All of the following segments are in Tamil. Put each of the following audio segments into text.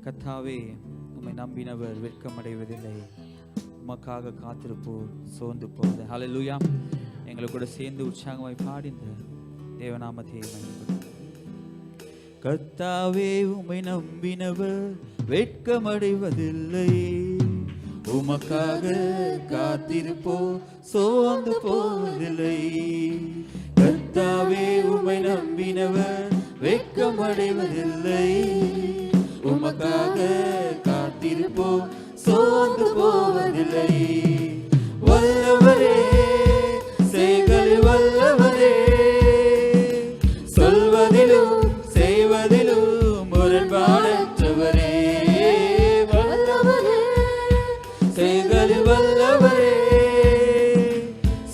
கர்த்தாவே, உம்மை நம்பினவர் வெட்கமடைவதில்லை, உமக்காக காத்திருப்போர் சோர்ந்து போவது. ஹல்லேலூயா. எங்களை கூட சேர்ந்து உற்சாகமாய் பாடி இந்த தேவநாமத்தை மகிமைப்படுத்துவோம். கர்த்தாவே, உம்மை நம்பினவர் வெட்கமடைவதில்லை, உமக்காக காத்திருப்போர் சோர்ந்து போவதில்லை. கர்த்தாவே, உம்மை நம்பினவர் வெட்கமடைவதில்லை, உமக்காக காத்திருப்போர் சோர்ந்து போவதில்லை. வல்லவரே, செய்களில் வல்லவரே, சொல்வதிலும் செய்வதிலும் முரண்பாடற்றவரே. வல்லவரே, செய்களில் வல்லவரே,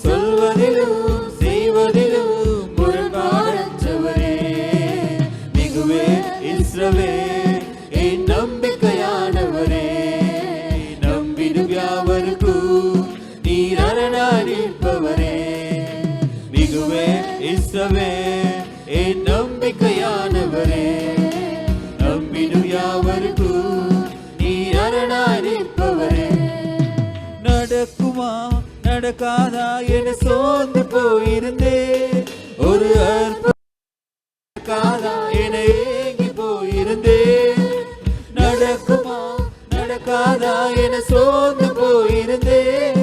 சொல்வதிலும் செய்வதிலும் முரண்பாடற்றவரே. மிகுவே இஸ்ரவேல் என் நம்பிக்கையானவரே, நம்பிடும் யாவருக்கும் நீர் அரணாய் நிற்பவரே. மிகுவே இஸ்ரவேல் என் நம்பிக்கையானவரே, நம்பிடும் யாவருக்கும் நீர் அரணாய் நிற்பவரே. நடக்குமா நடக்காதா என சோர்ந்து போயிருந்தேன், ஒரு அற்புதம் என ஏங்கி போயிருந்தேன். நடக்குமா நடக்காதா என சோர்ந்து போயிருந்தேன்,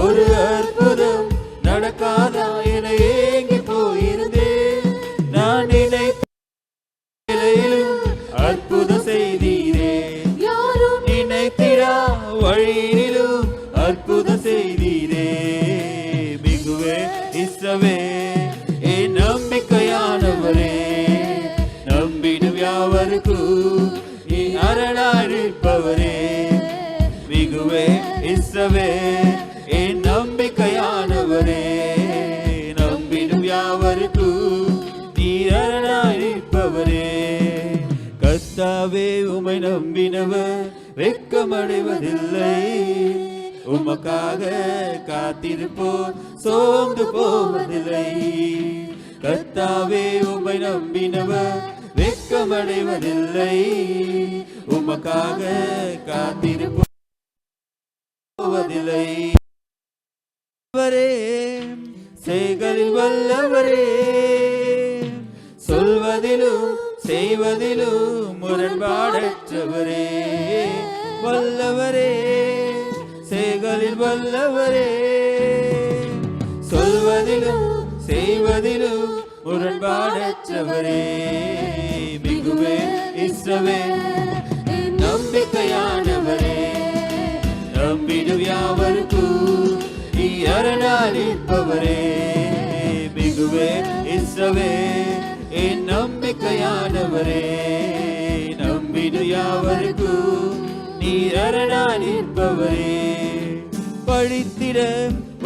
ஒரு அற்புதம் நடக்காதா என ஏங்கி போயிருந்தேன். நான் நினைத்த நிலையிலும் அற்புதம் செய்தீரே, யாரும் நினைத்திடா வழியிலும் அற்புதம் செய்தீரே. மிகுவே இஸ்ரவேல் என் நம்பிக்கையானவரே, நம்பிடும் யாவருக்கும் நீ அரணாய் நிற்பவரே. மிகுவே இஸ்ரவேல் என் நம்பிக்கையானவரே, நம்பிடும் யாவருக்கும் நீ அரணாய் நிற்பவரே. கர்த்தாவே, உம்மை நம்பினவர் வெட்கமடைவதில்லை, உமக்காக காத்திருப்போர் சோர்ந்து போவதில்லை. கர்த்தாவே, உம்மை நம்பினவர் வெட்கமடைவதில்லை, உமக்காக காத்திருப்போர் போவதில்லை. செய்களில் வல்லவரே, சொல்வதிலும் செய்வதிலும் முரண்பாடற்றவரே. வல்லவரே, செய்களில் வல்லவரே, சொல்வதிலும் செய்வதிலும் முரண்பாடற்றவரே. மிகுவே இஸ்ரவேல் நம்பிக்கையானவரே, நம்பிடும் யாவருக்கும் நீ அரணாய் நிற்பவரே. மிகுவே இஸ்ரவேல் என் நம்பிக்கையானவரே, நம்பிடும் யாவருக்கும் நீ அரணாய் நிற்பவரே. பழித்திட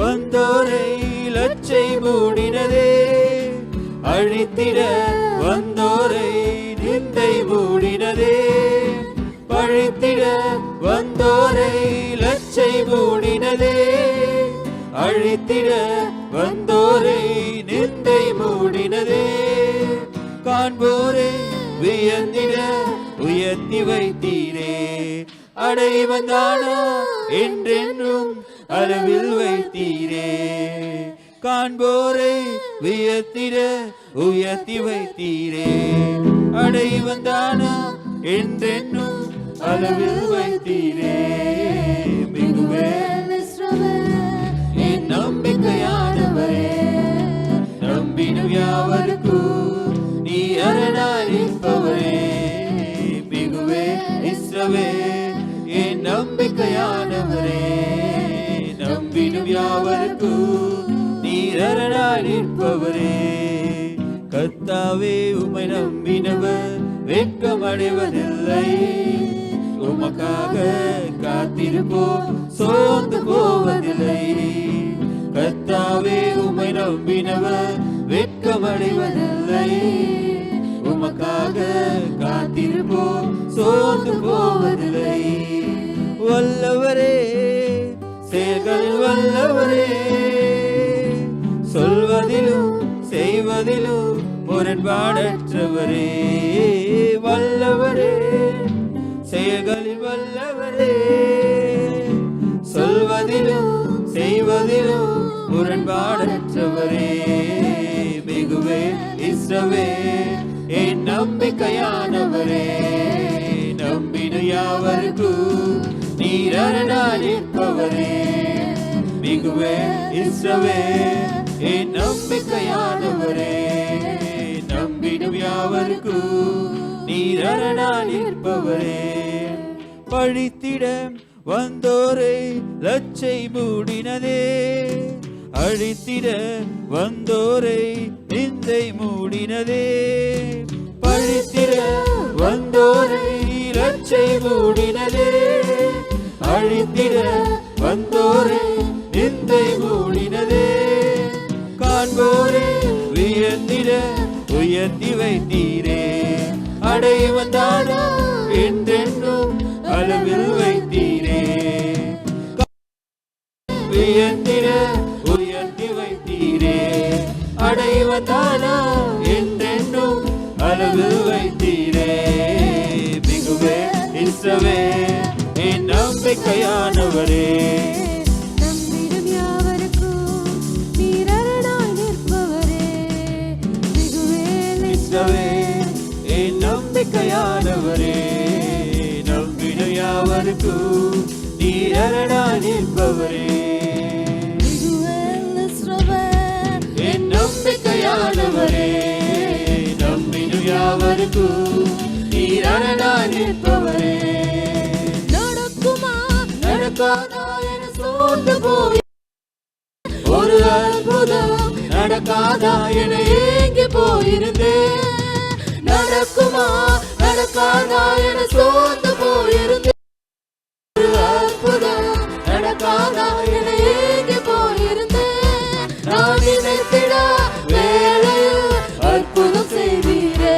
வந்தோரை லட்சை மூடினதே, அழித்திட வந்தோரை நிந்தை மூடினதே. பழித்திட வந்தோரை லட்சை மூடினதே, அழித்திட வந்தோரை நிந்தை மூடினதே. காண்போரை வியந்திட உயர்த்தி வைத்தீரே, அடை வந்தானா என்றென்றும் அளவில் வைத்தீரே. காண்போரை வியத்திட உயர்த்தி வைத்தீரே, அடை வந்தானா என்றென்னும் அளவில் வைத்தீரே. மிகுவே என் நம்பிக்கையானவரே, நம்பிடும் யாவருக்கும் நீ அரணாய் நிற்பவரே. மிகுவே இஸ்ரவேல் என் நம்பிக்கையானவரே, நம்பிடும் யாவருக்கும் நீ அரணாய் நிற்பவரே. கர்த்தாவே, உம்மை நம்பினவர் வெட்கமடைவதில்லை, உமக்காக காத்திருப்போர் சோர்ந்து போவதில்லை. கர்த்தாவே, உம்மை நம்பினவர் வெட்கமடைவதில்லை, உமக்காக காத்திருப்போர் சோர்ந்து போவதில்லை. வல்லவரே, செயல்களில் வல்லவரே, சொல்வதிலும் செய்வதிலும் முரண்பாடற்றவரே. வல்லவரே, செயல்களில் வல்லவரே, சொல்வதிலும் செய்வதிலும் முரண்பாடற்றவரே, மிகுவே இஸ்ரவே என் நம்பிக்கையானவரே, நம்பின யாவருக்கும் நீர் அரணாய் நிற்பவரே, மிகுவே இஸ்ரவே என் நம்பிக்கையானவரே, நம்பிடும் யாவருக்கும் நீர் அரணாய் நிற்பவரே, பழித்திட வந்தோரை லச்சை மூடினதே, அழித்திட வந்தோரை நிந்தை மூடினதே, பழித்திட வந்தோரை லச்சை மூடினதே, அழித்திட வந்தோரை நிந்தை மூடினதே, காண்போரே வியந்திட உயர்த்தி வைத்தீரே, அடை வந்தாரோ என்றென்றும் அளவில் வைத்தீரே, வியந்திட உயர்த்தி வைத்தீரே, அடை வந்தாரோ என்றென்றும் அளவில் வைத்தீரே, மிகுவே இஸ்ரவே என் நம்பிக்கையானவரே, நம்பிடும் யாவருக்கும் நீர் அரணாய் நிற்பவரே, மிகுவே இஸ்ரவே என் நம்பிக்கையானவரே, நம்பிடும் யாவருக்கும் நீர் அரணாய் நிற்பவரே, மிகுவே இஸ்ரவே என் நம்பிக்கையானவரே, நம்பிடும் யாவருக்கும் நீர் அரணாய் நிற்பவரே, நடக்குமா நடக்காதா என சோர்ந்து போய் ஒரு அற்புதம் நடக்காதா என ஏங்கி போயிருந்தேன், நடக்குமா நடக்காதா என சோர்ந்து போயிருந்தேன், ஒரு அற்புதம் நடக்காதா என ஏங்கி போயிருந்தேன், நான் நினைத்திட வேளையில் அற்புதம் செய்தீரே,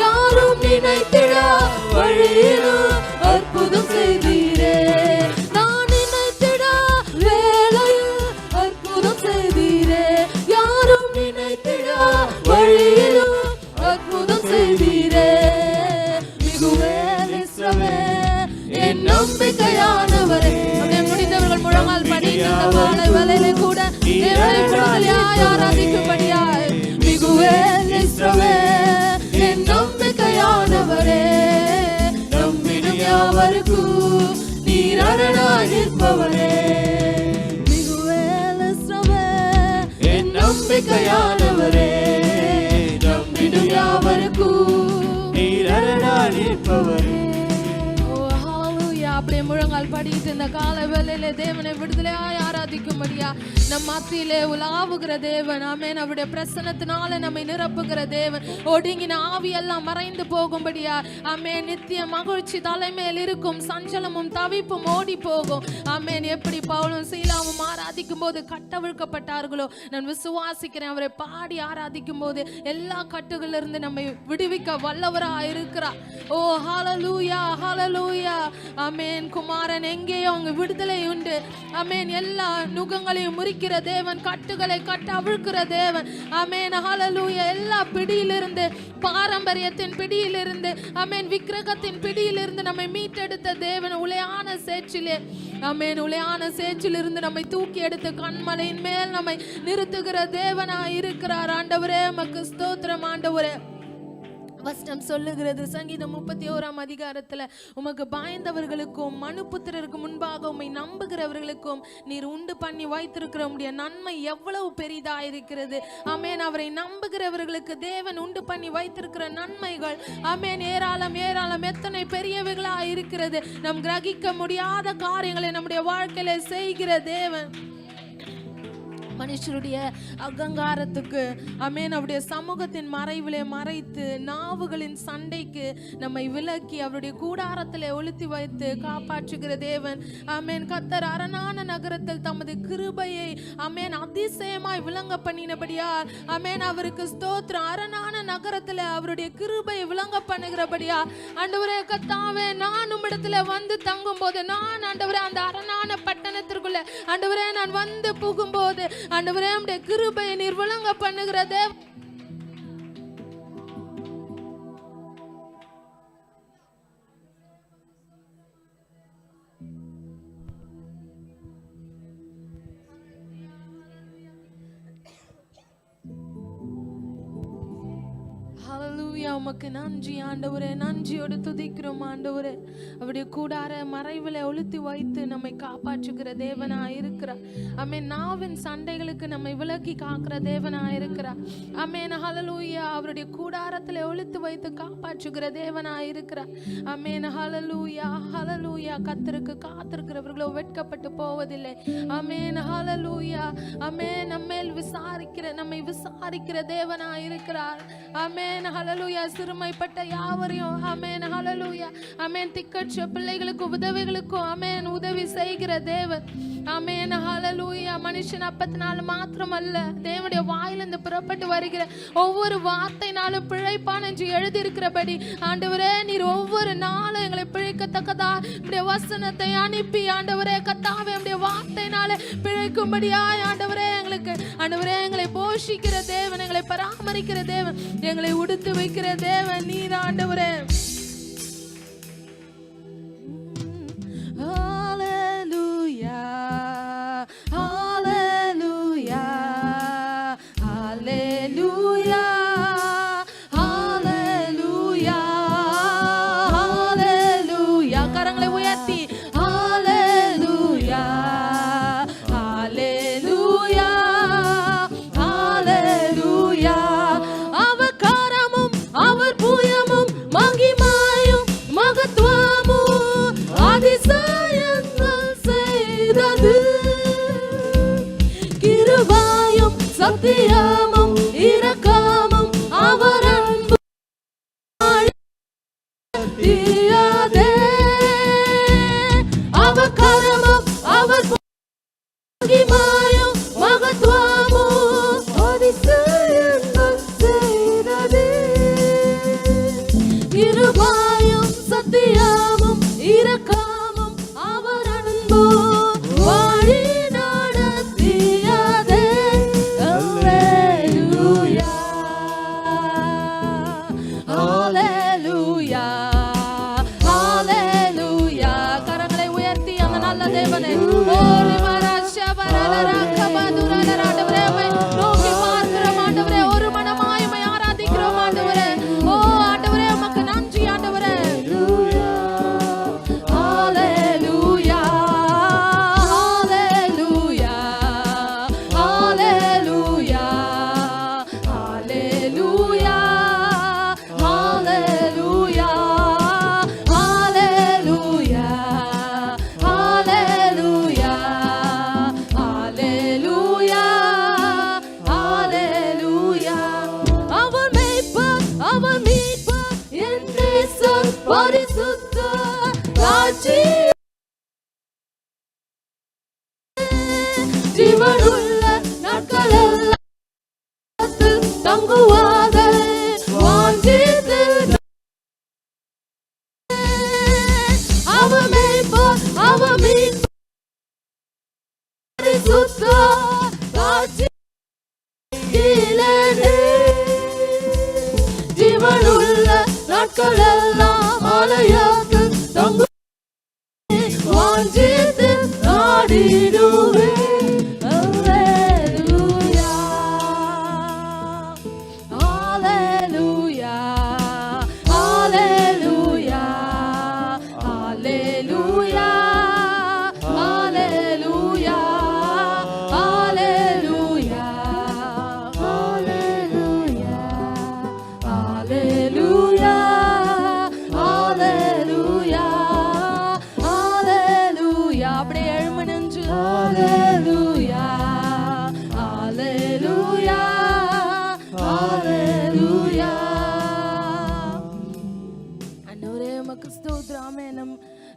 யாரும் நினைத்திட வழியிலும் அற்புதம் செய்தீரே, நான் நினைத்திட வேளையில் அற்புதம் செய்தீரே, யாரும் நினைத்திட வழியிலும் அற்புதம் செய்தீரே, மிகுவே இஸ்ரவே என் நம்பிக்கையானவரே, முடிந்தவர்கள் முழங்கால் படித்த வாழை வலையிலே கூட தேவனை விடுதலையாய் ஆராதிக்கும்படியாய், மிகுவே இஸ்ரவே என் நம்பிக்கையானவரே, நம்பிடும் யாவருக்கும் நீர் அரணாய் நிற்பவரே, மிகுவே இஸ்ரவே என் நம்பிக்கையானவரே, நம்பிடும் யாவருக்கும் நீர் அரணாய் நிற்பவரே. அப்படியே முழங்கால் படிட்டு இந்த கால வேளையிலே தேவனை விடுதலையாய் ஆராதிக்கும்படியா நம் மத்தியிலே உலாவுகிற தேவன், ஆமென், அவருடைய பிரசன்னத்தினால நம்மை நிரப்புகிற தேவன், ஒடுங்கின ஆவி எல்லாம் மறைந்து போகும்படியா, ஆமென், நித்திய மகிழ்ச்சி தலைமையில் இருக்கும், சஞ்சலமும் தவிப்பும் ஓடி போகும், ஆமென். எப்படி பவுலும் சீலாவும் ஆராதிக்கும் போது கட்டவிழ்க்கப்பட்டார்களோ நான் விசுவாசிக்கிறேன், அவரை பாடி ஆராதிக்கும் போது எல்லா கட்டுகளிலிருந்து இருந்து நம்மை விடுவிக்க வல்லவராய் இருக்கிறார். ஓ ஹல்லேலூயா, ஹல்லேலூயா, ஆமென். குமாரன் எங்கேயோ அங்கு விடுதலை உண்டு, ஆமென். எல்லா நுகங்களையும் முறிக்கிற தேவன், கட்டுகளை கட்ட அவிழ்க்கிற தேவன், ஆமென், ஹல்லேலூயா. எல்லா பிடியிலிருந்து, பாரம்பரியத்தின் பிடியிலிருந்து, ஆமென், விக்கிரகத்தின் பிடியிலிருந்து நம்மை மீட்டெடுத்த தேவன், உளையான சேற்றிலே, ஆமென், உளையான சேற்றிலிருந்து நம்மை தூக்கி எடுத்து கண்மலையின் மேல் நம்மை நிறுத்துகிற தேவனாய் இருக்கிறார். ஆண்டவரே உமக்கு ஸ்தோத்திரம். ஆண்டவரே, வசனம் சொல்லுகிறது சங்கீதம் 31 அதிகாரத்துல, உமக்கு பயந்தவர்களுக்கும் மனுபுத்திரருக்கு முன்பாக உம்மை நம்புகிறவர்களுக்கும் நீர் உண்டு பண்ணி வைத்திருக்கிற உம்முடைய நன்மை எவ்வளவு பெரிதா இருக்கிறது. ஆமென். அவரை நம்புகிறவர்களுக்கு தேவன் உண்டு பண்ணி வைத்திருக்கிற நன்மைகள், ஆமென், ஏராளம் ஏராளம், எத்தனை பெரியவைகளா இருக்கிறது. நம் கிரகிக்க முடியாத காரியங்களை நம்முடைய வாழ்க்கையில செய்கிற தேவன். மனுஷருடைய அகங்காரத்துக்கு, ஆமென், அவருடைய சமூகத்தின் மறைவிலே மறைத்து நாவுகளின் சண்டைக்கு நம்மை விலக்கி அவருடைய கூடாரத்திலே ஒளித்து வைத்து காப்பாற்றுகிற தேவன், ஆமென். கர்த்தர் அரணான நகரத்தில் தமது கிருபையை, ஆமென், அதிசயமாய் விளங்க பண்ணினபடியால், ஆமென், அவருக்கு ஸ்தோத்திரம். அரணான நகரத்தில் அவருடைய கிருபையை விளங்க பண்ணுகிறபடியா, ஆண்டவரே கர்த்தாவே, நான் உம்மிடத்துல வந்து தங்கும் போது, நான் ஆண்டவரே அந்த அரணான பட்டணத்திற்குள்ள, ஆண்டவரே, நான் வந்து புகும்போது, ஆண்டவரே உம்முடைய கிருபையை நீர் விளங்க பண்ணுகிற தேவ, ஹalleluya. உமக்கு நன்றி ஆண்டவரே, நன்றியோடு துதிக்கிறோம் ஆண்டவரே. அவருடைய கூடார மறைவிலே ஒளித்து வைத்து நம்மை காப்பாற்றுகிற தேவனாய் இருக்கிறார். ஆமென். நாவின் சண்டைகளுக்கு நம்மை விலக்கி காக்கிற தேவனாய் இருக்கிறார். ஆமென். ஹalleluya. அவருடைய கூடாரத்திலே ஒளித்து வைத்து காப்பாற்றுகிற தேவனாய் இருக்கிறார். ஆமென். ஹalleluya, ஹalleluya. கர்த்தருக்கு காத்திருக்கிறவர்களோ வெட்கப்பட்டு போவதில்லை. ஆமென். ஹalleluya. ஆமென். நம்மேல் நம்மை விசாரிக்கிற தேவனாய் இருக்கிறார். ஆமென். ஹalleluya. சிறுமைப்பட்ட யாவரையும் ஆமென். ஹalleluya. ஆமென். திக்கற்ற பிள்ளைகளுக்கு உதவிகளுக்கு ஆமென் உதவி செய்கிற தேவன். ஆமென். ஹalleluya. மனுஷன் அப்பத்தினால மாத்திரமல்ல, தேவனுடைய வாயிலிருந்து புறப்பட்டு வருகிற ஒவ்வொரு வார்த்தைனாலும் பிழைப்பான் என்று எழுதியிருக்கிறபடி ஆண்டவரே, நீர் ஒவ்வொரு நாளும் எங்களை பிழைக்கத்தக்கதா உம்முடைய வசனத்தை அனுப்பி ஆண்டவரே கர்த்தாவே உம்முடைய வார்த்தையினால பிழைக்கும்படியாய் ஆண்டவரே எங்களை போஷிக்கிற தேவன், எங்களை பராமரிக்கிற தேவன், எங்களை உடுத்து வைக்கிற தேவன் நீர் ஆண்டவரே. ஹalleluya, ஹalleluya, ஹalleluya, ஹalleluya, ஹalleluya. கரங்களை உயர்த்தி ஹalleluya, ஹalleluya, ஹalleluya. அவர் கரமும் அவர் புயமும் மகிமையும் மகத்துவமும் அதிசயங்கள் செய்தது. கிருபையும் சத்தியமும் இரக்கமும் அவர் அன்பு தீயாதே. அவர் கரமும் அவர் மகிமையும் மகத்துவமும் அதிசயங்கள் செய்தது. கிருபையும் சத்தியமும் இரக்கமும் அவர் அன்பு வழி நடத்தியதே. ஹalleluya, ஹalleluya, ஹalleluya. கரங்களை உயர்த்தி அந்த நல்ல தேவனை ஆண்டவரே நோக்கி பார்க்கிறோம் ஆண்டவரே. ஒரு மனமாய் உம்மை ஆராதிக்கிறோம் ஆண்டவரே. ஓ ஆண்டவரே, உமக்கு நன்றி ஆண்டவரே. ஹalleluya, ஹalleluya, ஹalleluya, ஹalleluya, ஹalleluya, ஹalleluya, ஹalleluya, ஹalleluya, ஹalleluya. அவர் மேய்ப்பர், அவர் மீட்பர், என் நேசர் பரிசுத்தர், ராஜ்யம் ஜீவனுள்ள நாட்களெல்லாம் தங்குவாதே வாஞ்சித்து. அவர் மேய்ப்பர், அவர் மீட்பர், பரிசுத்தர், ராஜ்யம் ஜீவனுள்ள நாட்களெல்லாம் ஆலயத்தில் தங்கு வாஞ்சித்து நாடிடுவே. ஹalleluya, ஹalleluya, ஹalleluya, ஹalleluya, ஹalleluya, ஹalleluya, ஹalleluya, ஹalleluya, ஹalleluya, ஹalleluya. அப்படியே எழும்பு நின்று ஹalleluya, ஹalleluya, ஹalleluya. ஆண்டவரே உமக்கு ஸ்தோத்திரம். ஆமென்.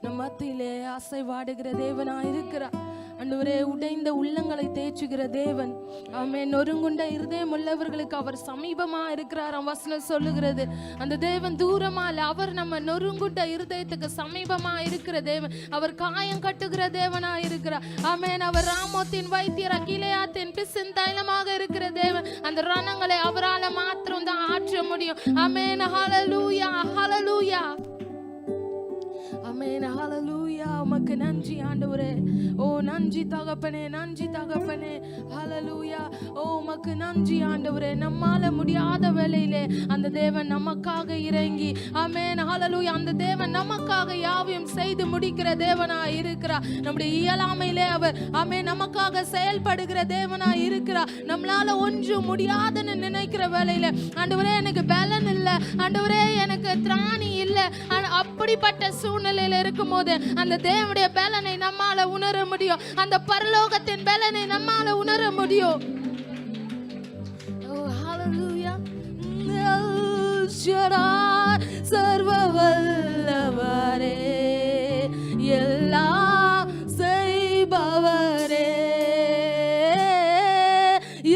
நம் மத்தியிலே அசைவாடுகிற தேவனாய் இருக்கிறார் ஆண்டவரே. உடைந்த உள்ளங்களை தேற்றுகிற தேவன். ஆமென். நொறுங்குண்ட இருதயம் உள்ளவர்களுக்கு அவர் சமீபமா இருக்கிறார். வசனம் சொல்லுகிறது அந்த தேவன் தூரமா இல்ல, அவர் நம்ம நொறுங்குண்ட இருதயத்துக்கு சமீபமா இருக்கிற தேவன். அவர் காயம் கட்டுகிற தேவனா இருக்கிறார். ஆமென். அவர் ராமோத்தின் வைத்தியர், கிலெயாத்தின் பிசின் தைலமாக இருக்கிற தேவன். அந்த ரணங்களை அவரால் மாத்திரம் தான் ஆற்ற முடியும். ஆமென். ஹalleluya, ஹalleluya, ஆமென். ஹalleluya, ஹalleluya. உமக்கு நன்றி ஆண்டவரே. ஓ நன்றி தகப்பனே, நன்றி தகப்பனே. ஹalleluya. ஓ உமக்கு நன்றி ஆண்டவரே. நம்மால முடியாத வேளையிலே அந்த தேவன் நமக்காக இறங்கி, ஆமென், ஹalleluya, அந்த தேவன் நமக்காக யாவையும் செய்து முடிக்கிற தேவனாய் இருக்கிறார். நம்முடைய இயலாமையிலே அவர், ஆமென், நமக்காக செயல்படுகிற தேவனாய் இருக்கிறார். நம்மளால ஒன்றும் முடியாதுன்னு நினைக்கிற வேளையில, ஆண்டவரே எனக்கு பலன் இல்லை, ஆண்டவரே எனக்கு திராணி இல்லை, அப்படிப்பட்ட சூழ்நிலையில இருக்கும் போது அந்த தேவனுடைய பலனை நம்மால உணர முடியும். அந்த பரலோகத்தின் பலனை நம்மால உணர முடியும். ஓ ஹalleluya. சர்வ வல்லவரே, எல்லாம் செய்பவரே,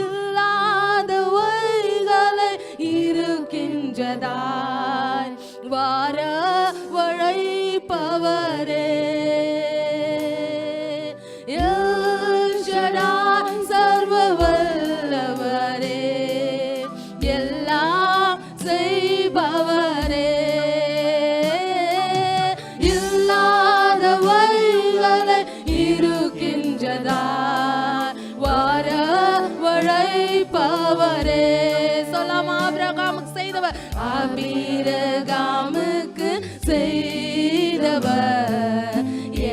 இல்லாதவைகளை இருக்கின்றதாய் வார வழைப்பவரே, சர்வ வல்லவரே, எல்லாம் செய்பவரே, இல்லாதவைகளை இருக்கின்றதாய் வார வழைப்பவரே. சொல்லாம ஆபிரகாமுக்கு செய்தவர், ஆபிரகாமுக்கு செய்தவர்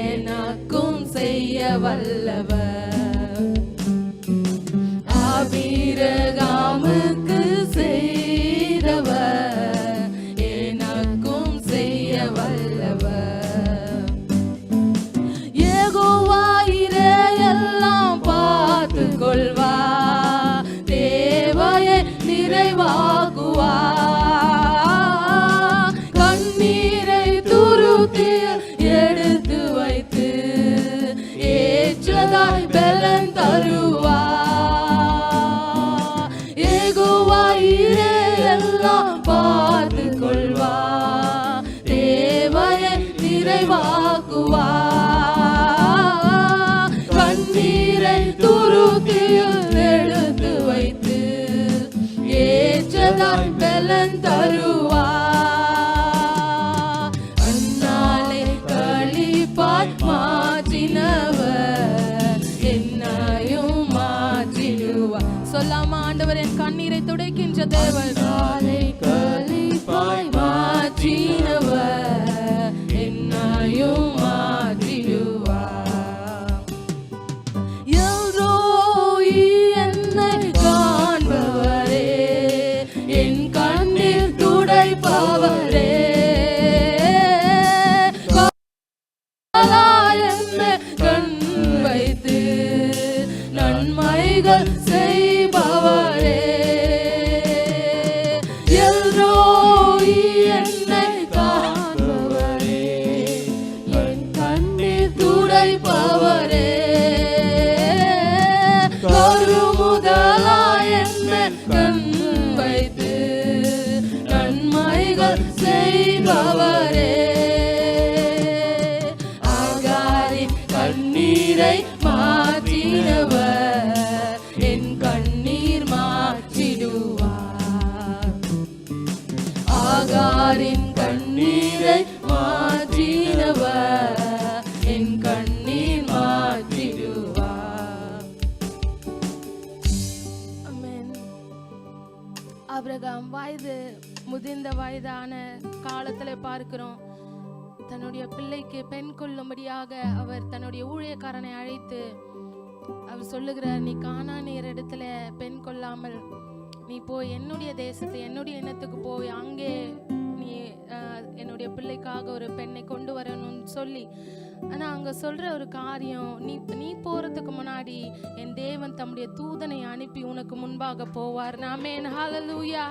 எனக்கும் செய்ய வல்லவர், ஆபிரகாமுக்கு செய்தவர் எனக்கும் செய்ய வல்லவர். யெகோவா இரே எல்லாம் பார்த்து கொள்வா, தேவையை நிறைவாக்குவா, கண்ணீரை துருத்தியில் எடுத்து வைத்து ஏற்றதாய் பலன் தருவா. யெகோவா இரே எல்லாம் பார்த்து கொள்வா, தேவையை நிறைவாக்குவா, கண்ணீரை துருத்தியில் எடுத்து வைத்து ஏற்றதாய் பலன் தருவா. அந்நாளை களிப்பாய் மாற்றினவர் என்னையும் மாற்றிடுவார். சொல்லாம ஆண்டவர் என் கண்ணீரை துடைக்கின்ற தேவன், நாளை களிப்பாய் மாற்றினவர் என்னையும் மாற்றிடுவார். எல்ரோயி என்னை காண்பவரே, என் கண்ணீர் துடைப்பவரே, என்னை கண் வைத்து நன்மைகள் செய்பவரே, எல்ரோயி என்னை காண்பவரே, என் கண்ணீர் துடைப்பவரே, கருமுதலாய் என்னை கண் வைத்து நன்மைகள் செய்பவரே, ஆகாரின் கண்ணீரை மாற்றினவர் என் கண்ணீர் மாற்றிடுவார், ஆகாரின் கண்ணீரை மாற்றினவர் என் கண்ணீர் மாற்றிடுவார். ஆமென். ஆபிரகாம் வயது முதிர்ந்த வயதான காலத்துல பார்க்கிறோம், தன்னுடைய பிள்ளைக்கு பெண் கொள்ளும்படியாக அவர் தன்னுடைய ஊழியக்காரனை அழைத்து அவர் சொல்லுகிறார், நீ கானானியர் இடத்துல பெண் கொள்ளாமல் நீ போய் என்னுடைய தேசத்தை என்னுடைய இனத்துக்கு போய் அங்கே நீ என்னுடைய பிள்ளைக்காக ஒரு பெண்ணை கொண்டு வரணும்னு சொல்லி, ஆனா அங்க சொல்ற ஒரு காரியம், நீ போறதுக்கு முன்னாடி என் தேவன் தம்முடைய தூதனை அனுப்பி உனக்கு முன்பாக போவார். ஆமென், ஹalleluya.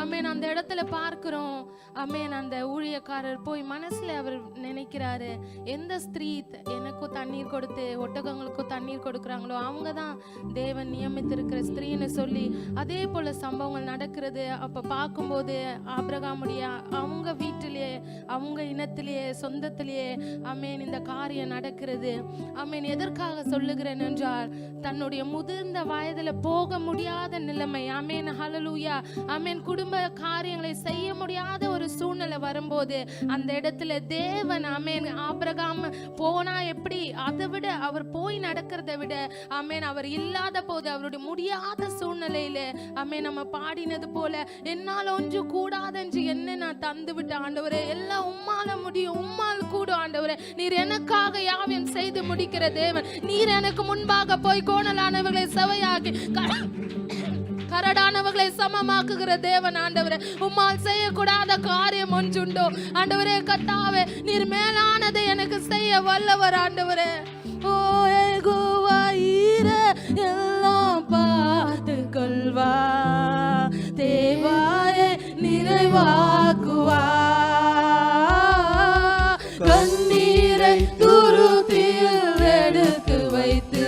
ஆமென். அந்த இடத்துல பார்க்கிறோம், ஆமென், அந்த ஊழியக்காரர் போய் மனசுல அவர் நினைக்கிறாரு, எந்த ஸ்திரீ எனக்கும் தண்ணீர் கொடுத்து ஒட்டகங்களுக்கும் தண்ணீர் கொடுக்குறாங்களோ அவங்க தான் தேவன் நியமித்திருக்கிற ஸ்திரீன்னு சொல்லி அதே போல சம்பவங்கள் நடக்கிறது. அப்ப பார்க்கும்போது ஆபிரகாமுடைய அவங்க வீட்டிலேயே அவங்க இனத்திலேயே சொந்தத்திலேயே ஆமென் இந்த காரியம் நடக்கிறது. ஆமென். எதற்காக சொல்லுகிறேன் என்றால், தன்னுடைய முதிர்ந்த வயதுல போக முடியாத நிலைமை, ஆமென், ஹalleluya, ஆமென், குடும்ப காரியங்களை செய்ய முடியாத ஒரு சூழ்நிலை வரும்போது அந்த இடத்துல தேவன் ஆமென் ஆபிரகாம் போனா எப்படி, அதை விட அவர் போய் நடக்கிறதை விட ஆமென் அவர் இல்லாத போது அவருடைய முடியாத சூழ்நிலையில ஆமென் நம்ம பாடினது போல என்னால் ஒன்று கூடாதென்று என்ன நான் தந்து விட்ட ஆண்டவரே, எல்லாம் உம்மால முடியும், உம்மால் கூடும் ஆண்டவரே, நீர் எனக்காக யாவையும் செய்து முடிக்கிற தேவன், நீர் எனக்கு முன்பாக போய் கோணலானவர்களை செவையாக்கி கரடானவர்களை சமமாக்குகிற தேவன் ஆண்டவரே, உம்மால் செய்யக்கூடாத காரியம் ஒன்றுண்டோ ஆண்டவரே கர்த்தாவே, நீர் மேலானதை எனக்கு செய்ய வல்லவர் ஆண்டவரே. ஓ யெகோவா ஈரே எல்லாம் பார்த்து கொள்வா, தேவாயே நிறைவாக்குவா, கண்ணீரை துருத்தியில் எடுத்து வைத்து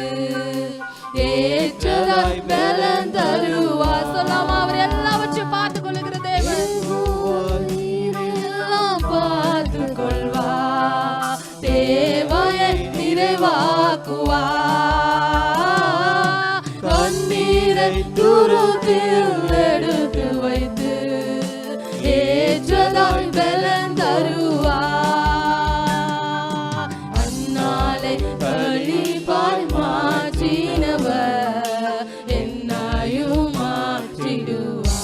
ஏற்றதாய் பலன் தருவா. சொல்லாம அவர் எல்லாவற்றையும் பார்த்து கொள்ளுகிற தேவன், எல்லாம் பார்த்து கொள்வா, தேவையை நிறைவாக்குவா, கண்ணீரை துருத்தியில் எடுத்து வைத்து ஏற்றதாய் பலன் தருவா. அந்நாளை கழிப்பாய் மாற்றினவர் என்னையும் மாற்றிடுவா,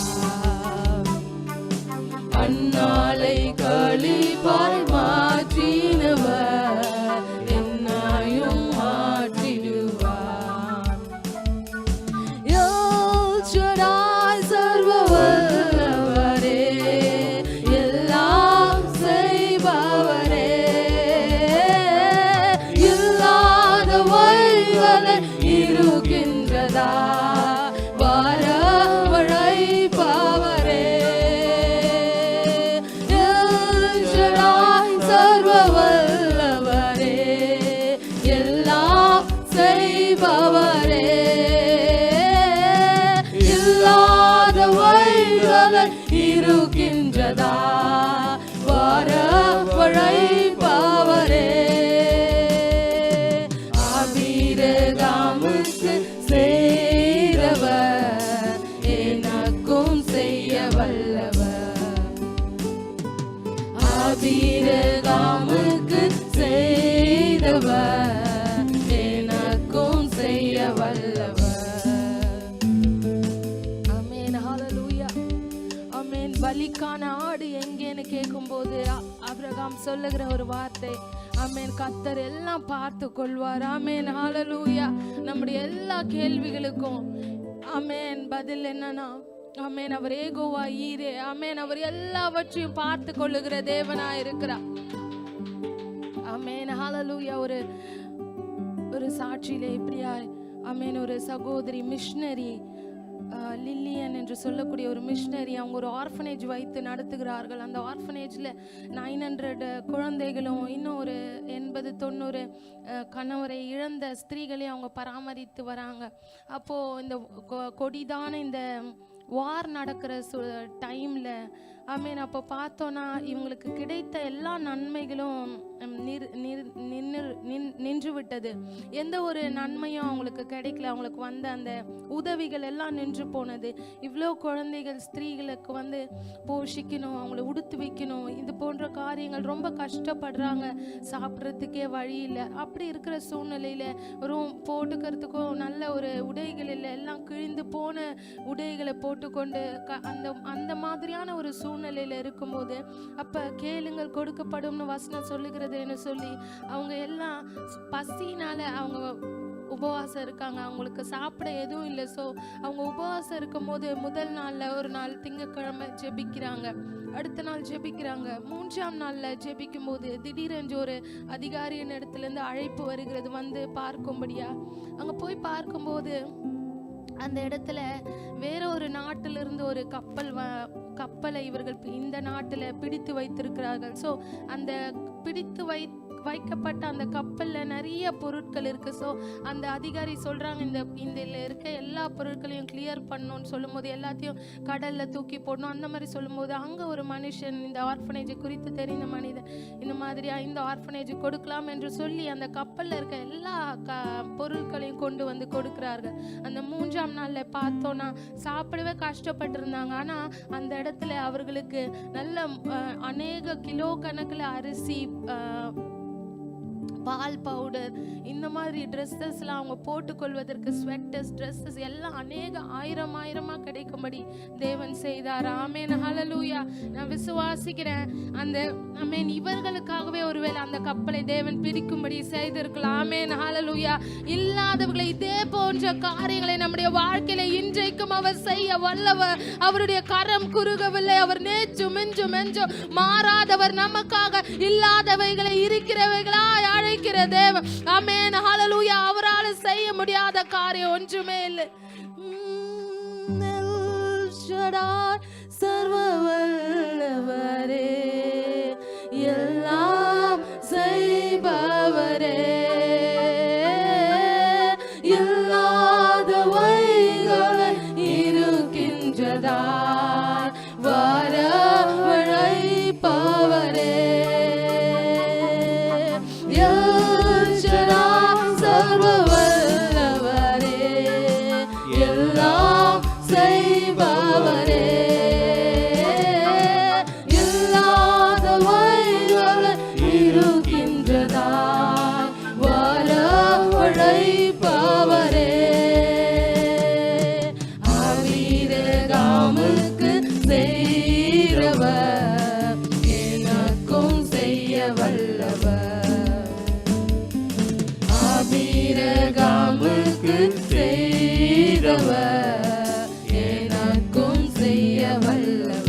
அந்நாளை கழிப்பாய் மாற்றினவர் என்னையும் மாற்றிடுவா. யோசுவாய் சர்வ வல்லவரே, எல்லாம் செய்பவரே, இல்லாத வழிகளை இருக்கின்றதா வரவழைப்பவரே, யோசுவாய் சர்வ வல்லவரே, எல்லாம் செய்பவரே, இல்லாத வழிகளை இருக்கின்றதா வரவழைப்பவரே, ஆபிரகாமுக்கு செய்தவர் எனக்கும் செய்ய வல்லவர், ஆபிரகாமுக்கு செய்தவர் எனக்கும் செய்ய வல்லவர். ஆமென் ஹல்லேலூயா. ஆமென். பலிக்கான ஆடு எங்கேன்னு கேட்கும்போது ஆபிரகாம் சொல்லுகிற ஒரு வார்த்தை, ஆமென் கர்த்தர் எல்லாம் பார்த்து கொள்வார். ஆமென் ஹல்லேலூயா. நம்முடைய எல்லா கேள்விகளுக்கும் ஆமென் பதில் என்னன்னா ஆமென் அவர் யெகோவா ஈரே, ஆமென் அவர் எல்லாவற்றையும் பார்த்து கொள்ளுகிற தேவனா இருக்கிறார். ஆமென் ஹல்லேலூயா. ஒரு சாட்சியில இப்படியா ஆமென் ஒரு சகோதரி மிஷனரி லில்லியன் என்று சொல்லக்கூடிய ஒரு மிஷனரி, அவங்க ஒரு ஆர்ஃபனேஜ் வைத்து நடத்துகிறார்கள். அந்த ஆர்ஃபனேஜில் 900 குழந்தைகளும் இன்னும் ஒரு 80-90 கணவரை இழந்த ஸ்திரீகளையும் அவங்க பராமரித்து வராங்க. அப்போது இந்த கொடிதான இந்த வார் நடக்கிற டைமில் ஆமீன் அப்போ பார்த்தோன்னா இவங்களுக்கு கிடைத்த எல்லா நன்மைகளும் நின்று விட்டது. எந்த ஒரு நன்மையும் அவங்களுக்கு கிடைக்கல. அவங்களுக்கு வந்த அந்த உதவிகள் எல்லாம் நின்று போனது. இவ்வளோ குழந்தைகள் ஸ்திரீகளுக்கு வந்து போஷிக்கணும், அவங்கள உடுத்து வைக்கணும், இது போன்ற காரியங்கள் ரொம்ப கஷ்டப்படுறாங்க. சாப்பிட்றதுக்கே வழி இல்லை. அப்படி இருக்கிற சூழ்நிலையில் போட்டுக்கிறதுக்கும் நல்ல ஒரு உடைகள் இல்லை. எல்லாம் கிழிந்து போன உடைகளை போட்டுக்கொண்டு அந்த மாதிரியான ஒரு சூழ்நிலையில் இருக்கும்போது அப்போ கேளுங்கள் கொடுக்கப்படும்னு வசனம் சொல்லுகிறதுன்னு சொல்லி அவங்க எல்லாம் பசினால அவங்க உபவாசம் இருக்காங்க. அவங்களுக்கு சாப்பிட எதுவும் இல்லை. ஸோ அவங்க உபவாசம் இருக்கும் போது முதல் நாளில் ஒரு நாள் திங்கட்கிழமை ஜெபிக்கிறாங்க, அடுத்த நாள் ஜெபிக்கிறாங்க. 3ஆம் நாளில் ஜெபிக்கும் போது திடீரென்று ஒரு அதிகாரியின் இடத்துலேருந்து அழைப்பு வருகிறது, வந்து பார்க்கும்படியா. அங்கே போய் பார்க்கும்போது அந்த இடத்துல வேற ஒரு நாட்டிலிருந்து ஒரு கப்பலை இவர்கள் இந்த நாட்டில் பிடித்து வைத்திருக்கிறார்கள். ஸோ அந்த பிடித்து வைக்கப்பட்ட அந்த கப்பல்ல நிறைய பொருட்கள் இருக்கு. ஸோ அந்த அதிகாரி சொல்றாங்க, இதில் இருக்க எல்லா பொருட்களையும் கிளியர் பண்ணணும்னு சொல்லும்போது எல்லாத்தையும் கடல்ல தூக்கி போடணும் அந்த மாதிரி சொல்லும்போது, அங்க ஒரு மனுஷன், இந்த ஆர்ஃபனேஜ் குறித்து தெரிந்த மனிதன், இந்த மாதிரியா இந்த ஆர்ஃபனேஜ் கொடுக்கலாம் என்று சொல்லி அந்த கப்பல்ல இருக்க எல்லா பொருட்களையும் கொண்டு வந்து கொடுக்கிறார்கள். அந்த 3ஆம் நாள்ல பார்த்தோன்னா சாப்பிடவே கஷ்டப்பட்டு இருந்தாங்க. ஆனா அந்த இடத்துல அவர்களுக்கு நல்ல அநேக கிலோ கணக்குல அரிசி, பால் பவுடர், இந்த மாதிரி ட்ரெஸ்ஸஸ்லாம் அவங்க போட்டுக்கொள்வதற்கு ஸ்வெட்டர்ஸ், ட்ரெஸ்ஸஸ் எல்லாம் அநேக ஆயிரமா கிடைக்கும்படி தேவன் செய்தார். ஆமென், ஹல்லேலூயா. நான் விசுவாசிக்கிறேன், அந்த ஆமென், இவர்களுக்காகவே ஒருவேளை அந்த கப்பலை தேவன் பிரிக்கும்படி செய்திருக்கலாம். ஆமென், ஹல்லேலூயா. இல்லாதவர்களை இதே போன்ற காரியங்களை நம்முடைய வாழ்க்கையில இன்றைக்கும் அவர் செய்ய வல்லவர். அவருடைய கரம் குறுகவில்லை. அவர் நேற்றும் இன்றும் என்றும் மாறாதவர். நமக்காக இல்லாதவைகளை இருக்கிறவைகளாய் அழைக்கிற தேவன். ஆமென், ஹல்லேலூயா. அவரால் செய்ய முடியாத காரியம் ஒன்றுமே இல்லை. சர்வ வல்லவரே, எல்லாம் செய்பவரே, இல்லாதவைகளை இருக்கின்றதாய் வரவழைப்பவரே, சர்வ வல்லவரே, எல்லாம் செய்பவரே, இல்லாதவைகளை இருக்கின்றதாய் வரவழைப்பவரே, ஆபிரகாமுக்கு செய்கிறவர் எனக்கும் செய்ய வல்லவர், ஆபிரகாமுக்கு செய்தவர் எனக்கும் செய்ய வல்லவர்,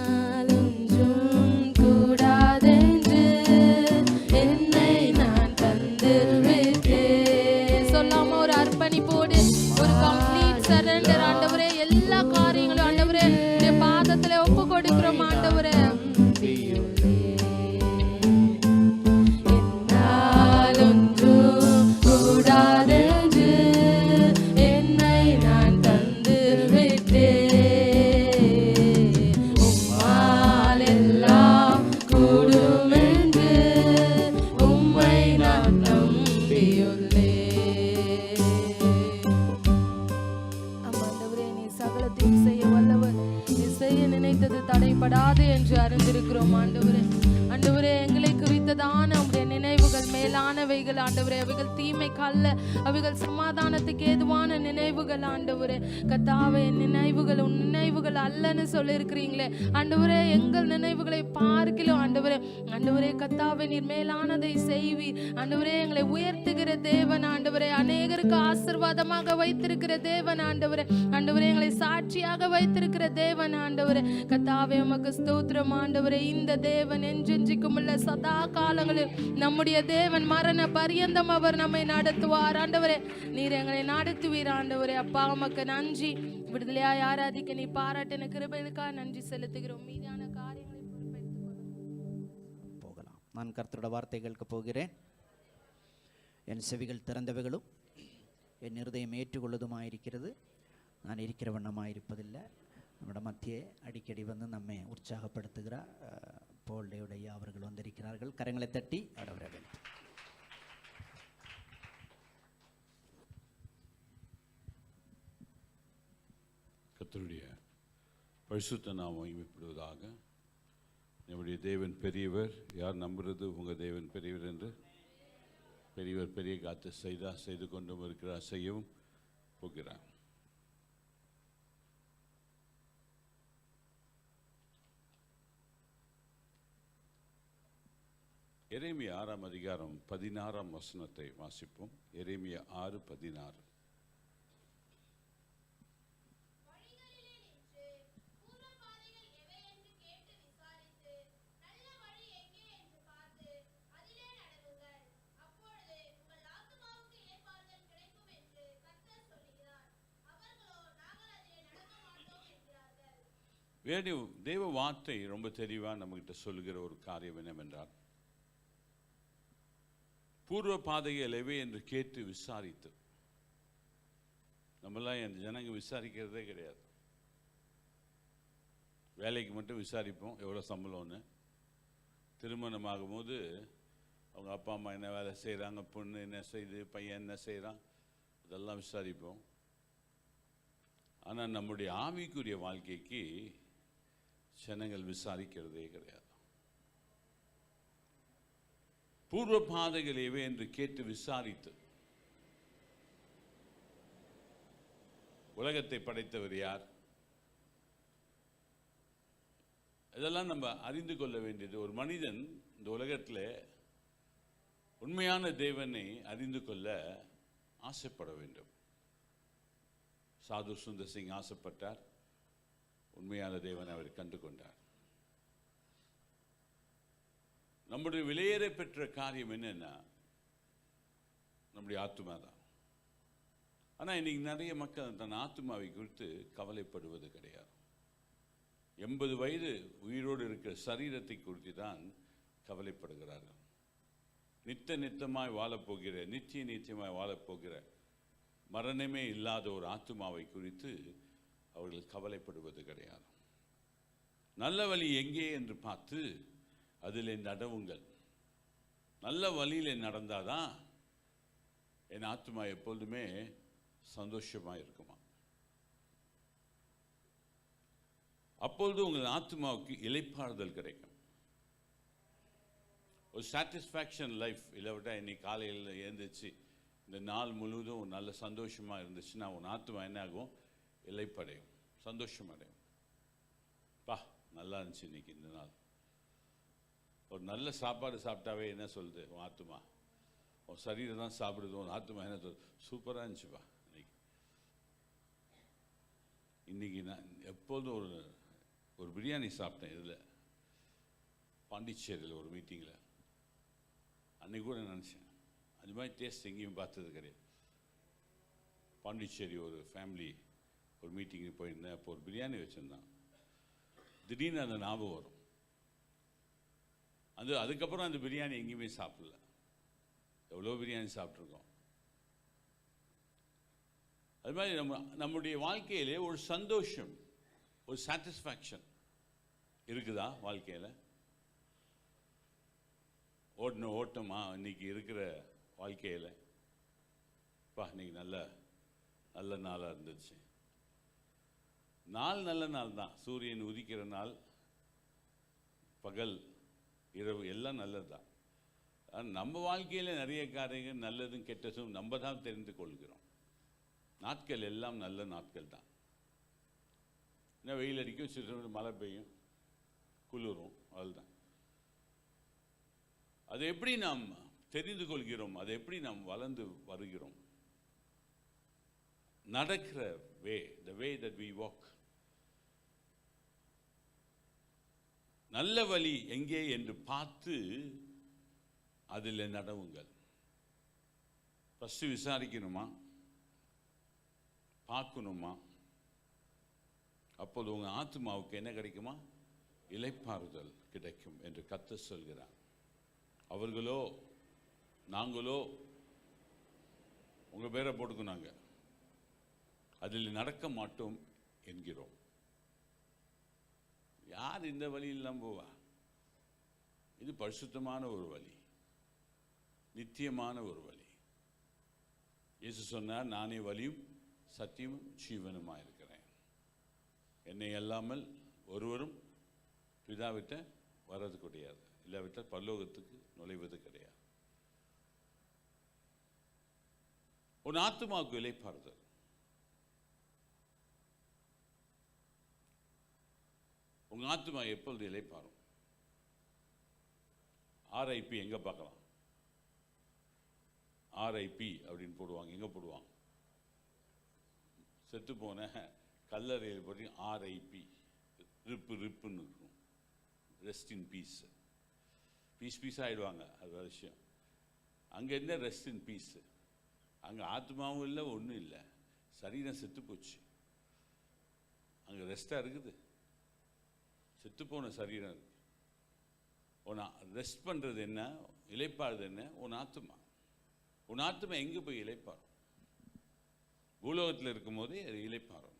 என்னாலொன்றும் கூடாதென்று என்னை நான் தந்துவிட்டேன். சொல்லாம ஒரு அர்ப்பணிப்போடு, ஒரு கம்ப்ளீட் சரண்டர். ஆண்டவரே, எல்லா காரியங்களும் ஆண்டவரே உம்முடைய பாதத்துல ஒப்பு கொடுக்கிறோம். ஆண்டவரே, என்னாலொன்றும் கூடாதென்று என்னை நான் தந்துவிட்டேன், உம்மால் எல்லாம் கூடும் என்று உம்மை நான் நம்பியுள்ளேன். ஆண்டவரே, நீ சகலத்தையும் செய்ய வல்லவர். நீ செய்ய நினைத்தது தடைபடாது என்று அறிந்திருக்கிறோம். ஆண்டவரே, ஆண்டவரே, எங்களை குறித்ததான உம்முடைய நினைவுகள் மேலானவைகள். ஆண்டவரே, அவைகள் தீமைக்கு அல்ல, அவைகள் சமாதானத்துக்கு ஏதுவான நினைவுகள். ஆண்டவரே, கர்த்தாவே, நினைவுகள் உன் நினைவுகள் அல்லன்னு சொல்லியிருக்கிறீங்களே. ஆண்டவரே, எங்கள் நினைவுகளை பார்க்கலாம். ஆண்டவரே, ஆண்டவரே, கர்த்தாவே, நீர் மேலானதை செய்வீர். ஆண்டவரே, எங்களை உயர்த்துகிற தேவன். ஆண்டவரே, அநேகருக்கு ஆசீர்வாதமாக வைத்திருக்கிற தேவன். ஆண்டவரே, ஆண்டவரே, எங்களை சாட்சியாக வைத்திருக்கிற தேவன். ஆண்டவரே, கர்த்தாவே, உமக்கு ஸ்தோத்திரம். ஆண்டவரே, இந்த தேவன் என்றென்றைக்கும் உள்ள சதா காலங்களில் நம்முடைய தேவன், மரண பரியந்தம் அவர் நம்மை நடத்துவார். ஆண்டவரே, நீர் எங்களை நடத்துவீர். ஆண்டவரே, அப்பா, உமக்கு நன்றி. விடுதலையாய் ஆராதிக்க நீ பாராட்டின கிருபைகளுக்காக நன்றி செலுத்துகிறோம். மீதான காரியங்களை போகலாம். நான் கர்த்தரோட வார்த்தைகளுக்கு போகிறேன். என் செவிகள் திறந்தவைகளும் என் இருதயம் ஏற்றுக்கொள்வதுமாயிருக்கிறது. நான் இருக்கிற வண்ணமாயிருப்பதில்லை. நம்மளோட மத்தியே அடிக்கடி வந்து நம்மை உற்சாகப்படுத்துகிற போல்டையுடைய அவர்கள் வந்திருக்கிறார்கள். கரங்களை தட்டி வரவேற்கிறேன். கர்த்தருடைய பரிசுத்த நாமம் மகிமைப்படுவதாக. நம்முடைய தேவன் பெரியவர். யார் நம்புறது உங்கள் தேவன் பெரியவர் என்று? பெரியவர் பெரிய காத்து செய்து கொண்டும் இருக்கிறார், செய்யவும் போகிறார். எரேமியா 6ஆம் அதிகாரம் 16ஆம் வசனத்தை வாசிப்போம். எரேமியா 6:16. தேவ வார்த்தை ரொம்ப தெளிவாக நம்மகிட்ட சொல்லுகிற ஒரு காரியம் என்னவென்றால், பூர்வ பாதைகள் எவை என்று கேட்டு விசாரித்து. நம்மளாம் என் ஜனங்க விசாரிக்கிறதே கிடையாது. வேலைக்கு மட்டும் விசாரிப்போம் எவ்வளோ சம்பளம்னு. திருமணம் ஆகும்போது அவங்க அப்பா அம்மா என்ன வேலை செய்கிறாங்க, பொண்ணு என்ன செய்யுது, பையன் என்ன செய்கிறான், அதெல்லாம் விசாரிப்போம். ஆனால் நம்முடைய ஆவிக்குரிய வாழ்க்கைக்கு ஜனங்கள் விசாரிக்கிறதே கிடையாது. பூர்வ பாதைகள் எவை என்று கேட்டு விசாரித்து. உலகத்தை படைத்தவர் யார்? இதெல்லாம் நம்ம அறிந்து கொள்ள வேண்டியது. ஒரு மனிதன் இந்த உலகத்தில் உண்மையான தேவனை அறிந்து கொள்ள ஆசைப்பட வேண்டும். சாது சுந்தர் சிங் ஆசைப்பட்டார், உண்மையான தேவனை அவர் கண்டு கொண்டார். நம்முடைய விலையேற பெற்ற காரியம் என்னன்னா நம்முடைய ஆத்துமா தான். ஆனால் இன்னைக்கு நிறைய மக்கள் தன் ஆத்துமாவை குறித்து கவலைப்படுவது கிடையாது. 80 வயது உயிரோடு இருக்கிற சரீரத்தை குறித்து தான் கவலைப்படுகிறார்கள். நித்தியமாய் வாழப்போகிற, நித்தியமாய் வாழப்போகிற, மரணமே இல்லாத ஒரு ஆத்துமாவை குறித்து அவர்கள் கவலைப்படுவது கிடையாது. நல்ல வழி எங்கே என்று பார்த்து அதில் நடவுங்கள். நல்ல வழியில் நடந்தாதான் என் ஆத்துமா எப்பொழுதுமே சந்தோஷமாக இருக்குமா. அப்பொழுது உங்கள் ஆத்மாவுக்கு இளைப்பாறுதல் கிடைக்கும். ஒரு சாட்டிஸ்ஃபேக்ஷன் லைஃப் இல்லாவிட்டால் இன்னைக்கு காலையில் எழுந்திரிச்சு இந்த நாள் முழுவதும் ஒரு நல்ல சந்தோஷமாக இருந்துச்சுன்னா உன் ஆத்மா என்ன ஆகும்? இளைப்படையும், சந்தோஷம் அடையும். பா நல்லா இருந்துச்சு இன்னைக்கு இந்த நாள். ஒரு நல்ல சாப்பாடு சாப்பிட்டாவே என்ன சொல்லுது உன் ஆத்மா? உன் சரீரம் தான் சாப்பிடுது, உன் ஆத்மா என்ன சொல்லுது? சூப்பராக இருந்துச்சுப்பா இன்னைக்கு. நான் எப்போதும் ஒரு பிரியாணி சாப்பிட்டேன். இதில் பாண்டிச்சேரியில் ஒரு மீட்டிங்கில். அன்றைக்கி கூட நினச்சேன் அது மாதிரி டேஸ்ட் எங்கேயும் பார்த்தது கிடையாது. பாண்டிச்சேரி ஒரு ஃபேமிலி ஒரு மீட்டிங்கு போயிருந்தேன். அப்போ ஒரு பிரியாணி வச்சுருந்தான். திடீர்னு அந்த ஞாபகம் வரும். அதுக்கப்புறம் அந்த பிரியாணி எங்கேயுமே சாப்பிடல. எவ்வளோ பிரியாணி சாப்பிட்ருக்கோம். அது மாதிரி நம்முடைய வாழ்க்கையிலே ஒரு சந்தோஷம், ஒரு சாட்டிஸ்ஃபேக்ஷன் இருக்குதா வாழ்க்கையில்? ஓட்டமா இன்னைக்கு இருக்கிற வாழ்க்கையில்? இன்னைக்கு நல்ல நாளாக இருந்துச்சு. நாள் நல்ல நாள் தான். சூரியன் உதிக்கிற நாள், பகல், இரவு எல்லாம் நல்லது தான். நம்ம வாழ்க்கையில் நிறைய காரியங்கள் நல்லதும் கெட்டதும் நம்ம தான் தெரிந்து கொள்கிறோம். நாட்கள் எல்லாம் நல்ல நாட்கள் தான். ஏன்னா வெயில் அடிக்கும், சிறு மழை பெய்யும், குளிரும், அதுதான். அதை எப்படி நாம் தெரிந்து கொள்கிறோம்? அதை எப்படி நாம் வளர்ந்து வருகிறோம்? நடக்கிற the way that we walk. நல்ல வழி எங்கே என்று பார்த்து அதில் நடவுங்கள். ஃபஸ்ட்டு விசாரிக்கணுமா, பார்க்கணுமா? அப்போது உங்கள் ஆத்மாவுக்கு என்ன கிடைக்குமா? இளைப்பாறுதல் கிடைக்கும் என்று கர்த்தர் சொல்கிறார். அவர்களோ நாங்களோ உங்கள் பேரை போட்டுக்குனாங்க, அதில் நடக்க மாட்டோம் என்கிறோம். யார் இந்த வழியெல்லாம் போவா? இது பரிசுத்தமான ஒரு வழி, நித்தியமான ஒரு வழி. இயேசு சொன்னார், நானே வழியும் சத்தியமும் ஜீவனுமாக இருக்கிறேன். என்னை அல்லாமல் ஒருவரும் பிதாவிட்ட வர்றது கிடையாது, இல்லாவிட்டால் பரலோகத்துக்கு நுழைவது கிடையாது. உன் ஆத்துமாவுக்கு இளைப்பாறுதல். உங்க ஆத்துமா எப்பொழுது இளைப்பாறும்? RIP எங்க பார்க்கலாம்? RIP அப்படின்னு போடுவாங்க. எங்க போடுவாங்க? செத்து போன கல்லறையில் போட்டு RIP ரிப்புன்னு இருக்கும். Rest in peace. பீஸ் ஆகிடுவாங்க. அது ஒரு விஷயம். அங்கே என்ன ரெஸ்ட் இன் பீஸ்? அங்கே ஆத்மாவும் இல்லை, ஒன்றும் இல்லை, சரீரம் செத்து போச்சு. அங்கே ரெஸ்டாக இருக்குது. செத்துப்போன சரீரம் இருக்கு. உன் ரெஸ்ட் பண்ணுறது என்ன, இளைப்பாறுது என்ன? உன் ஆத்துமா. உன் ஆத்துமா எங்கே போய் இளைப்பாறும்? பூலோகத்தில் இருக்கும்போதே அது இளைப்பாறும்.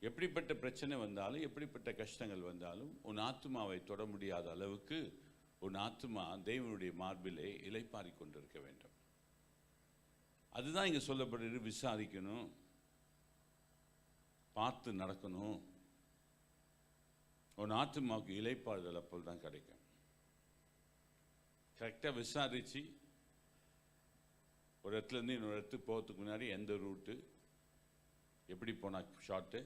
எப்படிப்பட்ட பிரச்சனை வந்தாலும், எப்படிப்பட்ட கஷ்டங்கள் வந்தாலும் உன் ஆத்துமாவை தொட முடியாத அளவுக்கு உன் ஆத்துமா தேவனுடைய மார்பிலே இளைப்பாறிக் கொண்டிருக்க வேண்டும். அதுதான் இங்கே சொல்லப்படுறது. விசாரிக்கணும், பார்த்து நடக்கணும். உன் ஆத்துமாவுக்கு இளைப்பாறுதல் அப்போது தான் கிடைக்கும். கரெக்டாக விசாரித்து ஒரு இடத்துலேருந்து இன்னொரு இடத்துக்கு போகிறதுக்கு முன்னாடி எந்த ரூட்டு, எப்படி போனால் ஷார்ட்டு,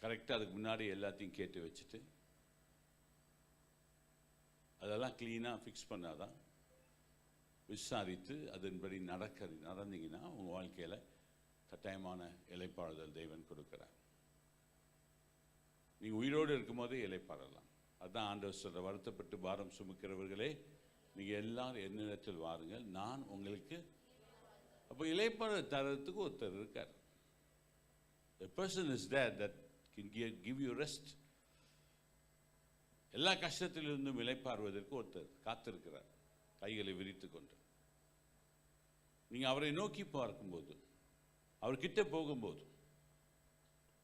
கரெக்டாக அதுக்கு முன்னாடி எல்லாத்தையும் கேட்டு வச்சுட்டு அதெல்லாம் க்ளீனாக ஃபிக்ஸ் பண்ணாதான், விசாரித்து அதன்படி நடந்தீங்கன்னா உங்கள் வாழ்க்கையில் கட்டாயமான இளைப்பாறுதல் தேவன் கொடுக்குறார். நீங்கள் உயிரோடு இருக்கும்போதே இளைப்பாறலாம். அதுதான் ஆண்டவர் சொல்ற, வருத்தப்பட்டு பாரம் சுமக்கிறவர்களே நீங்கள் எல்லாரும் என்னிடத்தில் வாருங்கள், நான் உங்களுக்கு. அப்போ இளைப்பாற தரத்துக்கு ஒருத்தர் இருக்கார். A person is there that can give you rest. எல்லா கஷ்டத்திலிருந்தும் இளைப்பாறுவதற்கு ஒருத்தர் காத்திருக்கிறார், கைகளை விரித்து கொண்டு. நீங்கள் அவரை நோக்கி பார்க்கும்போது, அவர்கிட்ட போகும்போது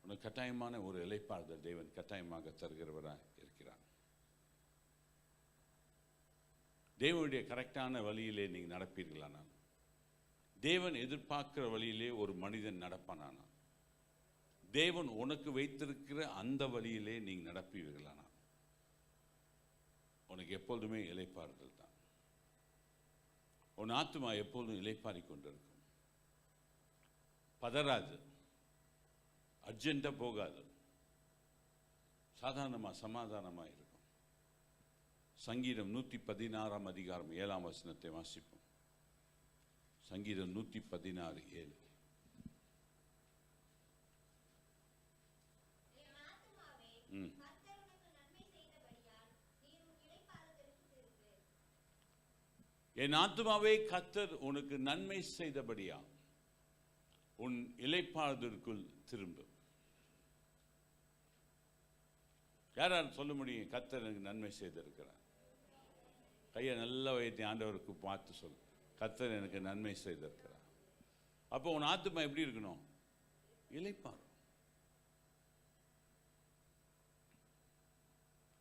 உனக்கு கட்டாயமான ஒரு இளைப்பாறுதல் தேவன் கட்டாயமாக தருகிறவராக இருக்கிறார். தேவனுடைய கரெக்டான வழியிலே நீங்கள் நடப்பீர்களானால், தேவன் எதிர்பார்க்கிற வழியிலே ஒரு மனிதன் நடப்பானானால், தேவன் உனக்கு வைத்திருக்கிற அந்த வழியிலே நீங்கள் நடப்பீர்களானால் உனக்கு எப்பொழுதுமே இளைப்பாறுதல் தான். உன் ஆத்துமா எப்பொழுதும் இளைப்பாறிக் கொண்டிருக்கும். பதறாது, அர்ஜென்ட்டாக போகாது, சாதாரணமாக சமாதானமாக இருக்கும். சங்கீதம் 116 அதிகாரம் 7 வசனத்தை வாசிப்போம். சங்கீதம் 116:7. என் ஆத்துமாவே கர்த்தர் உனக்கு நன்மை செய்தபடியா உன் இளைப்பாறுதலுக்குள் திரும்பு. யாரால் சொல்ல முடியும் கர்த்தர் எனக்கு நன்மை செய்திருக்கிறார்? கையை நல்லா வைத்து ஆண்டவருக்கு பார்த்து சொல், கர்த்தர் எனக்கு நன்மை செய்திருக்கிறார். அப்போ உன் ஆத்துமா எப்படி இருக்கணும்? இளைப்பாறும்.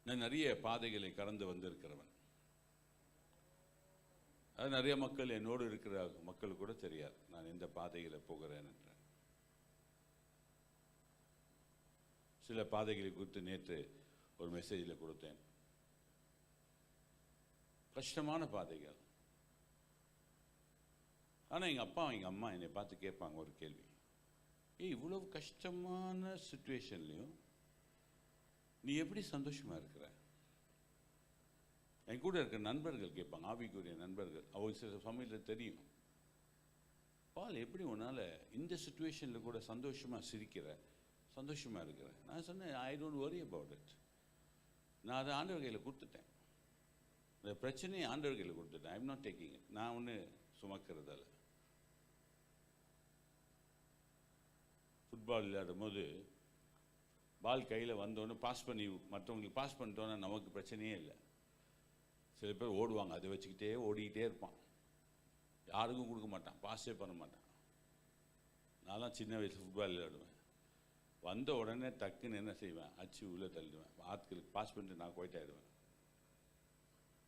நான் நிறைய பாதைகளை கடந்து வந்திருக்கிறவன். அது நிறைய மக்கள், என்னோடு இருக்கிற மக்களுக்கு கூட தெரியாது நான் எந்த பாதையில் போகிறேன் என்ற. சில பாதைகளை குறித்து நேற்று ஒரு மெசேஜில் கொடுத்தேன். கஷ்டமான பாதைகள். ஆனால் எங்கள் அப்பா எங்கள் அம்மா என்னை பார்த்து கேட்பாங்க ஒரு கேள்வி, இவ்வளவு கஷ்டமான சுச்சுவேஷன்லையும் நீ எப்படி சந்தோஷமாக இருக்கிற? என் கூட இருக்கிற நண்பர்கள் கேட்பாங்க, ஆவிக்குரிய நண்பர்கள். அவங்க சில சமயத்தில் தெரியும், பால் எப்படி உன்னால் இந்த சுச்சுவேஷனில் கூட சந்தோஷமாக சிரிக்கிற, சந்தோஷமாக இருக்கிற? நான் சொன்னேன், I don't worry about it. நான் அதை ஆண்டவர் கையில் கொடுத்துட்டேன். இந்த பிரச்சனையை ஆண்டவர் கையில் கொடுத்துட்டேன். ஐ எம் நாட் டேக்கிங் இட். நான் ஒன்று சுமக்கிறதால. ஃபுட்பால் விளையாடும் போது பால் கையில் வந்தோன்னு பாஸ் பண்ணி மற்றவங்களுக்கு பாஸ் பண்ணிட்டோன்னா நமக்கு பிரச்சனையே இல்லை. சில பேர் ஓடுவாங்க, அதை வச்சுக்கிட்டே ஓடிக்கிட்டே இருப்பான், யாருக்கும் கொடுக்க மாட்டான், பாஸே பண்ண மாட்டான். நான்லாம் சின்ன வயசில் ஃபுட்பால் விளையாடுவேன். வந்த உடனே டக்குன்னு என்ன செய்வேன், அச்சு உள்ளே தள்ளிடுவேன், ஆட்களுக்கு பாஸ் பண்ணிட்டு நான் போயிட்டு ஆகிடுவேன்.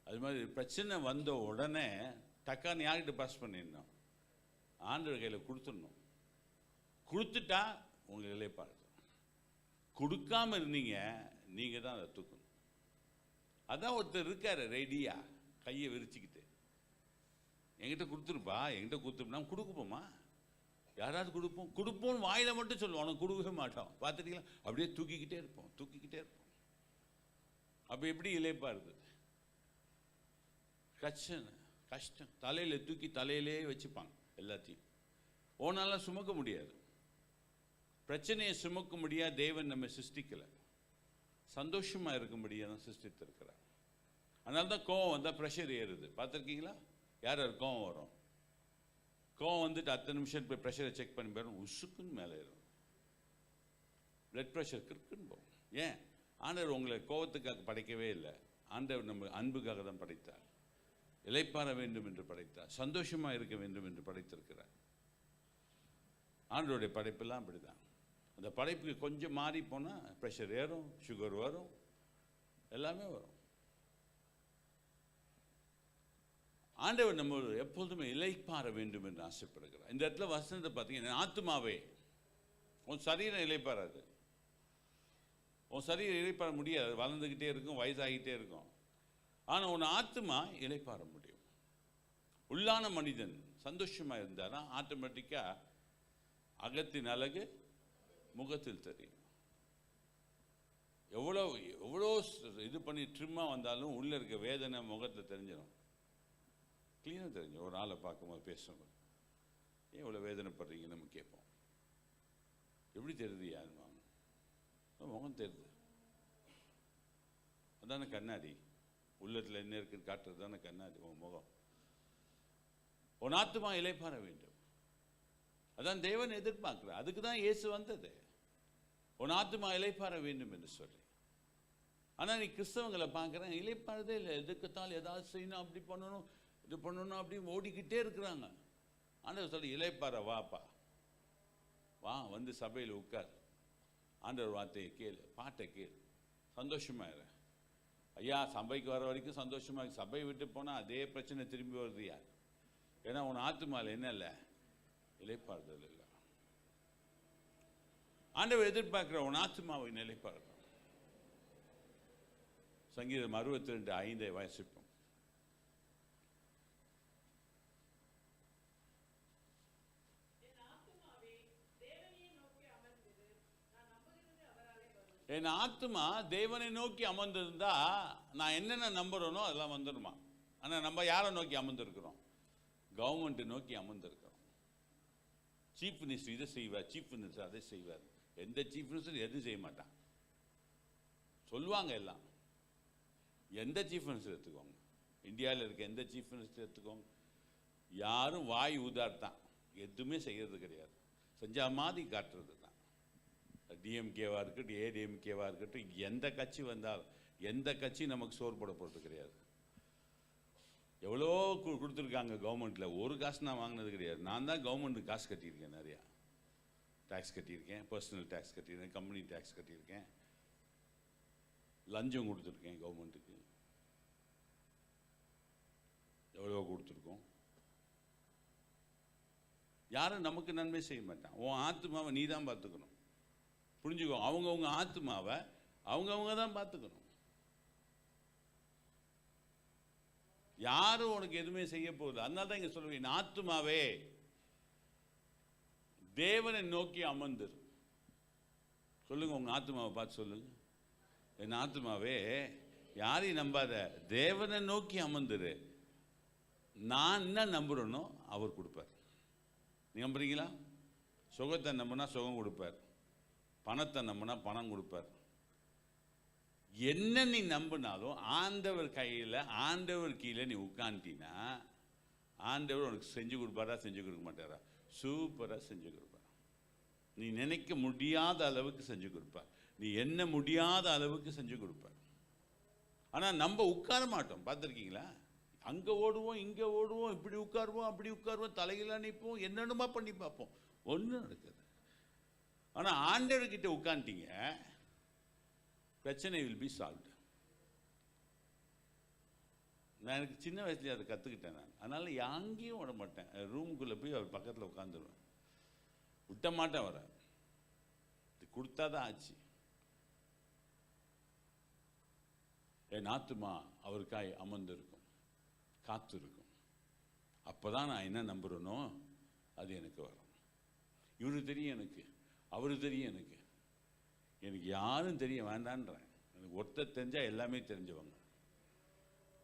அது மாதிரி பிரச்சனை வந்த உடனே டக்கான்னு யார்கிட்ட பாஸ் பண்ணிடணும்? ஆண்டவர் கையில் கொடுத்துடணும். கொடுத்துட்டா உங்களுக்கு இளைப்பாறுதல். கொடுக்காம இருந்தீங்க, நீங்கள் தான் அதை தூக்கணும். அதான் ஒருத்தர் இருக்காரு ரெடியா கையை விரிச்சுக்கிட்டு, என்கிட்ட கொடுத்துருப்பா, என்கிட்ட கொடுத்துருப்பா. நம்ம கொடுப்போமா? யாராவது கொடுப்போம்னு வாயில மட்டும் சொல்லுவோம், அவனுக்கு கொடுக்கவே மாட்டோம். பார்த்துட்டீங்களா? அப்படியே தூக்கிக்கிட்டே இருப்போம். அப்போ எப்படி இளைப்பாறுது? கஷ்டம் தலையில் தூக்கி தலையிலே வச்சுப்பாங்க எல்லாத்தையும். ஓனால சுமக்க முடியாது. பிரச்சனையை சுமக்க முடியாது. தேவன் நம்ம சிருஷ்டிக்கலை, சந்தோஷமாக இருக்கும்படியாக தான் சிருஷ்டித்திருக்கிறார். அதனால தான் கோவம் வந்தால் ப்ரெஷர் ஏறுது. பார்த்துருக்கீங்களா? யார் கோவம் வரும்? கோவம் வந்துட்டு 10 நிமிஷம் போய் ப்ரெஷரை செக் பண்ணி பாருங்க, உசுக்குன்னு மேலே ஏறும். பிளட் ப்ரெஷர் கிருக்குன்னு போகும். ஏன்? ஆண்டவர் உங்களை கோபத்துக்காக படைக்கவே இல்லை. ஆண்டவர் நம்ம அன்புக்காக தான் படைத்தார். இளைப்பாற வேண்டும் என்று படைத்தார். சந்தோஷமாக இருக்க வேண்டும் என்று படைத்திருக்கிறார். ஆண்டவருடைய படைப்பெல்லாம் அப்படிதான். அந்த படைப்புக்கு கொஞ்சம் மாறி போனால் ப்ரெஷர் ஏறும், சுகர் வரும், எல்லாமே வரும். ஆண்டவர் நம்ம எப்பொழுதுமே இளைப்பாற வேண்டும் என்று ஆசைப்படுகிறார். இந்த இடத்துல வசனத்தை பார்த்தீங்கன்னா, ஆத்துமாவே உன் சரீரம் இளைப்பாறாது. உன் சரீரம் இளைப்பாற முடியாது, வளர்ந்துக்கிட்டே இருக்கும், வயசாகிட்டே இருக்கும். ஆனால் உன் ஆத்துமா இளைப்பாற முடியும். உள்ளான மனிதன் சந்தோஷமாக இருந்தானா ஆட்டோமேட்டிக்காக அகத்தின் அழகு முகத்தில் தெரியும். எவ்வளோ எவ்வளோ இது பண்ணி ட்ரிம்மாக வந்தாலும் உள்ளே இருக்க வேதனை முகத்தில் தெரிஞ்சிடும். க்ளீனாக தெரிஞ்சிடும். ஒரு ஆளை பார்க்கும்போது பேசும்போது, ஏன் இவ்வளோ வேதனைப்படுறீங்கன்னு நம்ம கேட்போம். எப்படி தெரியுது யாருமா? முகம் தெரியுது. அதான கண்ணாடி. உள்ளத்தில் என்ன இருக்குன்னு காட்டுறது தானே கண்ணாடி, உன் முகம். உன் ஆத்துமா இளைப்பாற வேண்டும். அதான் தேவன் எதிர்பார்க்கிறார். அதுக்கு தான் இயேசு வந்தது. உன் ஆத்துமா இளைப்பாற வேண்டும் என்று சொல்லி. ஆனால் நீ கிறிஸ்தவங்களை பார்க்குறேன், இளைப்பாறதே இல்லை. எதுக்குத்தாலும் ஏதாவது செய்யணும், அப்படி பண்ணணும், இது பண்ணணும், அப்படி ஓடிக்கிட்டே இருக்கிறாங்க. ஆண்டவர் சொல்லி, இளைப்பாற வாப்பா, வா, வந்து சபையில் உட்கார், ஆண்டவர் வார்த்தையை கேளு, பாட்டை கேளு, சந்தோஷமா இரு. ஐயா, சபைக்கு வர வரைக்கும் சந்தோஷமா இருக்கு. சபையை விட்டு போனால் அதே பிரச்சனை திரும்பி வருது. யார்? ஏன்னா உன் ஆத்துமாவில் என்ன இல்லை? இளைப்பாறுதல் இல்லை. ஆண்டவர் எதிர்பார்க்கிற உன் ஆத்துமாவை நிலைப்பாடு. சங்கீதம் 62:5 வாசிப்போம். என் ஆத்துமா தேவனை நோக்கி அமர்ந்திருந்தா நான் என்னென்ன நம்புறேனோ அதெல்லாம் வந்துடுமா. ஆனால் நம்ம யாரை நோக்கி அமர்ந்திருக்கிறோம்? கவர்மெண்ட்டை நோக்கி அமர்ந்திருக்கிறோம். சீஃப் மினிஸ்டர் இதை செய்வார், சீஃப் மினிஸ்டர் அதை செய்வார். எந்த சீஃப் மினிஸ்டர் எதுவும் செய்ய மாட்டான் சொல்லுவாங்க எல்லாம். எந்த சீஃப் மினிஸ்டர் எடுத்துக்கோங்க, இந்தியாவில் இருக்க எந்த சீஃப் மினிஸ்டர் எடுத்துக்கோங்க, யாரும் வாய் ஊதார்த்தான், எதுவுமே செய்கிறது கிடையாது. செஞ்சா மாதிரி காட்டுறது தான். டிஎம்கேவாக இருக்கட்டும், ஏடிஎம்கேவாக இருக்கட்டும், எந்த கட்சி வந்தாலும் எந்த கட்சி நமக்கு சோறு போட போகிறது கிடையாது. எவ்வளோ கொடுத்துருக்காங்க கவர்மெண்ட்டில், ஒரு காசு நான் வாங்கினது கிடையாது. நான் தான் கவர்மெண்ட்டுக்கு காசு கட்டியிருக்கேன். நிறையா டேக்ஸ் கட்டியிருக்கேன், பர்சனல் டேக்ஸ் கட்டியிருக்கேன், கம்பெனி டேக்ஸ் கட்டியிருக்கேன், லஞ்சம் கொடுத்துருக்கேன் கவர்மெண்ட்டுக்கு. எவ்வளோ கொடுத்துருக்கோம். யாரும் நமக்கு நன்மை செய்ய மாட்டான். உன் ஆத்துமாவை நீ தான் பார்த்துக்கணும். புரிஞ்சுக்கோ. அவங்கவுங்க ஆத்துமாவை அவங்கவுங்க தான் பார்த்துக்கணும். யாரும் உனக்கு எதுவுமே செய்ய போகுது. அதனால தான் இங்கே சொல்லுவேன், ஆத்துமாவே தேவனை நோக்கி அமர்ந்துரு. சொல்லுங்க, உங்க ஆத்துமாவை பார்த்து சொல்லுங்க, என் ஆத்துமாவே யாரையும் நம்பாத, தேவனை நோக்கி அமர்ந்துரு. நான் என்ன நம்புறேனோ அவர் கொடுப்பார். நீ நம்புறீங்களா? சுகத்தை நம்பினா சுகம் கொடுப்பார், பணத்தை நம்பினா பணம் கொடுப்பார். என்ன நீ நம்பினாலும் ஆண்டவர் கையில், ஆண்டவர் கீழே நீ உட்காந்துட்டீன்னா ஆண்டவர் உனக்கு செஞ்சு கொடுப்பாரா, செஞ்சு கொடுக்க மாட்டாரா? சூப்பராக செஞ்சு கொடுப்பார். நீ நினைக்க முடியாத அளவுக்கு செஞ்சு கொடுப்பார். நீ என்ன முடியாத அளவுக்கு செஞ்சு கொடுப்பார். ஆனால் நம்ம உட்கார மாட்டோம். பார்த்துருக்கீங்களா? அங்கே ஓடுவோம், இங்கே ஓடுவோம், இப்படி உட்காருவோம், அப்படி உட்காருவோம், தலையில நிற்போம், என்னென்னமா பண்ணி பார்ப்போம், ஒன்றும் நடக்குது. ஆனால் ஆண்டவர்கிட்ட உட்காந்துட்டீங்க, பிரச்சனை வில் பி சால்வ்டு. நான் எனக்கு சின்ன வயசுலேயே அதை கற்றுக்கிட்டேன் நான். அதனால் எங்கேயும் விட மாட்டேன். ரூமுக்குள்ளே போய் அவர் பக்கத்தில் உட்காந்துருவேன், விட்ட மாட்டேன். வர இது கொடுத்தா தான் ஆச்சு. என் ஆத்துமா அவருக்காய் அமர்ந்திருக்கும், காத்து இருக்கும். அப்போ தான் நான் என்ன நம்புகிறேனோ அது எனக்கு வரும். இவரு தெரியும் எனக்கு, அவரு தெரியும் எனக்கு, எனக்கு யாரும் தெரிய வேண்டான்றேன். எனக்கு ஒருத்தர் தெரிஞ்சால் எல்லாமே தெரிஞ்சவங்க.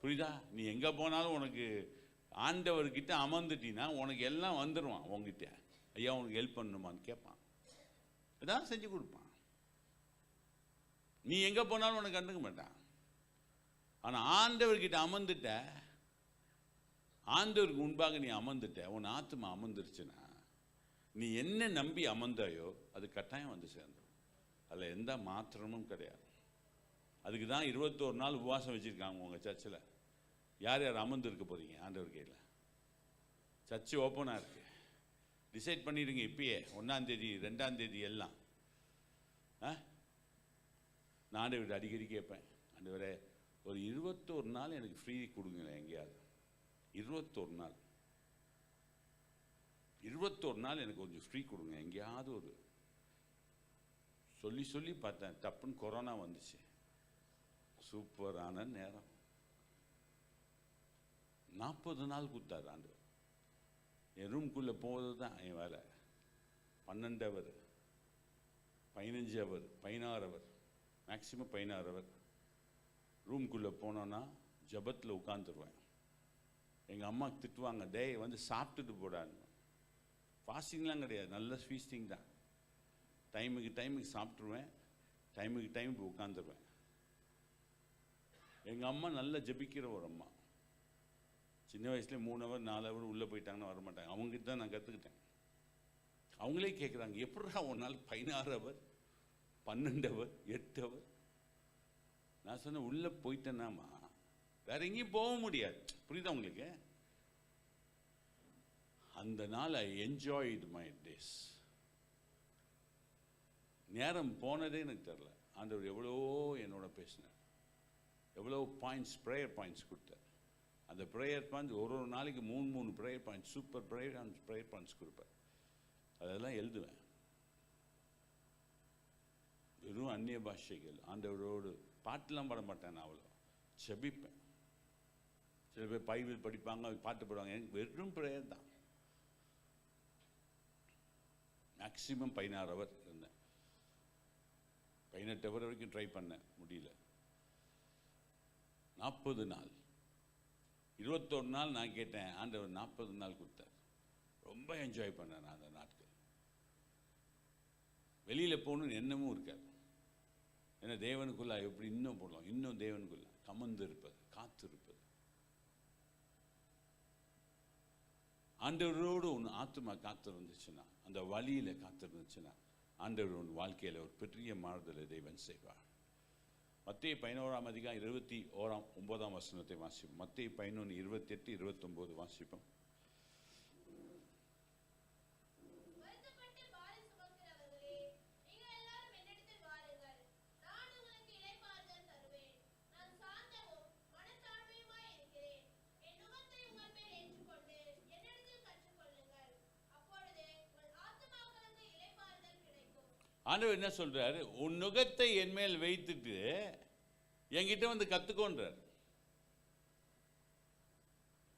புரியுதா? நீ எங்கே போனாலும் உனக்கு ஆண்டவர்கிட்ட அமர்ந்துட்டீங்கன்னா உனக்கு எல்லாம் வந்துடுவான். உங்ககிட்ட ஐயா உனக்கு ஹெல்ப் பண்ணணுமான்னு கேட்பான், ஏதாவது செஞ்சு கொடுப்பான். நீ எங்கே போனாலும் உனக்கு கண்டுக்க மாட்டான். ஆனால் ஆண்டவர்கிட்ட அமர்ந்துட்ட, ஆண்டவருக்கு முன்பாக நீ அமர்ந்துட்ட, உன் ஆத்மா அமர்ந்துருச்சுன்னா நீ என்ன நம்பி அமர்ந்தாயோ அது கட்டாயம் வந்து சேர்ந்துடும். அதில் எந்த மாற்றமும் கிடையாது. அதுக்கு தான் 21 நாள் உபவாசம் வச்சுருக்காங்க உங்கள் சர்ச்சில். யார் யார் அமர்ந்து இருக்க போகிறீங்க ஆண்டவர் கையில்? சர்ச்சு ஓப்பனாக இருக்குது. டிசைட் பண்ணிடுங்க இப்பயே, 1ஆம் தேதி 2ஆம் தேதி எல்லாம். நான் ஆண்டவர்கிட்ட அடிக்கடி கேட்பேன், ஆண்டவரே ஒரு 21 நாள் எனக்கு ஃப்ரீ கொடுங்களேன் எங்கேயாவது. 21 நாள் 21 நாள் எனக்கு கொஞ்சம் ஃப்ரீ கொடுங்க எங்கேயாவது. ஒரு சொல்லி சொல்லி பார்த்தேன், தப்புன்னு கொரோனா வந்துச்சு. சூப்பரான நேரம். 40 நாள் கொடுத்தாரு ஆண்டவர். என் ரூம்குள்ளே போகிறது தான் என் வேலை. 12 hour, 15 hour, 16 hour, maximum 16 hour. ரூம்குள்ளே போனோன்னா ஜபத்தில் உட்காந்துருவேன். எங்கள் அம்மா திட்டுவாங்க, டேய் வந்து சாப்பிட்டுட்டு போடான்னு. ஃபாஸ்டிங்லாம் கிடையாது, நல்ல ஃபீஸ்டிங் தான். டைமுக்கு சாப்பிட்ருவேன், டைமுக்கு உட்காந்துருவேன். எங்கள் அம்மா நல்லா ஜபிக்கிற ஒரு அம்மா. சின்ன வயசுல 3 ஹவர் 4 ஹவர் உள்ளே போயிட்டாங்கன்னா வரமாட்டாங்க. அவங்ககிட்ட தான் நான் கற்றுக்கிட்டேன். அவங்களே கேட்குறாங்க, எப்படா ஒரு நாள் 16 ஹவர், 12 ஹவர், 8 ஹவர்? நான் சொன்னேன், உள்ளே போயிட்டேன்னாமா வேற எங்கேயும் போக முடியாது. புரியுதா உங்களுக்கு? அந்த நாள் ஐ என்ஜாய்டு மை டேஸ். நேரம் போனதே எனக்கு தெரில. ஆண்டவர் எவ்வளோ என்னோட பேசினார், எவ்வளோ பாயிண்ட்ஸ், ப்ரேயர் பாயிண்ட்ஸ் கொடுத்தார். அந்த ப்ரேயர் பாயிண்ட்ஸ் ஒரு நாளைக்கு 3 prayer points, super prayer points கொடுப்பேன். அதெல்லாம் எழுதுவேன். வெறும் அந்நிய பாஷைகள், ஆண்டவரோடு பாட்டெல்லாம் பாட மாட்டேன் நான், அவ்வளோ செபிப்பேன். சில பேர் பைபிள் படிப்பாங்க, பாட்டு பாடுவாங்க. எனக்கு வெறும் ப்ரேயர் தான். மேக்சிமம் 16 ஹவர் இருந்தேன். 18 ஹவர் வரைக்கும் ட்ரை பண்ணேன், முடியல. 40 நாள், 21 நாள் நான் கேட்டேன், ஆண்டவர் 40 நாள் கொடுத்தார். ரொம்ப என்ஜாய் பண்ணேன் நான் அந்த நாட்கள். வெளியில் போகணுன்னு எண்ணமும் இருக்காது. ஏன்னா தேவனுக்குள்ள எப்படி இன்னும் போடலாம், இன்னும் தேவனுக்குள்ள கமந்து இருப்பது, காத்து இருப்பது. ஆண்டவரோடு ஒன்று ஆத்மா காத்து இருந்துச்சுன்னா, அந்த வழியில் காத்து இருந்துச்சுன்னா, ஆண்டவர் ஒன்று வாழ்க்கையில் ஒரு பெரிய மாறுதலை தேவன் செய்வார். மத்தேயு 11ஆம் அதிகாரம் 21-9 வசனத்தை வாசிப்போம். மத்தேயு 11, 28, 29 வாசிப்போம். ஆண்டவர் என்ன சொல்றாரு? உன் நுகத்தை என் மேல் வைத்துட்டு என்கிட்ட வந்து கத்துக்கோன்றார்.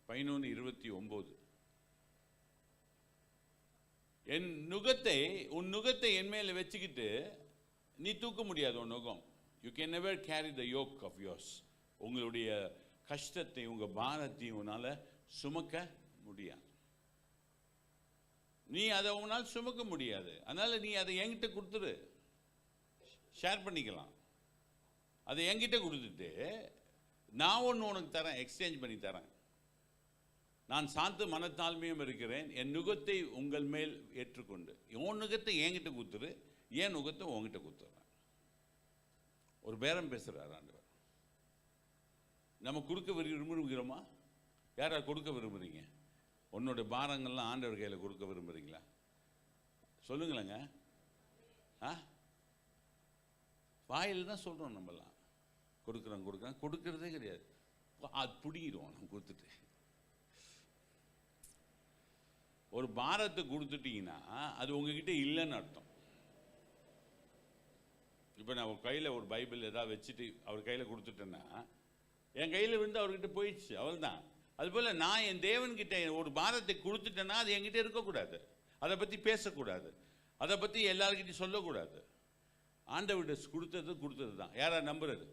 11:29. உன் நுகத்தை என் மேல வச்சுக்கிட்டு நீ தூக்க முடியாது உன் நுகம். You can never carry the yoke of yours. உங்களுடைய கஷ்டத்தை, உங்க பாரத்தையும் உன்னால சுமக்க முடியாது. நீ அதை உன்னால் சுமக்க முடியாது. அதனால நீ அதை என்கிட்ட கொடுத்துரு, ஷேர் பண்ணிக்கலாம். அதை என்கிட்ட கொடுத்துட்டு நான் ஒன்று உனக்கு தரேன், எக்ஸ்சேஞ்ச் பண்ணி தரேன். நான் சாந்த மனத்தாழ்மையும் இருக்கிறேன், என் நுகத்தை உங்கள் மேல் ஏற்றுக்கொண்டு. உன் நுகத்தை என்கிட்ட கொடுத்துரு, என் நுகத்தை உங்ககிட்ட கொடுத்துட்றேன். ஒரு பேரம் பேசுகிறார் ஆண்டவர். நம்ம கொடுக்க விரும்புகிறோமா? யாரா கொடுக்க விரும்புகிறீங்க? உன்னோட பாரங்கள்லாம் ஆண்டவர் கையில் கொடுக்க விரும்புகிறீங்களா? சொல்லுங்களேங்க. வாயில் தான் சொல்கிறோம், நம்மலாம் கொடுக்குறோம். கொடுக்கறதே கிடையாது. அது பிடிக்கிறோம் நம்ம கொடுத்துட்டு. ஒரு பாரத்தை கொடுத்துட்டீங்கன்னா அது உங்ககிட்ட இல்லைன்னு அர்த்தம். இப்போ நான் ஒரு கையில் ஒரு பைபிள் ஏதாவது வச்சுட்டு அவர் கையில் கொடுத்துட்டேன்னா என் கையில் விழுந்து அவர்கிட்ட போயிடுச்சு, அவள் தான். அதுபோல் நான் என் தேவன்கிட்ட ஒரு பாரத்தை கொடுத்துட்டேன்னா அது என்கிட்ட இருக்கக்கூடாது, அதை பற்றி பேசக்கூடாது, அதை பற்றி எல்லாருக்கிட்டையும் சொல்லக்கூடாது. ஆண்டவர்கிட்ட கொடுத்தது தான். யாரா நம்புறது?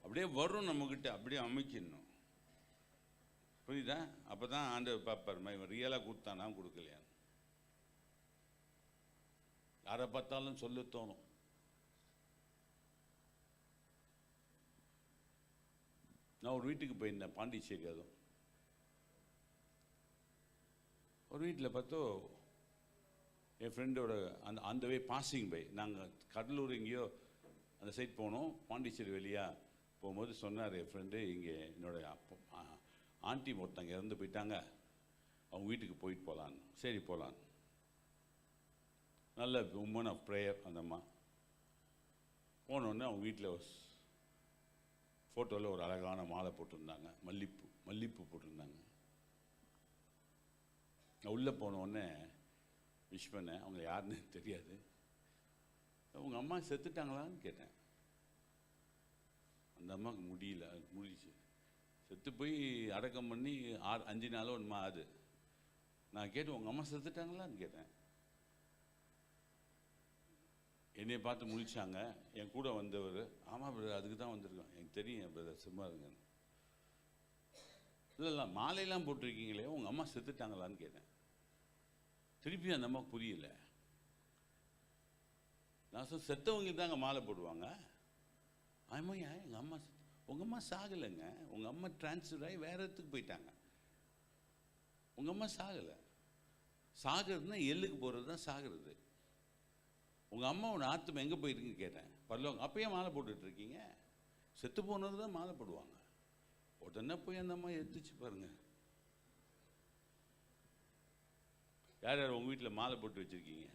அப்படியே வரும் நம்மக்கிட்ட, அப்படியே அமைக்கணும். புரியுதா? அப்போ தான் ஆண்டவர் பார்ப்பார், இவன் ரியலாக கொடுத்தானா கொடுக்கலையா. யாரை பார்த்தாலும் சொல்ல தோணும். நான் ஒரு வீட்டுக்கு போயிருந்தேன், பாண்டிச்சேரி. அதுவும் ஒரு வீட்டில் பார்த்தோ என் ஃப்ரெண்டோட அந்த வே பாசிங் பை, நாங்கள் கடலூர் எங்கேயோ அந்த சைட் போனோம், பாண்டிச்சேரி வெளியாக போகும்போது சொன்னார் என் ஃப்ரெண்டு, இங்கே என்னோடய ஆண்டி ஒருத்தங்க இறந்து போயிட்டாங்க, அவங்க வீட்டுக்கு போயிட்டு போகலான்னு. சரி போகலான்னு. நல்ல உமன் ஆஃப் ப்ரேயர் அந்த அம்மா. போனோடனே அவங்க வீட்டில் ஃபோட்டோவில் ஒரு அழகான மாலை போட்டிருந்தாங்க, மல்லிப்பூ போட்டிருந்தாங்க. நான் உள்ளே போனோடனே விஷ் பண்ணேன், அவங்க யாருன்னு தெரியாது. அவங்க அம்மா செத்துட்டாங்களான்னு கேட்டேன். அந்த அம்மாவுக்கு முடிச்சு செத்து போய் அடக்கம் பண்ணி 5 நாளோ ஒன்றுமா ஆகுது. நான் கேட்டு உங்கள் அம்மா செத்துட்டாங்களான்னு கேட்டேன். என்னை பார்த்து முழிச்சாங்க. என் கூட வந்தவர், ஆமாம் பிரதர் அதுக்கு தான் வந்திருக்கோம், எனக்கு தெரியும் பிரதர் சும்மா இருங்க. இல்லை மாலையெல்லாம் போட்டிருக்கீங்களே, உங்கள் அம்மா செத்துட்டாங்களான்னு கேட்டேன். திருப்பி அந்த அம்மா புரியல. நான் செத்தவங்க தாங்க மாலை போடுவாங்க. ஆமாம் எங்கள் அம்மா உங்கள் அம்மா சாகலைங்க, உங்கள் அம்மா டிரான்ஸ்ஃபர் ஆகி வேற இடத்துக்கு போயிட்டாங்க. உங்கள் அம்மா சாகலை. சாகிறதுனா எள்ளுக்கு போகிறது தான் சாகிறது. உங்கள் அம்மாவோட ஆத்மா எங்கே போயிருக்குன்னு கேட்டேன். பரலோகம். அப்பயே மாலை போட்டுட்ருக்கீங்க? செத்து போனது தான் மாலை போடுவாங்க. உடனே போய் அந்த அம்மா எடுத்துச்சு பாருங்க. யார் யார் உங்கள் வீட்டில் மாலை போட்டு வச்சுருக்கீங்க?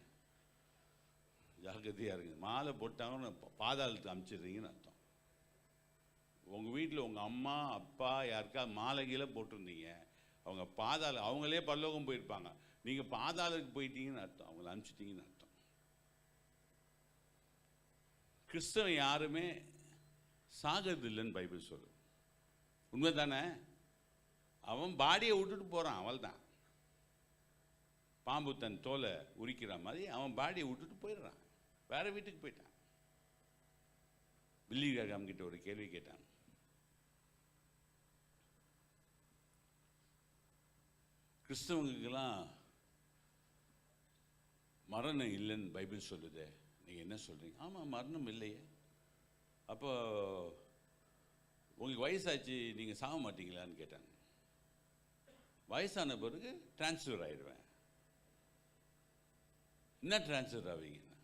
ஜாக்கிரதையாக இருங்க. மாலை போட்டாங்கன்னு பாதாளத்துக்கு அனுப்பிச்சிடுறீங்கன்னு அர்த்தம். உங்கள் வீட்டில் உங்கள் அம்மா அப்பா யாருக்கா மாலை கீழே போட்டிருந்தீங்க, அவங்க அவங்களே பரலோகம் போயிருப்பாங்க, நீங்கள் பாதாளத்துக்கு போயிட்டீங்கன்னு அர்த்தம், அவங்கள அனுப்பிச்சிட்டிங்கன்னு அர்த்தம். கிறிஸ்தவன் யாருமே சாகிறது இல்லைன்னு பைபிள் சொல்லு. உண்மை தானே? அவன் பாடியை விட்டுட்டு போகிறான், அவள் தான். பாம்பு தன் தோலை உரிக்கிற மாதிரி அவன் பாடியை விட்டுட்டு போயிடுறான், வேற வீட்டுக்கு போயிட்டான். பில்லிகிராம் கிட்ட ஒரு கேள்வி கேட்டான். கிறிஸ்தவங்களுக்கெல்லாம் மரணம் இல்லைன்னு பைபிள் சொல்லுதே, நீங்கள் என்ன சொல்கிறீங்க? ஆமாம், மரணம் இல்லையே. அப்போ உங்களுக்கு வயசாச்சு, நீங்கள் சாக மாட்டீங்களான்னு கேட்டாங்க. வயசான பிறகு டிரான்ஸ்ஃபர் ஆகிடுவேன். என்ன டிரான்ஸ்ஃபர் ஆவீங்கன்னா,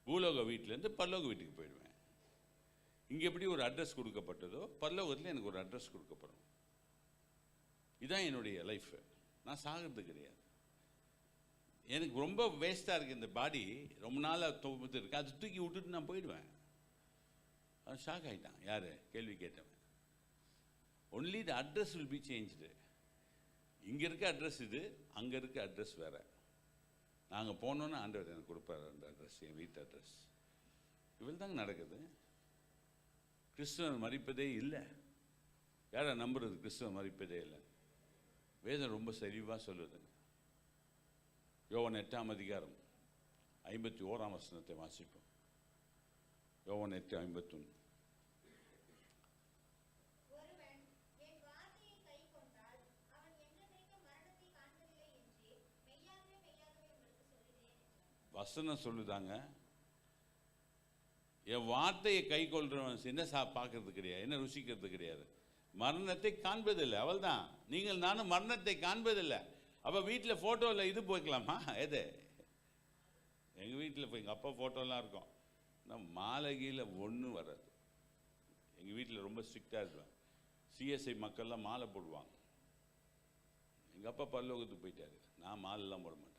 பூலோக வீட்டிலேருந்து பரலோக வீட்டுக்கு போயிடுவேன். இங்கே எப்படி ஒரு அட்ரஸ் கொடுக்கப்பட்டதோ பரலோகத்தில் எனக்கு ஒரு அட்ரஸ் கொடுக்கப்படும். இதுதான் என்னுடைய லைஃபு. நான் சாகிறது கிடையாது. எனக்கு ரொம்ப வேஸ்ட்டாக இருக்குது இந்த பாடி, ரொம்ப நாளாக தொகுத்து இருக்குது, அதை தூக்கி விட்டுட்டு நான் போயிடுவேன். அது ஷாக் ஆகிட்டான் யார் கேள்வி கேட்டவன். Only the address will be changed. இங்கே இருக்க அட்ரஸ் இது, அங்கே இருக்க அட்ரஸ் வேறு. நாங்கள் போனோன்னு ஆண்டவர் எனக்கு கொடுப்பார் அந்த அட்ரஸ், என் வீட்டு அட்ரஸ். இவ்வளோ தாங்க நடக்குது. கிறிஸ்துவன் மறிப்பதே இல்லை. யாரை நம்புறது? கிறிஸ்துவன் மறிப்பதே இல்லை. வேதம் ரொம்ப தெளிவாக சொல்லுதுங்க. யோவான் 8ஆம் அதிகாரம் 51ஆம் வசனத்தை வாசிப்போம். யோவான் 8:51. வசனம் சொல்லுதாங்க, என் வார்த்தையை கை கொள்றவன் என்ன பார்க்கறது கிடையாது, என்ன ருசிக்கிறது கிடையாது, மரணத்தை காண்பதில்லை. அவள் தான் நீங்கள் நானும் மரணத்தை காண்பதில்லை. அப்போ வீட்டில் ஃபோட்டோவில் இது போய்க்கலாமா? எது? எங்கள் வீட்டில் இப்போ எங்கள் அப்பா ஃபோட்டோலாம் இருக்கும், ஆனால் மாலைகீழ ஒன்றும் வராது. எங்கள் வீட்டில் ரொம்ப ஸ்ட்ரிக்டாக இருப்பேன். சிஎஸ்ஐ மக்கள்லாம் மாலை போடுவாங்க. எங்கள் அப்பா பரலோகத்துக்கு போயிட்டாரு, நான் மாலைலாம் போட மாட்டேன்.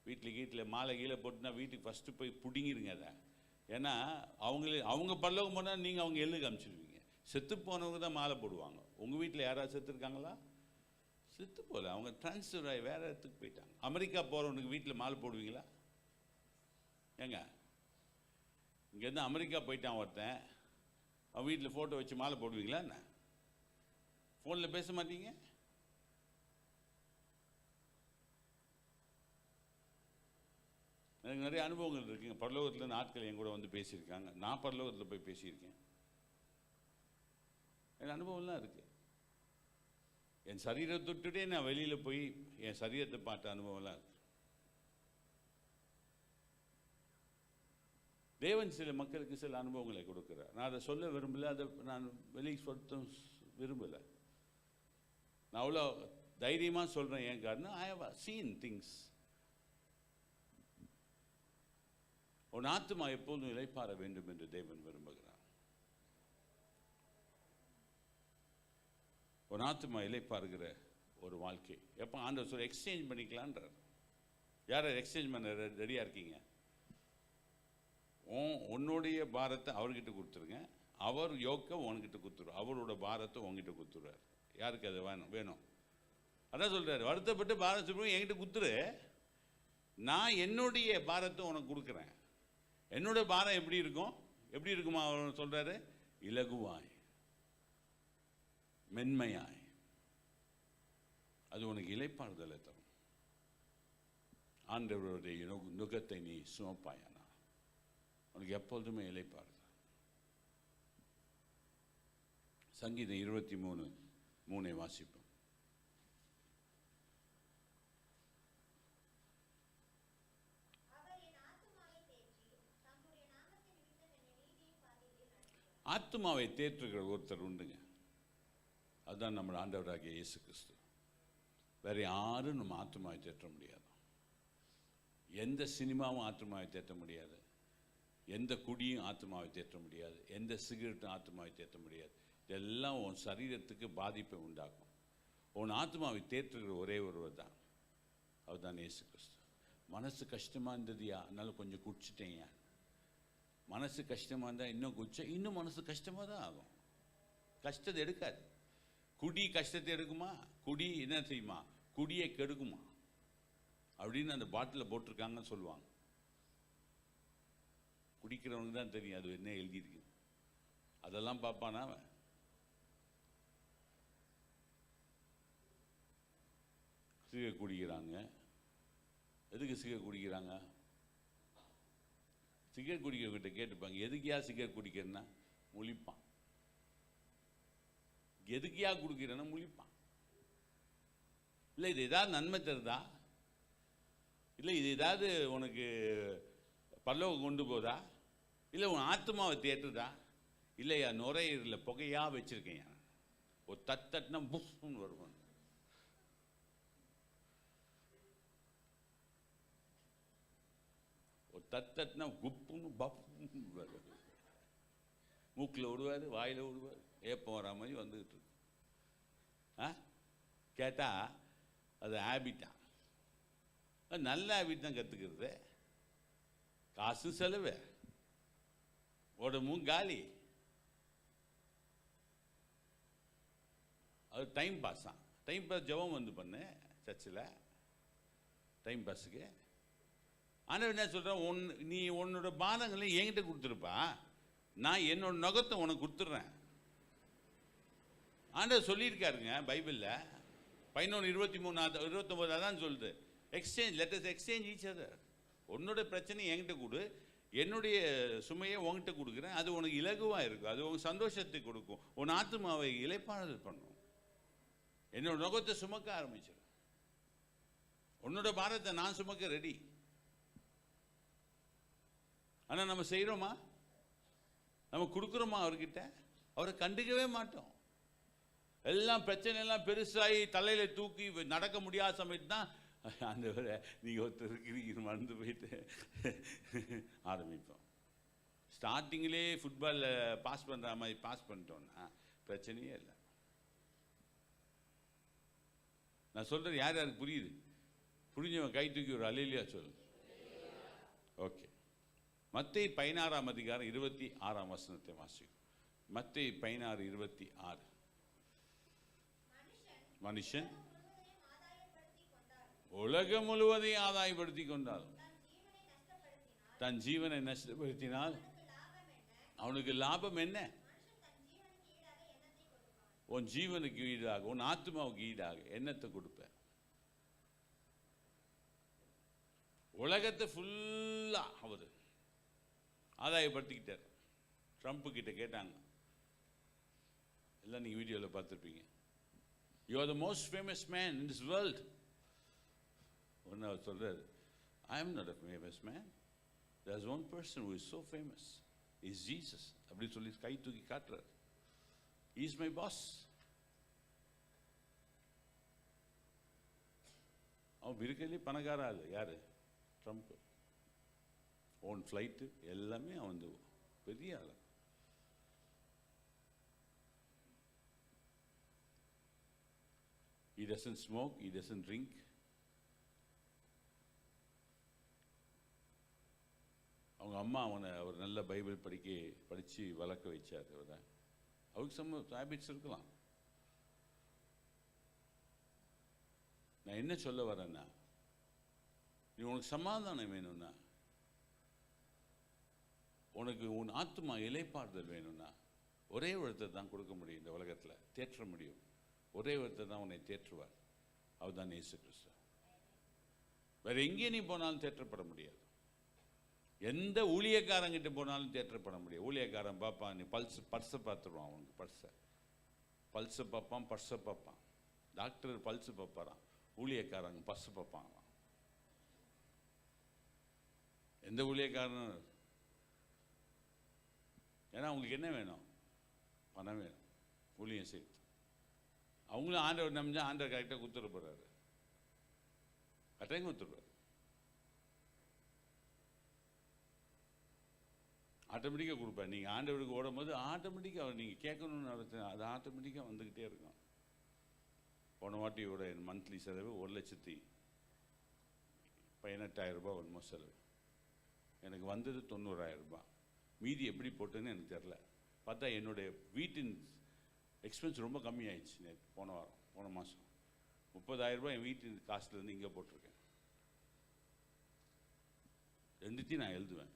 வீட்டில் மாலை கீழே போட்டுனா வீட்டுக்கு ஃபஸ்ட்டு போய் பிடிங்கிருங்க அதை. ஏன்னா அவங்க பரலோகம் போனால் நீங்கள் அவங்க எள்ளுக்கு அனுப்பிச்சிடுவீங்க. செத்து போனவங்க தான் மாலை போடுவாங்க. உங்கள் வீட்டில் யாராவது செத்துருக்காங்களா? செத்து போகல, அவங்க டிரான்ஸ்ஃபர் ஆகி வேறு இடத்துக்கு போயிட்டாங்க. அமெரிக்கா போகிறவனுக்கு வீட்டில் மாலை போடுவீங்களா? ஏங்க, இங்கேருந்து அமெரிக்கா போயிட்டான் ஒருத்தன், அவன் வீட்டில் ஃபோட்டோ வச்சு மாலை போடுவீங்களா என்ன? ஃபோனில் பேச மாட்டீங்க? எனக்கு நிறைய அனுபவங்கள் இருக்குங்க. பரலோகத்தில் ஆட்கள் என் கூட வந்து பேசியிருக்காங்க, நான் பரலோகத்தில் போய் பேசியிருக்கேன். எனக்கு அனுபவம்லாம் இருக்குது. என் சரீரத்தை தொட்டுட்டே நான் வெளியில் போய் என் சரீரத்தை பார்த்த அனுபவம்லாம் இருக்கு. தேவன் சில மக்களுக்கு சில அனுபவங்களை கொடுக்குறார். நான் அதை சொல்ல விரும்பலை, அதை நான் வெளியே சொல்ல விரும்பலை. நான் அவ்வளோ தைரியமாக சொல்கிறேன். ஏன் காரணம், ஐ ஹவ் சீன் திங்ஸ். உன் ஆத்துமா எப்போதும் இளைப்பாற வேண்டும் என்று தேவன் விரும்புகிறார். உன் ஆத்துமா இளைப்பாறுகிற ஒரு வாழ்க்கை. எப்போ ஆண்டவர் சொல்ல எக்ஸ்சேஞ்ச் பண்ணிக்கலான்றார். யாரை எக்ஸ்சேஞ்ச் பண்ண ரெடியாக இருக்கீங்க? உன்னுடைய பாரத்தை அவர்கிட்ட கொடுத்துருங்க, அவர் யோக்க உன்கிட்ட கொடுத்துருவார், அவரோட பாரத்தை உங்ககிட்ட கொடுத்துருவார். யாருக்கு அது வேணும்? அதான் சொல்கிறார், வருத்தப்பட்டு பாரத்தை என்கிட்ட கொடுத்துரு, நான் என்னுடைய பாரத்தை உனக்கு கொடுக்குறேன். என்னோட பாரம் எப்படி இருக்கும்? எப்படி இருக்குமா அவர் சொல்கிறாரு? இலகுவாய், மென்மையாய். அது உனக்கு இளைப்பாறுதலை தரும். ஆண்டவருடைய நுகத்தை நீ சுமப்பாயானா உனக்கு எப்பொழுதுமே இளைப்பாறுதல். சங்கீதம் 23:3 வாசிப்போம். ஆத்துமாவை தேற்றுகிற ஒருத்தர் உண்டுங்க, அதுதான் நம்ம ஆண்டவராகிய இயேசு கிறிஸ்து. வேற யாரும் நம்ம ஆத்துமாவை தேற்ற முடியாது. எந்த சினிமாவும் ஆத்துமாவை தேற்ற முடியாது, எந்த குடியும் ஆத்துமாவை தேற்ற முடியாது, எந்த சிகரெட்டும் ஆத்துமாவை தேற்ற முடியாது. இதெல்லாம் உன் சரீரத்துக்கு பாதிப்பை உண்டாக்கும். உன் ஆத்துமாவை தேற்றுகிற ஒரே ஒருவர் தான், அவர் தான் இயேசு கிறிஸ்து. மனசு கஷ்டமாக இருந்ததுயா, அதனால கொஞ்சம் குடிச்சிட்டேயா. மனசு கஷ்டமாக இருந்தால் இன்னும் குடிச்சா இன்னும் மனசு கஷ்டமாக தான் ஆகும். கஷ்டத்தை எடுக்காது. குடி கஷ்டத்தை எடுக்குமா? குடி என்ன செய்யுமா? குடியை கெடுக்குமா அப்படின்னு அந்த பாட்டில் போட்டிருக்காங்கன்னு சொல்லுவாங்க. குடிக்கிறவனுக்கு தான் தெரியும் அது என்ன எழுதியிருக்கு. அதெல்லாம் பார்ப்பானா அவன்? சிகரெட் குடிக்கிறாங்க. எதுக்கு சிகரெட் குடிக்கிறாங்க? சிகரெட் குடிக்கிறவங்கிட்ட கேட்டுப்பாங்க, எதுக்கியா சிகரெட் குடிக்கிறேன்னா முழிப்பான். எதுக்கியா குடிக்கிறேன்னா முழிப்பான். இல்லை இது ஏதாவது நன்மை தருதா? இல்லை இது ஏதாவது உனக்கு பல்லவ கொண்டு போதா? இல்லை உன் ஆத்மாவை தேற்றுதா? இல்லையா நுரையீரலில் புகையாக வச்சுருக்கேன். ஒரு தட்டுனா புஷ்ன்னு வருவான். ஒரு தட்டுனா குப்புன்னு பப்புன்னு வரும். மூக்கில் விடுவார், வாயில் விடுவார், ஏப்பம் வரா மாதிரி வந்துக்கிட்டு இருக்கு. கேட்டால் அது ஹேபிட்டா? நல்ல ஹேபிட் தான் கற்றுக்கிறது. காசு செலவு, உடம்பும் காலி. அது டைம் பாஸ் தான். டைம் பாஸ் ஜெபம் வந்து பண்ணு சர்ச்சில் டைம் பாஸுக்கு. ஆனால் என்ன சொல்கிறேன், நீ உன்னோட பாதங்களை என்கிட்ட கொடுத்துருப்பா, நான் என்னோட நுகத்தை உனக்கு கொடுத்துட்றேன். ஆண்டவர் சொல்லியிருக்காருங்க பைபிளில் 11:23-29 அதான் சொல்லுது. Exchange, let us exchange each other. உன்னோட பிரச்சனையை என்கிட்ட கொடு, என்னுடைய சுமையை உங்ககிட்ட கொடுக்குறேன். அது உனக்கு இலகுவாக இருக்கும், அது உனக்கு சந்தோஷத்தை கொடுக்கும், உன் ஆத்துமாவை இளைப்பாறுதல் பண்ணும். என்னோட நுகத்தை சுமக்க ஆரம்பிச்சிடும். உன்னோட பாரத்தை நான் சுமக்க ரெடி. ஆனால் நம்ம செய்கிறோமா? நம்ம கொடுக்குறோமா அவர்கிட்ட? அவரை கண்டுக்கவே மாட்டோம். எல்லாம் பிரச்சனை எல்லாம் பெருசாகி தலையில் தூக்கி நடக்க முடியாத சமயத்து தான் அந்த நீங்கள் ஒருத்தர் இருக்கிறீங்க மறந்து போயிட்டு ஆரம்பிப்போம். ஸ்டார்டிங்கிலே ஃபுட்பாலில் பாஸ் பண்ணுற மாதிரி பாஸ் பண்ணிட்டோன்னா பிரச்சனையே இல்லை. நான் சொல்கிறது யார் யாருக்கு புரியுது? புரிஞ்சவன் கை தூக்கி ஒரு அல்லேலூயா சொல்லு. ஓகே, மத்தேயு 16:26 வாசிக்கும். மத்தேயு 16:26. மனுஷன் உலகம் முழுவதையும் ஆதாயப்படுத்தி கொண்டாலும் தன் ஜீவனை நஷ்டப்படுத்தினால் அவனுக்கு லாபம் என்ன? உன் ஜீவனுக்கு ஈடாக, உன் ஆத்மாவுக்கு ஈடாக என்னத்தை கொடுப்ப? உலகத்தை ஃபுல்லா அவர் ஆதாயப்படுத்திக்கிட்டார். ட்ரம்ப் கிட்ட கேட்டாங்க, எல்லாம் நீங்க வீடியோவில் பார்த்துருப்பீங்க, you are the most famous man in this world. ஒன்று அவர் சொல்றாரு, I am not a famous man, there is one person who is so famous, is Jesus. அப்படி சொல்லி கை தூக்கி காட்டுறாரு. He is my boss. அவன் இருக்கிறதுலே பணக்கார ஆள் யாரு? ட்ரம்ப். ஓன் ஃப்ளைட்டு எல்லாமே அவன் பெரிய ஆள். He doesn't smoke, he doesn't drink. அவங்க அம்மா அவனை ஒரு நல்ல பைபிள் படித்து வளர்க்க வச்சார். அவருக்கு சம் ஹேபிட்ஸ் இருக்கலாம். நான் என்ன சொல்ல வரேன்னா, நீ உனக்கு சமாதானம் வேணும்னா, உனக்கு உன் ஆத்மா இளைப்பாறுதல் வேணும்னா, ஒரே ஒருத்தர் தான் கொடுக்க முடியும் இந்த உலகத்தில், தேற்ற முடியும். ஒரே ஒருத்தர் தான் உன்னை தேற்றுவார். அவர் தான் இயேசு கிறிஸ்து. வேற எங்கே நீ போனாலும் தேற்றப்பட முடியாது. எந்த ஊழியக்காரங்கிட்ட போனாலும் தேற்றப்பட முடியாது. ஊழியக்காரன் பார்ப்பான், நீ பர்ஸை பார்த்துருவான். அவனுக்கு பல்ஸை பார்ப்பான், பர்ஸை பார்ப்பான். டாக்டர் பல்ஸு பார்ப்பாரான், ஊழியக்காரங்க பர்ஸு பார்ப்பான். எந்த ஊழியக்காரனும், ஏன்னா அவங்களுக்கு என்ன வேணும்? பணம் வேணும், ஊழியம் சேர்த்து. அவங்களும் ஆண்டவர் நம்பிஞ்சா ஆண்டவர் கரெக்டாக கொடுத்துட போறாரு, கரெக்டாக கொடுத்துருப்பாரு. ஆட்டோமேட்டிக்காக கொடுப்பார். நீங்கள் ஆண்டவருக்கு ஓடும் போது ஆட்டோமேட்டிக்காக அவர் நீங்கள் கேட்கணும்னு அவசியம், அது ஆட்டோமேட்டிக்காக வந்துக்கிட்டே இருக்கும். போன வாட்டியோட என் மந்த்லி செலவு 1,18,000 ரூபாய் ஆல்மோஸ்ட் செலவு. எனக்கு வந்தது 90,000 ரூபாய். மீதி எப்படி போட்டேன்னு எனக்கு தெரில. பார்த்தா என்னுடைய வீட்டின் எக்ஸ்பென்ஸ் ரொம்ப கம்மியாயிடுச்சு. நேற்று போன மாதம் 30,000 ரூபாய் என் வீட்டின் காசுலேருந்து இங்கே போட்டிருக்கேன். ரெண்டுத்தையும் நான் எழுதுவேன்.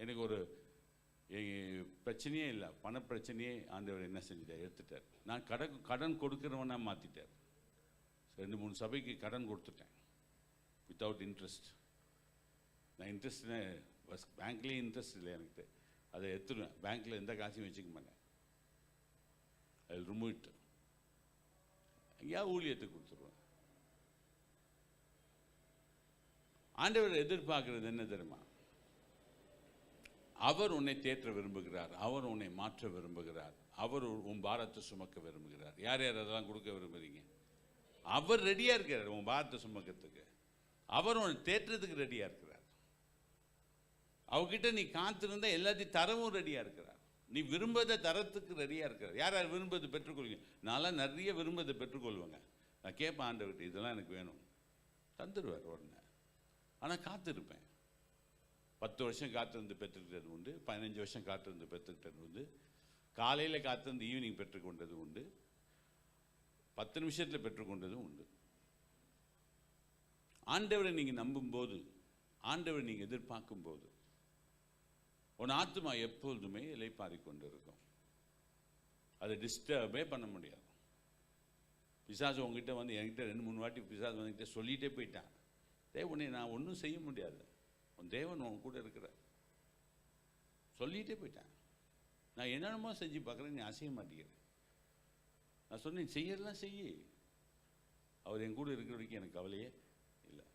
எனக்கு ஒரு பிரச்சனையே இல்லை, பண பிரச்சனையே ஆண்டவர் என்ன செஞ்சுட்டார், எடுத்துட்டார். நான் கடன் கொடுக்குறவனா மாற்றிட்டார். 2-3 சபைக்கு கடன் கொடுத்துட்டேன் வித்தவுட் இன்ட்ரெஸ்ட். நான் இன்ட்ரெஸ்ட்னு பேங்க்லேயே இன்ட்ரெஸ்ட் இல்லை எனக்கு. அதை எடுத்துடுவேன். பேங்க்கில் எந்த காசையும் வச்சுக்க மாட்டேன். I will remove it. எங்கேயா ஊழியத்துக்கு கொடுத்துருவேன். ஆண்டவர் எதிர்பார்க்கறது என்ன தெரியுமா? அவர் உன்னை தேற்ற விரும்புகிறார், அவர் உன்னை மாற்ற விரும்புகிறார், அவர் உன் பாரத்தை சுமக்க விரும்புகிறார். யார் யார் அதெல்லாம் கொடுக்க விரும்புறீங்க? அவர் ரெடியாக இருக்கிறார் உன் பாரத்தை சுமக்கிறதுக்கு. அவர் உன்னை தேற்றத்துக்கு ரெடியாக இருக்கிறார். அவகிட்ட நீ காத்திருந்தா எல்லாத்தையும் தரவும் ரெடியாக இருக்கிறார். நீ விரும்பதை தரத்துக்கு ரெடியாக இருக்கிறார். யார் யார் விரும்பதை பெற்றுக்கொள்வீங்க? நான்லாம் நிறைய விரும்பதை பெற்றுக்கொள்வேங்க. நான் கேட்பேன் ஆண்டவர்கிட்ட, இதெல்லாம் எனக்கு வேணும், தந்துடுவார் உடனே. ஆனால் காத்திருப்பேன். 10 வருஷம் காத்திருந்து பெற்றுக்கிட்டது உண்டு, 15 வருஷம் காத்திருந்து பெற்றுக்கிட்டது உண்டு, காலையில் காத்திருந்து ஈவினிங் பெற்றுக்கொண்டது உண்டு, 10 நிமிஷத்தில் பெற்றுக்கொண்டதும் உண்டு. ஆண்டவரை நீங்கள் நம்பும்போது, ஆண்டவரை நீங்கள் எதிர்பார்க்கும் போது, உன் ஆத்மா எப்பொழுதுமே இளைப்பாறி கொண்டு இருக்கும். அதை டிஸ்டர்பே பண்ண முடியாது. பிசாசு உங்ககிட்ட வந்து என்கிட்ட 2-3 வாட்டி பிசாசு வந்துக்கிட்ட சொல்லிகிட்டே போயிட்டான், உன்னை நான் ஒன்றும் செய்ய முடியாது, உன் தேவன் உன் கூட இருக்கிறார் சொல்லிகிட்டே போயிட்டான். நான் என்னென்னமோ செஞ்சு பார்க்குறேன், நீ அசைய மாட்டேங்கிறேன். நான் சொன்னேன், செய்யறதுலாம் செய்ய, அவர் என் கூட இருக்கிற வரைக்கும் எனக்கு கவலையே இல்லை.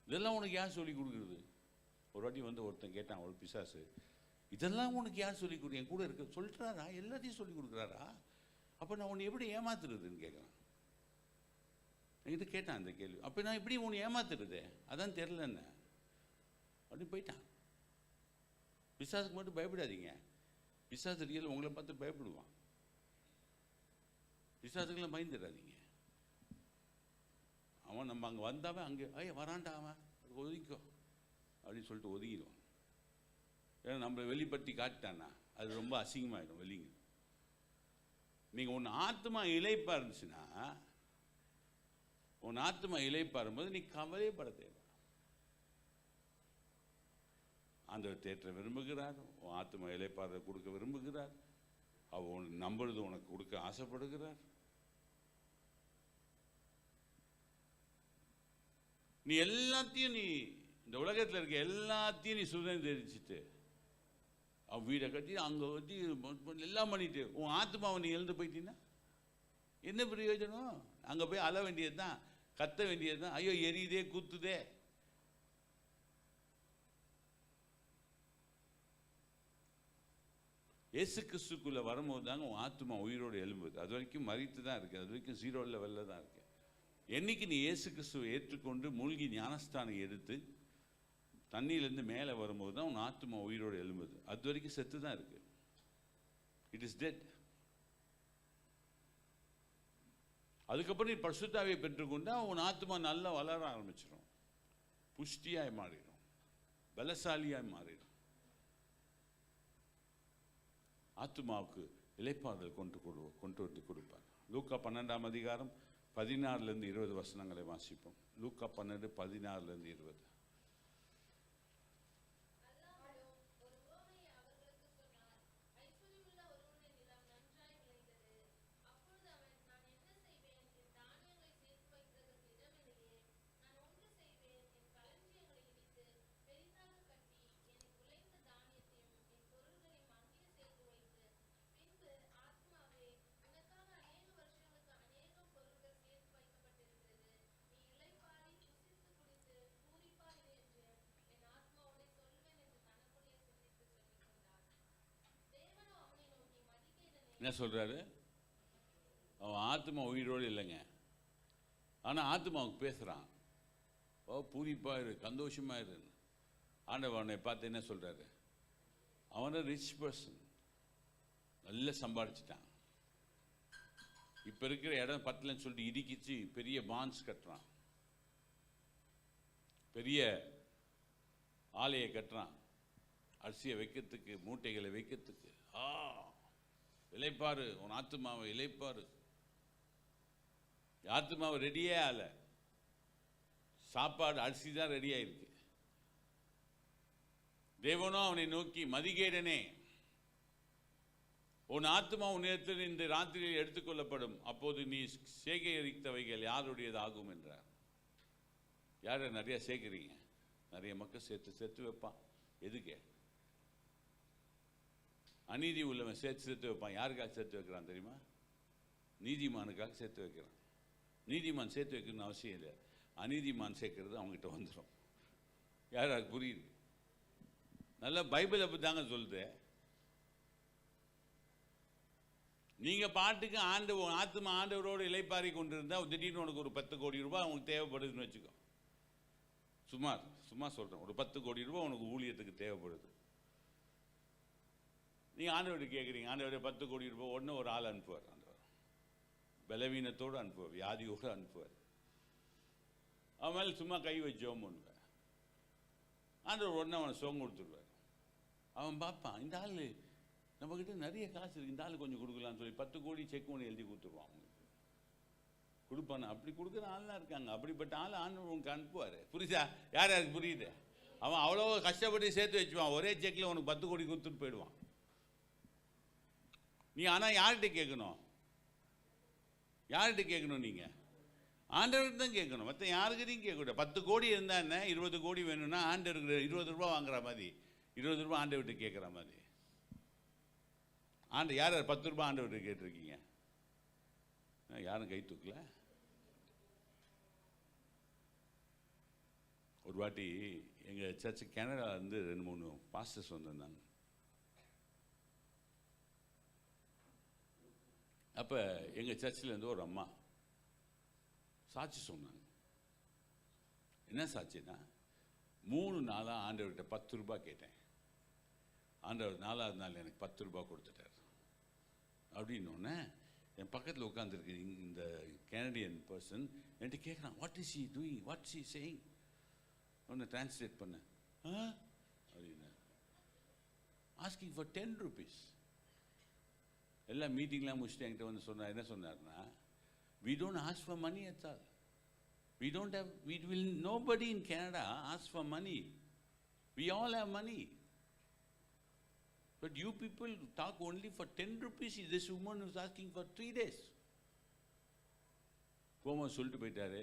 இதெல்லாம் உனக்கு யார் சொல்லி கொடுக்குறது? ஒரு வாட்டி வந்து ஒருத்தன் கேட்டான், ஒரு பிசாசு, இதெல்லாம் உனக்கு யார் சொல்லி கொடு, என் கூட இருக்க சொல்லிட்டாரா, எல்லாத்தையும் சொல்லி கொடுக்குறாரா, அப்போ நான் உன்னை எப்படி ஏமாத்துறதுன்னு கேட்குறான். என்கிட்ட கேட்டான் அந்த கேள்வி. அப்போ நான் எப்படி உன்னை ஏமாத்துறது, அதான் தெரில என்ன அப்படின்னு போயிட்டான். பிசாசுக்கு மட்டும் பயப்படாதீங்க, பிசாசு ரியல் உங்களை பார்த்து பயப்படுவான். பிசாசுக்கெல்லாம் பயந்துடாதீங்க. அவன் நம்ம அங்கே வந்தாவே அங்கே வரான்டா, அவன் ஒதுங்கிக்கோ அப்படின்னு சொல்லிட்டு ஒதுங்கிடுவான். ஏன்னா நம்மளை வெளிப்படுத்தி காட்டானா அது ரொம்ப அசிங்கமாயிடும் வெளிங்க. நீங்கள் உன் ஆத்மா இளைப்பா இருந்துச்சுன்னா, உன் ஆத்மா இளைப்பாரும்போது நீ கவலைப்பட தேவை. ஆண்டவர் தேற்ற விரும்புகிறார், உன் ஆத்மா இளைப்பாறை கொடுக்க விரும்புகிறார், அவர் உன் நம்புறது உனக்கு கொடுக்க ஆசைப்படுகிறார். நீ எல்லாத்தையும், நீ இந்த உலகத்தில் இருக்க எல்லாத்தையும் நீ சுதந்திரிச்சுட்டு, அவன் வீடை கட்டி அங்கே கட்டி எல்லாம் பண்ணிட்டு உன் ஆத்மாவை நீ எழுந்து போயிட்டீங்கன்னா என்ன பிரயோஜனம்? அங்கே போய் அழ வேண்டியது தான், கத்த வேண்டியது தான், ஐயோ எரியுதே குத்துதே. இயேசு கிறிஸ்துக்குள்ளே வரும்போது தாங்க உன் ஆத்மா உயிரோடு எழும்புது. அது வரைக்கும் மறித்து தான் இருக்குது, அது வரைக்கும் 0 லெவலில் தான் இருக்கு. என்னைக்கு நீ இயேசு கிறிஸ்துவை ஏற்றுக்கொண்டு மூழ்கி ஞானஸ்தானம் எடுத்து தண்ணியிலேருந்து மேலே வரும்போது தான் உன் ஆத்மா உயிரோடு எழும்புது. அது வரைக்கும் செத்து தான் இருக்கு. It is dead. அதுக்கப்புறம் நீ பரிசுத்தாவியை பெற்றுக்கொண்டா உன் ஆத்மா நல்லா வளர ஆரம்பிச்சிடும், புஷ்டியாய் மாறிடும், பலசாலியாய் மாறிடும். ஆத்மாவுக்கு இளைப்பாறுதல் கொண்டு வந்து கொடுப்பார். லூக்கா 12ஆம் அதிகாரம் 16லேருந்து 20 வசனங்களை வாசிப்போம். லூக்கா 12, 16லேருந்து 20. என்ன சொல்றாரு? அவன் ஆத்மா உயிரோடு இல்லைங்க, ஆனால் ஆத்மாவுக்கு பேசுகிறான். ஓ பூரிப்பாயிரு, சந்தோஷமாயிரு. ஆண்டவர் அவனை பார்த்து என்ன சொல்றாரு? அவனை ரிச் பர்சன், நல்லா சம்பாதிச்சிட்டான். இப்போ இருக்கிற இடம் பத்தலன்னு சொல்லிட்டு இடிக்கிச்சு பெரிய பான்ஸ் கட்டுறான், பெரிய ஆலையை கட்டுறான், அரிசியை வைக்கிறதுக்கு, மூட்டைகளை வைக்கிறதுக்கு. இளைப்பாரு, உன் ஆத்மாவை இளைப்பாரு. ஆத்மாவை ரெடியே ஆகல, சாப்பாடு அரிசி தான் ரெடியாக இருக்கு. தேவனோ அவனை நோக்கி, மதிகேடனே, உன் ஆத்மா உன்னிடத்தில் இந்த ராத்திரியில் எடுத்துக்கொள்ளப்படும், அப்போது நீ சேகரித்தவைகள் யாருடையது ஆகும் என்றார். யாரை நிறைய சேர்க்குறீங்க? நிறைய மக்கள் சேர்த்து வைப்பான். எதுக்கு? அநீதி உள்ளவன் சேர்த்து வைப்பான். யாருக்காக சேர்த்து வைக்கிறான் தெரியுமா? நீதிமானுக்காக சேர்த்து வைக்கிறான். நீதிமான் சேர்த்து வைக்கணும்னு அவசியம் இல்லை, அநீதிமான் சேர்க்கறது அவங்ககிட்ட வந்துடும். யாருக்கு புரியுது? நல்லா பைபிள் அப்படி தாங்க சொல்லுது. நீங்கள் பாட்டுக்கு ஆத்மா ஆண்டவரோடு இளைப்பாரி கொண்டு இருந்தால் திடீர்னு உனக்கு ஒரு 10 கோடி ரூபாய் அவங்களுக்கு தேவைப்படுதுன்னு வச்சுக்கோ. சும்மா சொல்கிறேன், ஒரு 10 கோடி ரூபாய் உனக்கு ஊழியத்துக்கு தேவைப்படுது. நீங்கள் ஆண்டவர்கிட்ட கேட்குறீங்க, ஆண்டவரை 10 கோடி ரூபாய் உடனே ஒரு ஆள் அனுப்புவார். ஆண்டவர் பலவீனத்தோடு அனுப்புவார், வியாதியோடு அனுப்புவார். அவன் மேலே சும்மா கை வச்சோம் பண்ணுவேன், ஆண்டவர் உடனே அவனை சோங்க கொடுத்துருவார். அவன் பார்ப்பான், இந்த ஆள் நம்மக்கிட்ட நிறைய காசு இருக்குது, இந்த ஆள் கொஞ்சம் கொடுக்கலான்னு சொல்லி 10 கோடி செக் ஒன்று எழுதி கொடுத்துருவான். அவங்களுக்கு கொடுப்பானே. அப்படி கொடுக்குற ஆள்லாம் இருக்காங்க. அப்படிப்பட்ட ஆள் ஆண்டவர் உனக்கு அனுப்புவார். புரியுதா? யாருக்கு புரியுது? அவன் அவ்வளோ கஷ்டப்பட்டு சேர்த்து வச்சுவான், ஒரே செக்கில் உனக்கு 10 கோடி கொடுத்துட்டு போயிடுவான். நீ ஆனால் யார்கிட்ட கேட்கணும்? யார்கிட்ட கேட்கணும்? நீங்கள் ஆண்டவர்கிட்ட தான் கேட்கணும், மற்ற யாருக்கிட்டையும் கேட்கக்கூடாது. 10 கோடி இருந்தால் என்ன, 20 கோடி வேணும்னா ஆண்டவருக்கு 20 ரூபா வாங்குற மாதிரி, 20 ரூபா ஆண்டவர்கிட்ட கேட்குற மாதிரி. யார் 10 ரூபா ஆண்டவர்கிட்ட கேட்டிருக்கீங்க? யாரும் கை தூக்கல. ஒரு வாட்டி எங்கள் சர்ச்சு கனடாவிலேருந்து 2-3 பாஸ்டர்ஸ் வந்திருந்தாங்க. அப்போ எங்கள் சர்ச்சிலேருந்து ஒரு அம்மா சாட்சி சொன்னாங்க. என்ன சாட்சினா, 3 நாளாக ஆண்டவர்கிட்ட 10 ரூபாய் கேட்டேன், ஆண்டவர் 4ஆவது நாள் எனக்கு 10 ரூபாய் கொடுத்துட்டார் அப்படின்னோடனே என் பக்கத்தில் உட்காந்துருக்கு இந்த கனடியன் பர்சன் என்கிட்ட கேட்குறான், what is she doing, what she saying. ஒன்று டிரான்ஸ்லேட் பண்ண அப்படின்னு, ஆஸ்கிங் ஃபார் 10 rupees. எல்லாம் மீட்டிங்லாம் முடிச்சுட்டு என்கிட்ட வந்து சொன்னார். என்ன சொன்னார்னா, we don't ask for money at all. Nobody in Canada asks for money. We all have money. But you people talk only for 10 rupees. This woman was asking for 3 days. போகும்போது சொல்லிட்டு போயிட்டாரு,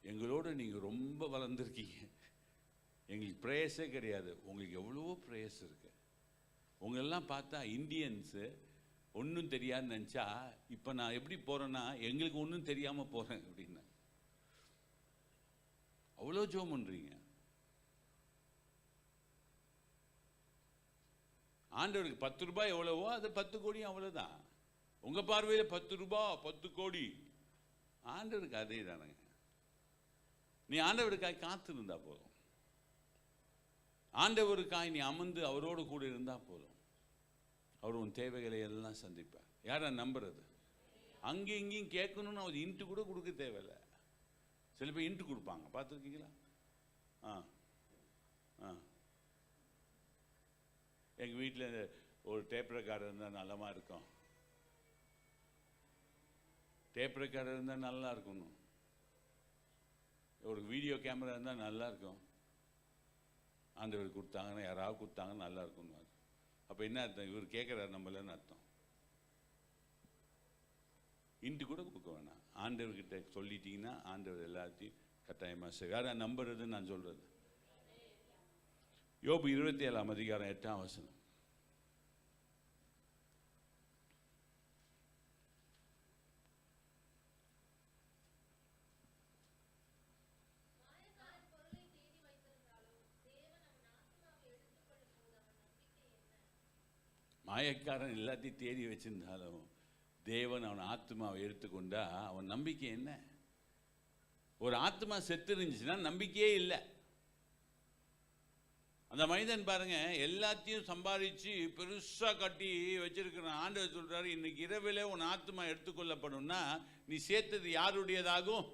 எங்களோட நீங்கள் ரொம்ப வளர்ந்துருக்கீங்க, எங்களுக்கு ப்ரேயர்ஸே கிடையாது, உங்களுக்கு எவ்வளவோ ப்ரேயர்ஸ் இருக்கு. உங்களெல்லாம் பார்த்தா இந்தியன்ஸு ஒன்றும் தெரியாதுன்னு நினச்சா, இப்போ நான் எப்படி போகிறேன்னா எங்களுக்கு ஒன்றும் தெரியாமல் போகிறேன் அப்படின்னா. அவ்வளோ ஜோம் பண்ணுறீங்க. ஆண்டவருக்கு 10 ரூபாய் எவ்வளவோ அது 10 கோடி அவ்வளோதான். உங்கள் பார்வையில் 10 ரூபாய் 10 கோடி. ஆண்டவருக்கு அதே தானுங்க. நீ ஆண்டவருக்காய் காத்திருந்தா போதும், ஆண்டவருக்காய் நீ அமர்ந்து அவரோடு கூட இருந்தா போதும், அவர் உன் தேவைகளை எல்லாம் சந்திப்பார். யாரா நம்புறது? அங்கேயும் இங்கேயும் கேட்கணும்னு அவர் இன்ட்டு கூட கொடுக்க தேவையில்லை. சில பேர் இன்ட்டு கொடுப்பாங்க, பார்த்துருக்கீங்களா? எங்கள் வீட்டில் ஒரு டேப் ரெக்கார்டர் இருந்தால் நல்லமா இருக்கும், டேப் ரெக்கார்டர் இருந்தால் நல்லா இருக்கணும், ஒரு வீடியோ கேமரா இருந்தால் நல்லா இருக்கும். ஆண்டவர் கொடுத்தாங்கன்னா, யாராவது கொடுத்தாங்கன்னா நல்லா இருக்கும்னு. அப்போ என்ன அர்த்தம்? இவர் கேட்குறாரு நம்மளன்னு அர்த்தம். இன்ட்டு கூட கொடுக்க வேணாம், ஆண்டவர்கிட்ட சொல்லிட்டீங்கன்னா ஆண்டவர் எல்லாத்தையும் கட்டாயமாக செய்வார். யாரா நம்புறதுன்னு நான் சொல்றது. யோபு 27ஆம் அதிகாரம் 8ஆம் வசனம். மாயக்காரன் எல்லாத்தையும் தேடி வச்சிருந்தாலும் தேவன் அவன் ஆத்மாவை எடுத்துக்கொண்டா அவன் நம்பிக்கை என்ன? ஒரு ஆத்மா செத்து இருந்துச்சுன்னா நம்பிக்கையே இல்லை. அந்த மனிதன் பாருங்க, எல்லாத்தையும் சம்பாதிச்சு பெருசா கட்டி வச்சிருக்கிறான். ஆண்டவர் சொல்றாரு, இன்னைக்கு இரவிலே உன் ஆத்மா எடுத்துக்கொள்ளப்படும்னா நீ சேர்த்தது யாருடையதாகும்?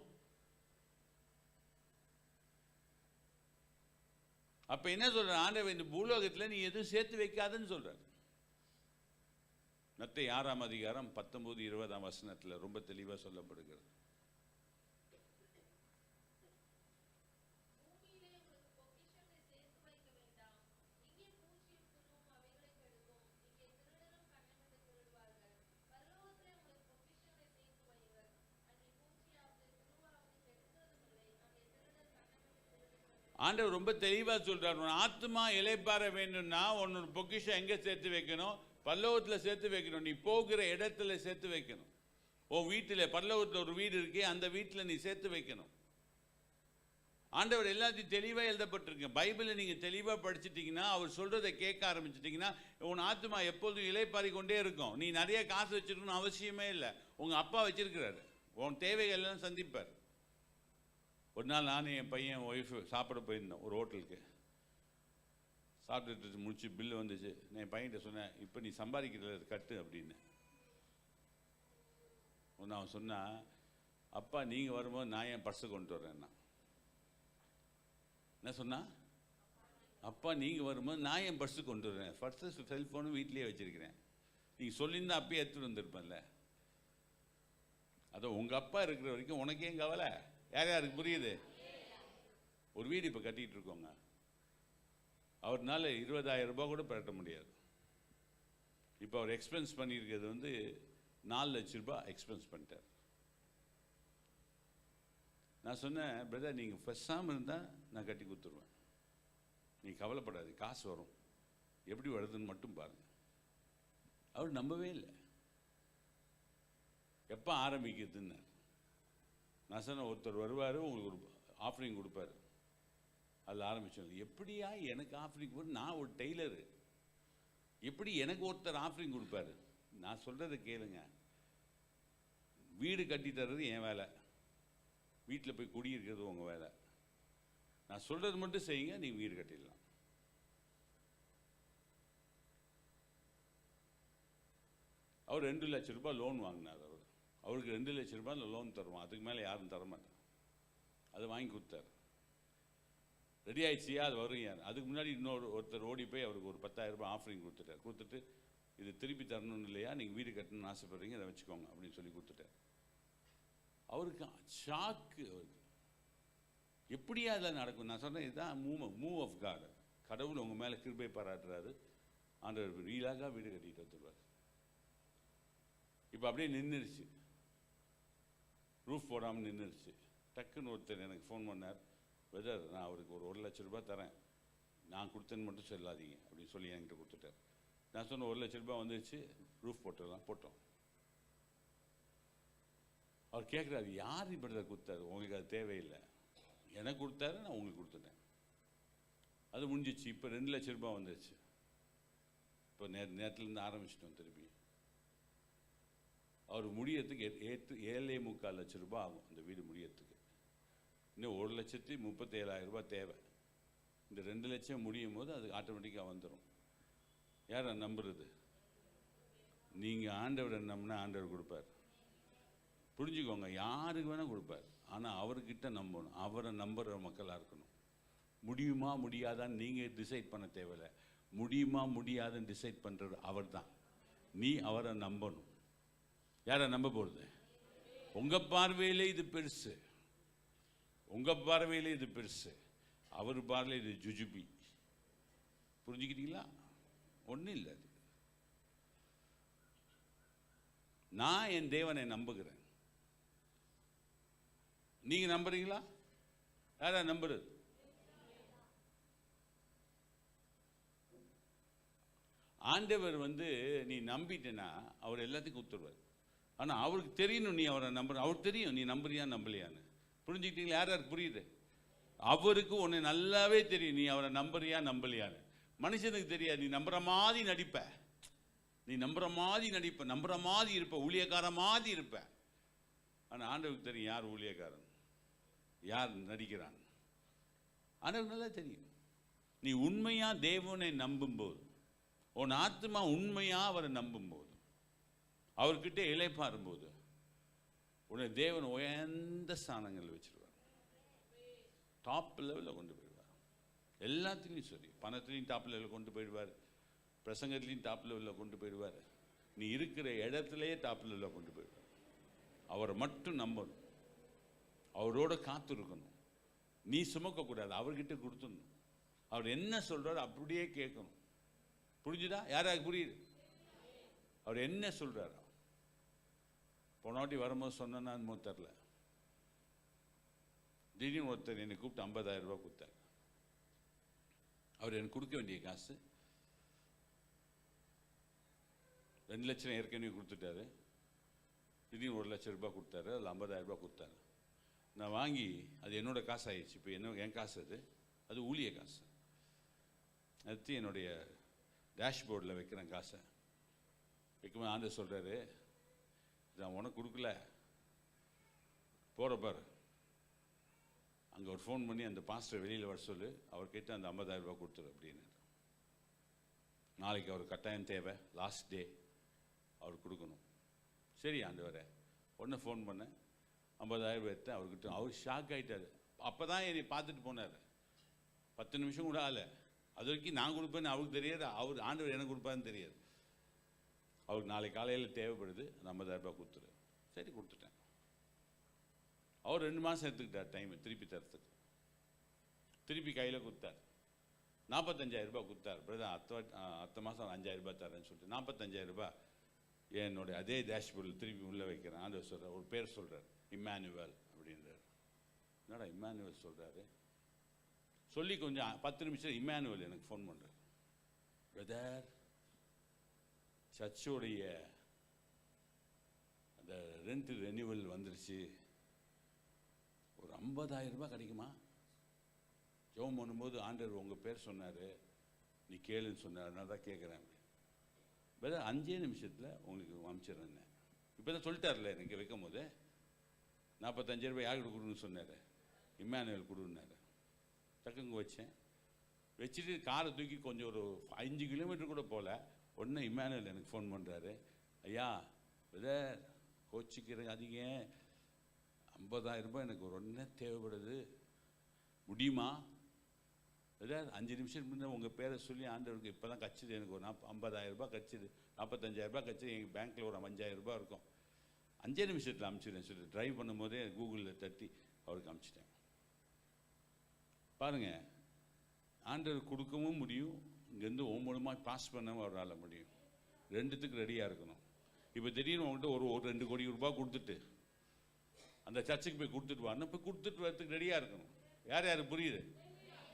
அப்ப என்ன சொல்ற ஆண்டவர்? இந்த பூலோகத்தில் நீ எதுவும் சேர்த்து வைக்காதுன்னு சொல்றாரு. மத்தேயு 6ஆம் அதிகாரம் 19-20ஆம் வசனத்தில் ரொம்ப தெளிவாக சொல்லப்படுகிறது. ஆண்டவர் ரொம்ப தெளிவாக சொல்றார், உன் ஆத்மா இளைப்பாற வேணும்னா உன்னோட பொக்கிஷம் எங்கே சேர்த்து வைக்கணும்? பரலோகத்தில் சேர்த்து வைக்கணும். நீ போகிற இடத்துல சேர்த்து வைக்கணும். உன் வீட்டில், பரலோகத்தில் ஒரு வீடு இருக்கே, அந்த வீட்டில் நீ சேர்த்து வைக்கணும். ஆண்டவர் எல்லாத்தையும் தெளிவாக எழுதப்பட்டிருக்கு. பைபிளை நீங்கள் தெளிவாக படிச்சுட்டீங்கன்னா, அவர் சொல்றதை கேட்க ஆரம்பிச்சிட்டிங்கன்னா உன் ஆத்மா எப்போதும் இளைப்பாறி கொண்டே இருக்கும். நீ நிறைய காசு வச்சிருக்கணும்னு அவசியமே இல்லை. உங்கள் அப்பா வச்சிருக்கிறாரு, உன் தேவைகள் எல்லாம் சந்திப்பார். ஒரு நாள் நானும் என் பையன் ஒய்ஃபு சாப்பிட போயிருந்தோம் ஒரு ஹோட்டலுக்கு. சாப்பிட்டுட்டு முடிச்சு பில்லு வந்துச்சு. நான் என் பையன்கிட்ட சொன்னேன், இப்போ நீ சம்பாதிக்கிறது கட்டு அப்படின்னு. ஒன்று அவன் சொன்னா, அப்பா நீங்கள் வரும்போது நான் என் பர்ஸை கொண்டு வரேன்னா. என்ன சொன்னா? அப்பா நீங்கள் வரும்போது நான் என் பர்ஸு கொண்டு வரேன். பர்ஸு செல்ஃபோனும் வீட்லேயே வச்சுருக்கிறேன். நீங்கள் சொல்லியிருந்தா அப்பயே எடுத்துகிட்டு வந்திருப்பேன்ல. அதோ உங்கள் அப்பா இருக்கிற வரைக்கும் உனக்கே கவலை. யார் யாருக்கு புரியுது? ஒரு வீடு இப்போ கட்டிகிட்டு இருக்கோங்க. அவர்னால 20,000 ரூபாய் கூட பெறட்ட முடியாது. இப்போ அவர் எக்ஸ்பென்ஸ் பண்ணியிருக்கிறது 4 லட்சம் ரூபாய் எக்ஸ்பென்ஸ் பண்ணிட்டார். நான் சொன்னேன், பிரதர் நீங்கள் பேசாமல் இருந்தால் நான் கட்டி கொடுத்துருவேன், நீ கவலைப்படாது, காசு வரும், எப்படி வருதுன்னு மட்டும் பாருங்கள். அவர் நம்பவே இல்லை. எப்போ ஆரம்பிக்கிறதுன்னு நான் சொன்னேன், ஒருத்தர் வருவார், உங்களுக்கு ஒரு ஆஃபரிங் கொடுப்பாரு, அதில் ஆரம்பிச்சோம். எப்படியா எனக்கு ஆஃபரிங் கொடுப்பாரு? நான் ஒரு டெய்லரு, எப்படி எனக்கு ஒருத்தர் ஆஃபரிங் கொடுப்பாரு? நான் சொல்கிறத கேளுங்க, வீடு கட்டி தர்றது என் வேலை, வீட்டில் போய் குடியிருக்கிறது உங்கள் வேலை. நான் சொல்கிறது மட்டும் செய்யுங்க, நீங்கள் வீடு கட்டிடலாம். அவர் 2 லட்சம் ரூபாய் லோன் வாங்கினார். அவருக்கு 2 லட்சம் ரூபாய் லோன் தருவான், அதுக்கு மேலே யாரும் தரமாட்டாங்க. அதை வாங்கி கொடுத்தாரு. ரெடி ஆயிடுச்சியா, அது வருங்க. அதுக்கு முன்னாடி ஒருத்தர் ஓடி போய் அவருக்கு ஒரு 10,000 ரூபாய் ஆஃபரிங் கொடுத்துட்டார். கொடுத்துட்டு இது திருப்பி தரணும்னு இல்லையா, நீங்கள் வீடு கட்டணும்னு ஆசைப்படுறீங்க, அதை வச்சுக்கோங்க அப்படின்னு சொல்லி கொடுத்துட்டார். அவருக்கு ஷாக்கு. அவருக்கு எப்படியா அதில் நடக்கும்? நான் சொன்னேன், இதுதான் மூவ் ஆஃப் காட். கடவுள் உங்கள் மேலே கிருபை பாராட்டுறாரு, ஆண்டவர் ரீலாக வீடு கட்டிட்டு வந்துடுவார். இப்போ அப்படியே நின்றுடுச்சு, ரூஃப் போடாமல் நின்றுடுச்சு. டக்குன்னு ஒருத்தர் எனக்கு ஃபோன் பண்ணார், பிரதர் நான் அவருக்கு ஒரு 1 லட்சம் ரூபாய் தரேன், நான் கொடுத்தேன்னு மட்டும் சொல்லாதீங்க அப்படின்னு சொல்லி என்கிட்ட கொடுத்துட்டார். நான் சொன்ன 1 லட்சம் ரூபாய் வந்துருச்சு, ரூஃப் போட்டுடலாம், போட்டோம். அவர் கேட்குறாரு, யார் பிரதர் கொடுத்தாரு? உங்களுக்கு அது தேவையில்லை, எனக்கு கொடுத்தாரு, நான் உங்களுக்கு கொடுத்துட்டேன், அது முடிஞ்சிச்சு. இப்போ 2 லட்சம் ரூபாய் வந்துருச்சு. இப்போ நேரத்துலேருந்து ஆரம்பிச்சிட்டோம் திருப்பி. அவர் முடியறதுக்கு 7.25 லட்சம் ரூபாய் ஆகும் அந்த வீடு முடியறதுக்கு. இன்னும் 1,37,000 ரூபாய் தேவை. இந்த 2 லட்சம் முடியும் போது அது ஆட்டோமேட்டிக்காக வந்துடும். யாரை நம்புறது? நீங்கள் ஆண்டவரை நம்பினா ஆண்டவர் கொடுப்பார். புரிஞ்சுக்கோங்க, யாருக்கு வேணால் கொடுப்பார். ஆனால் அவர்கிட்ட நம்பணும். அவரை நம்புகிற மக்களாக இருக்கணும். முடியுமா முடியாதான்னு நீங்கள் டிசைட் பண்ண தேவையில்லை. முடியுமா முடியாதுன்னு டிசைட் பண்ணுறது அவர் தான். நீ அவரை நம்பணும். யாரை நம்ப போகிறது? உங்கள் பார்வையிலே இது பெருசு, உங்கள் பார்வையிலே இது பெருசு, அவர் பார்வையில் இது ஜுஜுபி. புரிஞ்சுக்கிட்டீங்களா? ஒன்றும் இல்லை. அது நான் என் தேவனை நம்புகிறேன். நீங்க நம்புறீங்களா? யாரா நம்புறது? ஆண்டவர் நீ நம்பிட்டேன்னா அவர் எல்லாத்துக்கும் ஒத்துருவார். ஆனால் அவருக்கு தெரியணும் நீ அவரை நம்புற. அவருக்கு தெரியும் நீ நம்புறியா நம்பலையான்னு. புரிஞ்சுக்கிட்டீங்களா? யார் யார் புரியுது? அவருக்கு உன்னை நல்லாவே தெரியும் நீ அவரை நம்புறியா நம்பலையான்னு. மனுஷனுக்கு தெரியாது. நீ நம்புற மாதிரி நடிப்ப, நீ நம்புற மாதிரி நடிப்ப, நம்புற மாதிரி இருப்ப, ஊழியக்கார மாதிரி இருப்ப. ஆனால் ஆண்டவருக்கு தெரியும் யார் ஊழியக்காரன், யார் நடிக்கிறான். ஆண்டவருக்கு நல்லா தெரியும். நீ உண்மையா தேவனை நம்பும்போது, உன் ஆத்மா உண்மையா அவரை நம்பும்போது, அவர்கிட்ட இளைப்பாரும்போது, உன்னை தேவன் உயர்ந்த ஸ்தானங்கள் வச்சிருவார். டாப் லெவலில் கொண்டு போயிடுவார். எல்லாத்துலேயும் சரி, பணத்துலேயும் டாப் லெவலில் கொண்டு போயிடுவார், பிரசங்கத்துலேயும் டாப் லெவலில் கொண்டு போயிடுவார், நீ இருக்கிற இடத்துலையே டாப் லெவலில் கொண்டு போயிடுவார். அவரை மட்டும் நம்பணும், அவரோட காத்திருக்கணும். நீ சுமக்கக்கூடாது, அவர்கிட்ட கொடுத்துடணும். அவர் என்ன சொல்றாரு அப்படியே கேட்கணும். புரிஞ்சுதா? யாராவது புரியுது? அவர் என்ன சொல்றாரு? போனாட்டி வரும்போது சொன்னா தெரில, திடீர்னு ஒருத்தர் என்னை கூப்பிட்டு 50,000 ரூபாய் கொடுத்தார். அவர் எனக்கு கொடுக்க வேண்டிய காசு 2 லட்சம் ஏற்கனவே கொடுத்துட்டாரு. திடீர்னு 1 லட்சம் ரூபாய் கொடுத்தாரு. அதில் 50,000 ரூபாய் கொடுத்தாரு. நான் வாங்கி, அது என்னோட காசு ஆயிடுச்சு. இப்போ என் காசு அது ஊழிய காசு. அடுத்து என்னுடைய டேஷ்போர்டில் வைக்கிறேன் காசை. வைக்கும்போது ஆண்டவர் சொல்கிறாரு, நான் உனக்கு கொடுக்கல, போகிற பாரு, அங்கே ஒரு ஃபோன் பண்ணி அந்த பாஸ்டர் வெளியில் வர சொல்லு, அவர்கிட்ட அந்த 50,000 ரூபாய் கொடுத்துரு அப்படின்னு. நாளைக்கு அவர் கட்டாயம் தேவை, லாஸ்ட் டே அவர் கொடுக்கணும். சரி ஆண்டவரே, உடனே ஃபோன் பண்ணேன், 50,000 ரூபாய் எடுத்து அவர்கிட்ட. அவர் ஷாக் ஆகிட்டார். அப்போ தான் என்னை பார்த்துட்டு போனார். 10 நிமிஷம் கூட ஆகலை. அது வரைக்கும் நான் கொடுப்பேன்னு அவருக்கு தெரியாது, அவர் ஆண்டவர் எனக்கு கொடுப்பாருன்னு தெரியாது. அவருக்கு நாளைக்கு காலையில் தேவைப்படுது, அந்த 50,000 ரூபாய் கொடுத்துரு. சரி கொடுத்துட்டேன். அவர் 2 மாதம் எடுத்துக்கிட்டார் டைம் திருப்பி தரத்துக்கு. திருப்பி கையில் கொடுத்தார். 45,000 ரூபாய் கொடுத்தார். பிரதர் அடுத்த மாதம் 5,000 ரூபாய் தரேன்னு சொல்லிட்டு 45,000 ரூபாய் என்னுடைய அதே டேஷ்போர்டில் திருப்பி உள்ளே வைக்கிறேன். ஆண்டவர் சொல்கிறார், ஒரு பேர் சொல்கிறார், இம்மானுவேல் அப்படின்றார். என்னடா இம்மானுவேல் சொல்கிறாரு? சொல்லி கொஞ்சம் 10 நிமிஷம் இம்மானுவேல் எனக்கு ஃபோன் பண்ணுறார். பிரதர், சர்ச்சோடைய அந்த ரெண்ட் ரெனியூவல் வந்துருச்சு, ஒரு 50,000 ரூபாய் கிடைக்குமா? ஜெபம் பண்ணும்போது ஆண்டவர் உங்கள் பேர் சொன்னார், நீ கேளுன்னு சொன்னார், அதனால தான் கேட்குறேன். பிரதர் 5 நிமிஷத்தில் உங்களுக்கு அனுப்பிச்சிடுறேன். இப்போ தான் சொல்லிட்டார்ல எனக்கு வைக்கும் போது. 45,000 ரூபாய் யாருக்கு கொடுன்னு சொன்னார்? இம்மானுவேல் கொடுன்னாரு. டக்குங்க வச்சேன். வச்சுட்டு காரை தூக்கி கொஞ்சம் ஒரு 5 கிலோமீட்டர் கூட போகல, உடனே இம்மானுவேல் எனக்கு ஃபோன் பண்ணுறாரு, ஐயா பிரதர் கோச்சிக்கிறேன் அதிக 50,000 ரூபாய் எனக்கு ஒரு ஒன்றே தேவைப்படுது, முடியுமா? பிரதர் 5 நிமிஷம் முன்னே உங்கள் பேரை சொல்லி ஆண்டவருக்கு இப்போ தான் கச்சிது, எனக்கு ஒரு 50,000 ரூபாய் கச்சிது, 45,000 ரூபாய் கச்சிது, எங்கள் பேங்க்கில் ஒரு 5,000 ரூபாய் இருக்கும், 5 நிமிஷத்தில் அனுப்பிச்சிடுறேன் சொல்லி ட்ரைவ் பண்ணும்போதே கூகுளில் தட்டி அவருக்கு அனுப்பிச்சிட்டேன். பாருங்க, ஆண்டவர் கொடுக்கவும் முடியும், இங்கேருந்து மூலமாக பாஸ் பண்ணவும் அவரால் முடியும். ரெண்டுத்துக்கு ரெடியாக இருக்கணும். இப்போ திடீர்னு உங்கள்கிட்ட ஒரு 2 கோடி ரூபாய் கொடுத்துட்டு அந்த சர்ச்சுக்கு போய் கொடுத்துட்டு வரணும். போய் கொடுத்துட்டு வரதுக்கு ரெடியாக இருக்கணும். யார் யாருக்கு புரியுது?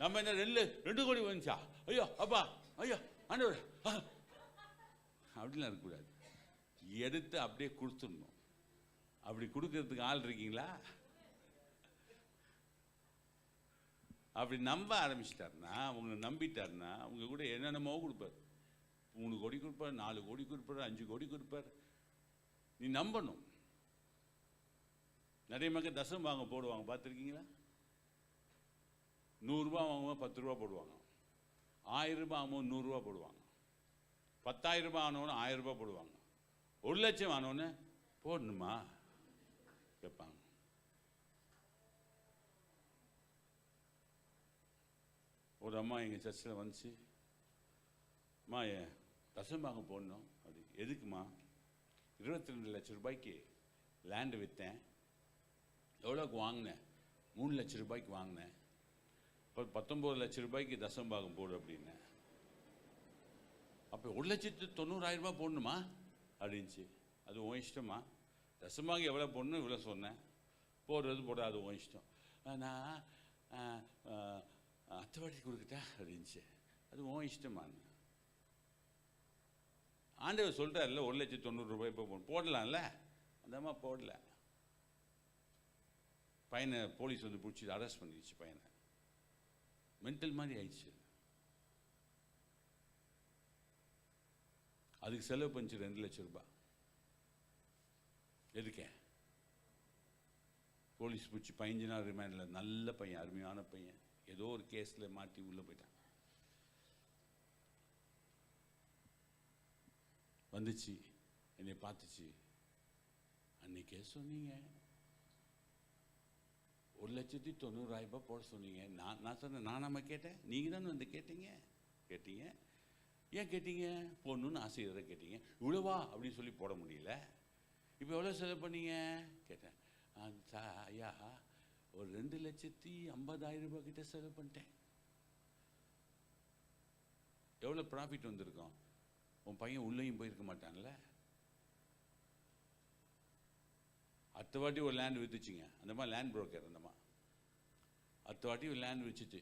நம்ம என்ன 2 கோடி வந்துச்சா, ஐயோ அப்பா ஐயோ ஆண்டவர் அப்படிலாம் இருக்கக்கூடாது. எடுத்து அப்படியே கொடுத்துடணும். அப்படி கொடுக்கறதுக்கு ஆள் இருக்கீங்களா? அப்படி நம்ப ஆரம்பிச்சிட்டாருன்னா, உங்களை நம்பிட்டாருன்னா, உங்க கூட என்னென்னமோ கொடுப்பார். 3 கோடி கொடுப்பார், 4 கோடி கொடுப்பார், 5 கோடி கொடுப்பார். நீ நம்பணும். நிறைய மக்கள் தசம் வாங்க போடுவாங்க, பார்த்துருக்கீங்களா? 100 ரூபா வாங்குவோம், 10 ரூபா போடுவாங்க. 1000 ரூபாய் ஆகும் 100 ரூபா போடுவாங்க. 10,000 ரூபாய் ஆனவொன்னு 1000 ரூபாய் போடுவாங்க. 1 லட்சம் ஆனவொன்னு போடணுமா கேட்பாங்க. ஒரு அம்மா எங்கள் சர்ச்சில் வந்துச்சு, அம்மா என் தசம்பாகம் போடணும் அப்படி. எதுக்குமா? 22 லட்சம் ரூபாய்க்கு லேண்டு விற்றேன். எவ்வளோக்கு வாங்கினேன்? 3 லட்சம் ரூபாய்க்கு வாங்கினேன். இப்போ 19 லட்சம் ரூபாய்க்கு தசம்பாகம் போடு அப்படின்னேன். அப்போ 1,90,000 ரூபாய் போடணுமா அப்படின்ச்சு. அது உன் இஷ்டமா, தசம்பாகம் எவ்வளோ போடணும் இவ்வளோ சொன்னேன், போடுறது போட அது உன் இஷ்டம். நான் அத்தைவாட்டி கொடுக்கிட்டேன் அப்படின்ச்சு. அது உன் இஷ்டமான்னு. ஆண்டவர் சொல்கிறார்ல 1,90,000 ரூபாய் இப்போ போடலாம்ல. அந்த அம்மா போடல. பையனை போலீஸ் வந்து பிடிச்சி அரெஸ்ட் பண்ணிடுச்சு. பையனை மென்டல் மாதிரி ஆயிடுச்சு. அதுக்கு செலவு பண்ணிச்சு 2 லட்சம் ரூபாய். எதுக்கே? போலீஸ் பிடிச்சி 15 நாள் ரிமாண்டில். நல்ல பையன், அருமையான பையன். ஏதோ ஒரு கேஸில் மாட்டி உள்ளே போயிட்டான். வந்துச்சு, என்னை பார்த்துச்சு. அன்னைக்கே சொன்னீங்க 1,90,000 ரூபாய் போட சொன்னீங்க. நான் சொன்னேன், நானாம கேட்டேன்? நீங்கள் தானே வந்து கேட்டீங்க. ஏன் கேட்டீங்க? போடணுன்னு ஆசை எதை கேட்டீங்க? இவ்வளவா அப்படின்னு சொல்லி போட முடியல. இப்போ எவ்வளோ செலவு பண்ணீங்க கேட்டேன். ஐயா ஒரு 2,50,000 ரூபாய் கிட்ட செலவு பண்ணிட்டேன். எவ்வளோ ப்ராஃபிட் வந்திருக்கோம்? உன் பையன் உள்ளேயும் போயிருக்க மாட்டான்ல. அடுத்த வாட்டி ஒரு லேண்ட் விற்றுச்சிங்க. அந்த மாதிரி லேண்ட் புரோக்கர். அந்தம்மா அடுத்த வாட்டி ஒரு லேண்ட் விற்றுச்சு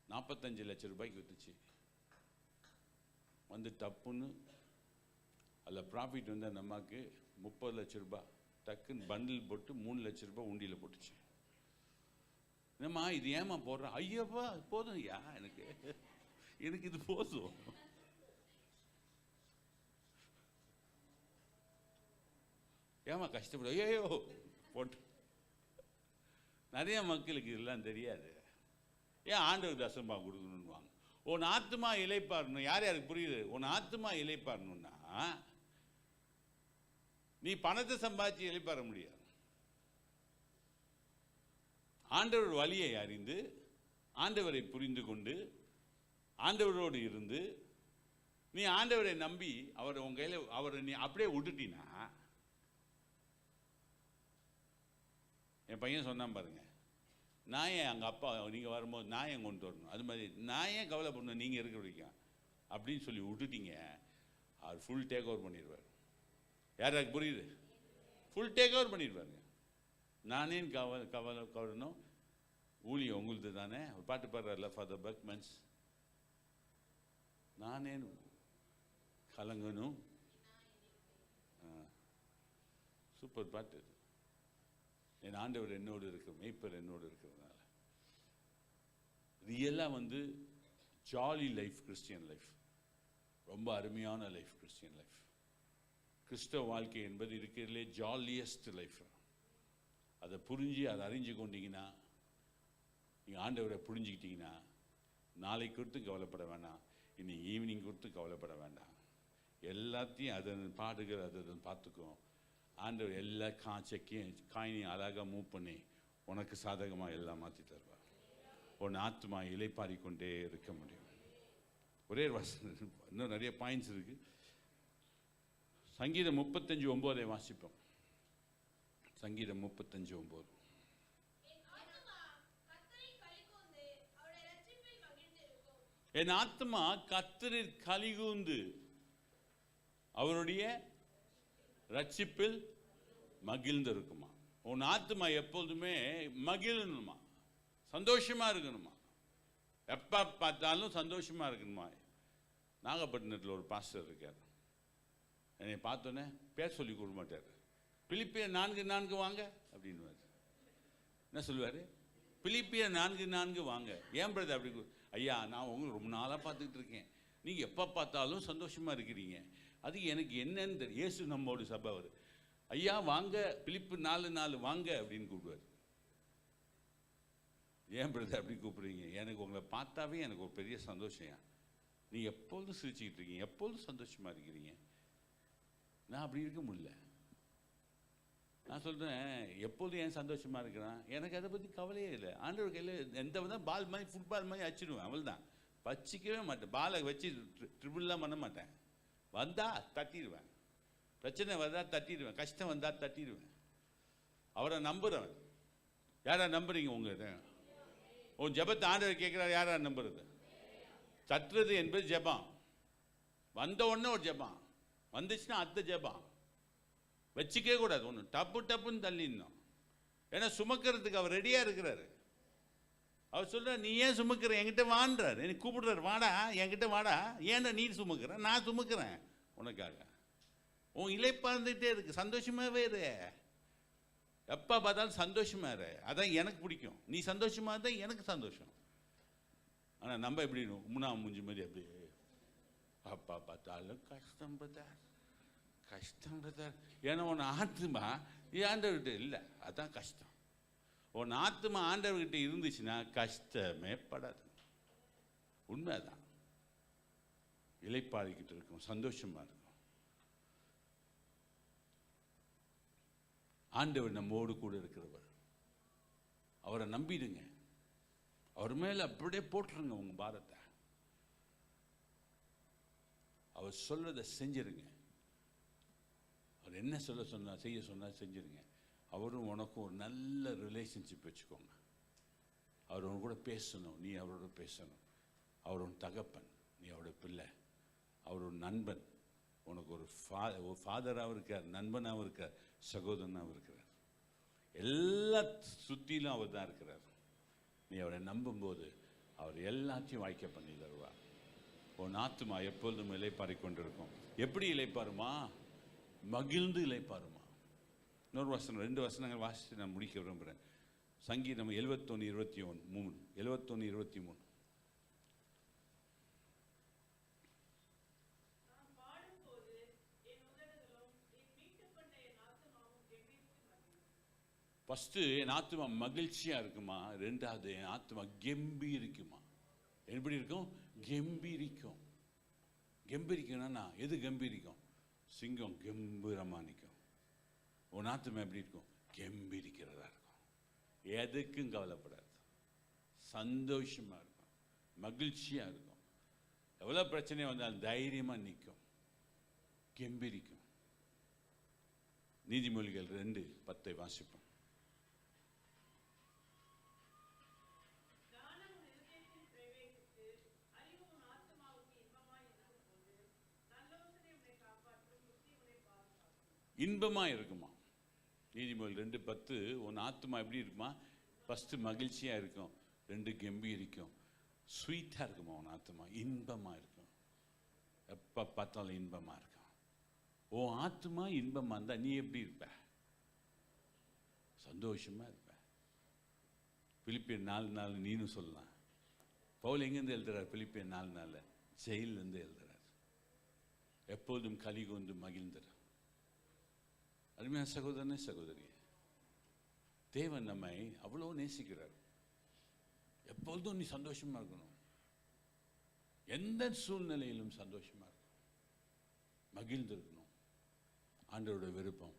45 லட்சம் ரூபாய்க்கு விற்றுச்சு. வந்து டப்புன்னு அதில் ப்ராஃபிட் வந்து அந்த அம்மாவுக்கு 30 லட்சம் ரூபாய் டக்குன்னு பண்டில் போட்டு 3 லட்சம் ரூபாய் உண்டியில் போட்டுச்சு. என்னம்மா இது ஏமா போடுறேன்? ஐயப்பா போதும் ஐயா, எனக்கு இது போதும். ஏமா கஷ்டப்படு? ஐயோ போட்டு. நிறைய மக்களுக்கு இதெல்லாம் தெரியாது. ஏன் ஆண்டவர் தசம்பாகம் கொடுக்கணும்னுவாங்க. உன் ஆத்மா இளைப்பாறணும். யார் யாருக்கு புரியுது? உன் ஆத்மா இளைப்பாறணும்னா நீ பணத்தை சம்பாதிச்சு இளைப்பாற முடியாது. ஆண்டவர் வழியை அறிந்து, ஆண்டவரை புரிந்து கொண்டு, ஆண்டவரோடு இருந்து, நீ ஆண்டவரை நம்பி அவரை உன் கையில் அவரை நீ அப்படியே விட்டுட்டீன்னா. என் பையன் சொன்னான் பாருங்க, நான் ஏன் அங்கே அப்பா நீங்கள் வரும்போது நான் ஏன் கொண்டு வரணும், அது மாதிரி நான் ஏன் கவலைப்படணும் நீங்கள் இருக்க வரைக்கும் அப்படின்னு சொல்லி விட்டுட்டீங்க. அவர் ஃபுல் டேக் ஓவர் பண்ணிடுவார். யாராருக்கு புரியுது? ஃபுல் டேக் ஓவர் பண்ணிடுவாருங்க. நானே கவலைணும். ஊழியம் உங்களுது தானே. ஒரு பாட்டு பாடுறாருல, ஃபார் த பக்மன்ஸ். நானே கலங்கணும். சூப்பர் பாட்டு. என் ஆண்டவர் என்னோடு இருக்கிற, மேய்ப்பர் என்னோடு இருக்கிறதுனால. ரியலாக வந்து ஜாலி லைஃப் கிறிஸ்டியன் லைஃப். ரொம்ப அருமையான லைஃப் கிறிஸ்டியன் லைஃப். கிறிஸ்தவ வாழ்க்கை என்பது இருக்கிறதுலே ஜாலியஸ்ட் லைஃப். அதை புரிஞ்சு அதை அறிஞ்சு கொண்டீங்கன்னா, நீங்கள் ஆண்டவரை புரிஞ்சுக்கிட்டீங்கன்னா, நாளை குறித்து கவலைப்பட வேண்டாம், இன்னைக்கு ஈவினிங் குறித்து கவலைப்பட வேண்டாம். எல்லாத்தையும் அதன் பாடுகள் அதை பார்த்துக்கும். ஆண்டவர் எல்லா காயினையும் அழகாக மூவ் பண்ணி உனக்கு சாதகமாக எல்லாம் மாற்றி தருவார். உன் ஆத்மா இளைப்பாறிக்கொண்டே இருக்க முடியும். ஒரே வசனம், இன்னும் நிறைய பாயிண்ட்ஸ் இருக்கு. சங்கீதம் 35:9 வாசிப்போம். சங்கீதம் 35:9. என் ஆத்மா கர்த்தரில் கலிகூர்ந்து அவருடைய ரட்சிப்பில் மகிழ்ந்திருக்குமா. உன் ஆத்மா எப்போதுமே மகிழணுமா, சந்தோஷமா இருக்கணுமா, எப்போ பார்த்தாலும் சந்தோஷமா இருக்கணுமா. நாகப்பட்டினத்தில் ஒரு பாஸ்டர் இருக்கார். என்னை பார்த்தோன்னே பேர் சொல்லி கொடுக்க மாட்டார். பிலிப்பியர் 4:4 வாங்க அப்படின்னு என்ன சொல்லுவார்? பிலிப்பியர் 4:4 வாங்க. ஏன் பிரதர் அப்படி? ஐயா நான் உங்களுக்கு ரொம்ப நாளாக பார்த்துக்கிட்டு இருக்கேன், நீங்கள் எப்போ பார்த்தாலும் சந்தோஷமாக இருக்கிறீங்க. அது எனக்கு என்னன்னு தெரியும். இயேசு நம்மோடு சபை அவர் ஐயா வாங்க, பிலிப்பு 4:4 வாங்க அப்படின்னு கூப்பிடுவார். ஏன் பிரதர் அப்படி கூப்பிடுறீங்க? எனக்கு உங்களை பார்த்தாவே எனக்கு ஒரு பெரிய சந்தோஷம். நீ எப்பொழுதும் சிரிச்சுக்கிட்டு இருக்கீங்க, எப்பொழுதும் சந்தோஷமா இருக்கிறீங்க. நான் அப்படி இருக்க முடியல. நான் சொல்கிறேன், எப்போதும் ஏன் சந்தோஷமாக இருக்கிறான்? எனக்கு அதை பற்றி கவலையே இல்லை. ஆண்டவர் கையில் எந்த தான் பால் மாதிரி ஃபுட்பால் மாதிரி அடிச்சிடுவேன், அவள் தான் வச்சிக்கவே மாட்டேன். பாலை வச்சு ட்ரிபிள்லாம் பண்ண மாட்டேன். வந்தால் தட்டிடுவேன், பிரச்சனை வந்தால் தட்டிடுவேன், கஷ்டம் வந்தால் தட்டிடுவேன். அவரை நம்புகிறவன். யாரா நம்புறீங்க? உங்க உன் ஜபத்தை ஆண்டவர் கேட்குறாரு, யாரா நம்புறது? தட்டுறது என்பது ஜபம். வந்த உடனே ஒரு ஜபம் வந்துச்சுன்னா அத்த ஜபம் வச்சுக்கவே கூடாது. ஒன்று டப்புன்னு தள்ளிடணும். ஏன்னா சுமக்கிறதுக்கு அவர் ரெடியாக இருக்கிறாரு. அவர் சொல்கிறார், நீ ஏன் சுமக்கிற? என்கிட்ட வான்றார். எனக்கு கூப்பிடுறாரு, வாடா என்கிட்ட வாடா. ஏன்னா நீ சுமக்கிற, நான் சுமக்கிறேன் உனக்காக. உன் இலைப்பார்ந்துகிட்டே இருக்கு, சந்தோஷமாகவே இரு. எப்போ பார்த்தாலும் சந்தோஷமா இரு, அதான் எனக்கு பிடிக்கும். நீ சந்தோஷமா இருந்தால் எனக்கு சந்தோஷம். ஆனால் நம்ம எப்படி முன்னா மூஞ்சி மாதிரி அப்படி அப்பா பார்த்தாலும் கஷ்டம் பிரதர், கஷ்டம் பிரதர். ஏன்னா உன் ஆத்மா ஆண்டவர்கிட்ட இல்லை, அதான் கஷ்டம். உன் ஆத்மா ஆண்டவர்கிட்ட இருந்துச்சுன்னா கஷ்டமே படாது. உண்மைதான். இலைப்பாடிக்கிட்டு இருக்கும், சந்தோஷமா இருக்கும். ஆண்டவர் நம்மோடு கூட இருக்கிறவர். அவரை நம்பிடுங்க, அவர் மேல அப்படியே போட்டுருங்க உங்க பாரத்தை. அவர் சொல்றதை செஞ்சிருங்க. அவர் என்ன செய்ய சொன்னா செஞ்சிருங்க. அவரும் உனக்கும் ஒரு நல்ல ரிலேஷன்ஷிப் வச்சுக்கோங்க. அவர் உன் கூட பேசணும், நீ அவரோட பேசணும். அவர் உன் தகப்பன், நீ அவரோட பிள்ளை. அவர் ஒரு நண்பன், உனக்கு ஒரு ஃபாதராகவும் இருக்கார், நண்பனாகவும் இருக்கார், சகோதரனாகவும் இருக்கிறார். எல்லா சுற்றிலும் அவர் தான் இருக்கிறார். நீ அவரை நம்பும்போது அவர் எல்லாத்தையும் வாய்க்க பண்ணி தருவார். உன் ஆத்துமா எப்பொழுதும் இலைப்பாரி கொண்டிருக்கும். எப்படி இலைப்பாருமா? மகிழ்ந்து இலைப்பாருமா. இன்னொரு வசனம், 2 வசனங்கள் வாசித்து நான் முடிக்க விரும்புகிறேன். சங்கீதம் 71:23. 71:23. ஃபஸ்ட்டு என் ஆத்மா மகிழ்ச்சியாக இருக்குமா, 2வது என் ஆத்மா கம்பீரிக்குமா. எப்படி இருக்கும்? கம்பீரிக்கும். கம்பீரிக்கணும்னா எது கம்பீரிக்கும்? சிங்கம் கம்பீரமாக நிற்கும். உன் ஆத்மா எப்படி இருக்கும்? கம்பீரிக்கிறதா இருக்கும். எதுக்கும் கவலைப்படாது, சந்தோஷமாக இருக்கும், மகிழ்ச்சியாக இருக்கும். எவ்வளோ பிரச்சனை வந்தாலும் தைரியமாக நிற்கும், கம்பீரிக்கும். நீதிமொழிகள் 2:10 வாசிப்போம். இன்பமாக இருக்குமா? நீதிமொழி 2:10. உன் ஆத்மா எப்படி இருக்குமா? ஃபஸ்ட்டு மகிழ்ச்சியாக இருக்கும், 2 கம்பீரிக்கும், ஸ்வீட்டாக இருக்குமா உன் ஆத்மா, இன்பமாக இருக்கும். எப்போ பார்த்தாலும் இன்பமாக இருக்கும். உன் ஆத்மா இன்பமாக இருந்தால் நீ எப்படி இருப்ப? சந்தோஷமாக இருப்ப. பிலிப்பியர் 4:4 நீனும் சொல்லலாம். பவுல் எங்கேருந்து எழுதுறார்? பிலிப்பியர் 4:4 ஜெயிலிருந்து எழுதுறார். எப்போதும் கலி கொண்டு மகிழ்ந்துறார். அருமையான சகோதரனே சகோதரி, தேவன் நம்மை அவ்வளோ நேசிக்கிறார். எப்பொழுதும் நீ சந்தோஷமா இருக்கணும். எந்த சூழ்நிலையிலும் சந்தோஷமா இருக்கணும், மகிழ்ந்திருக்கணும். ஆண்டவரோட விருப்பம்.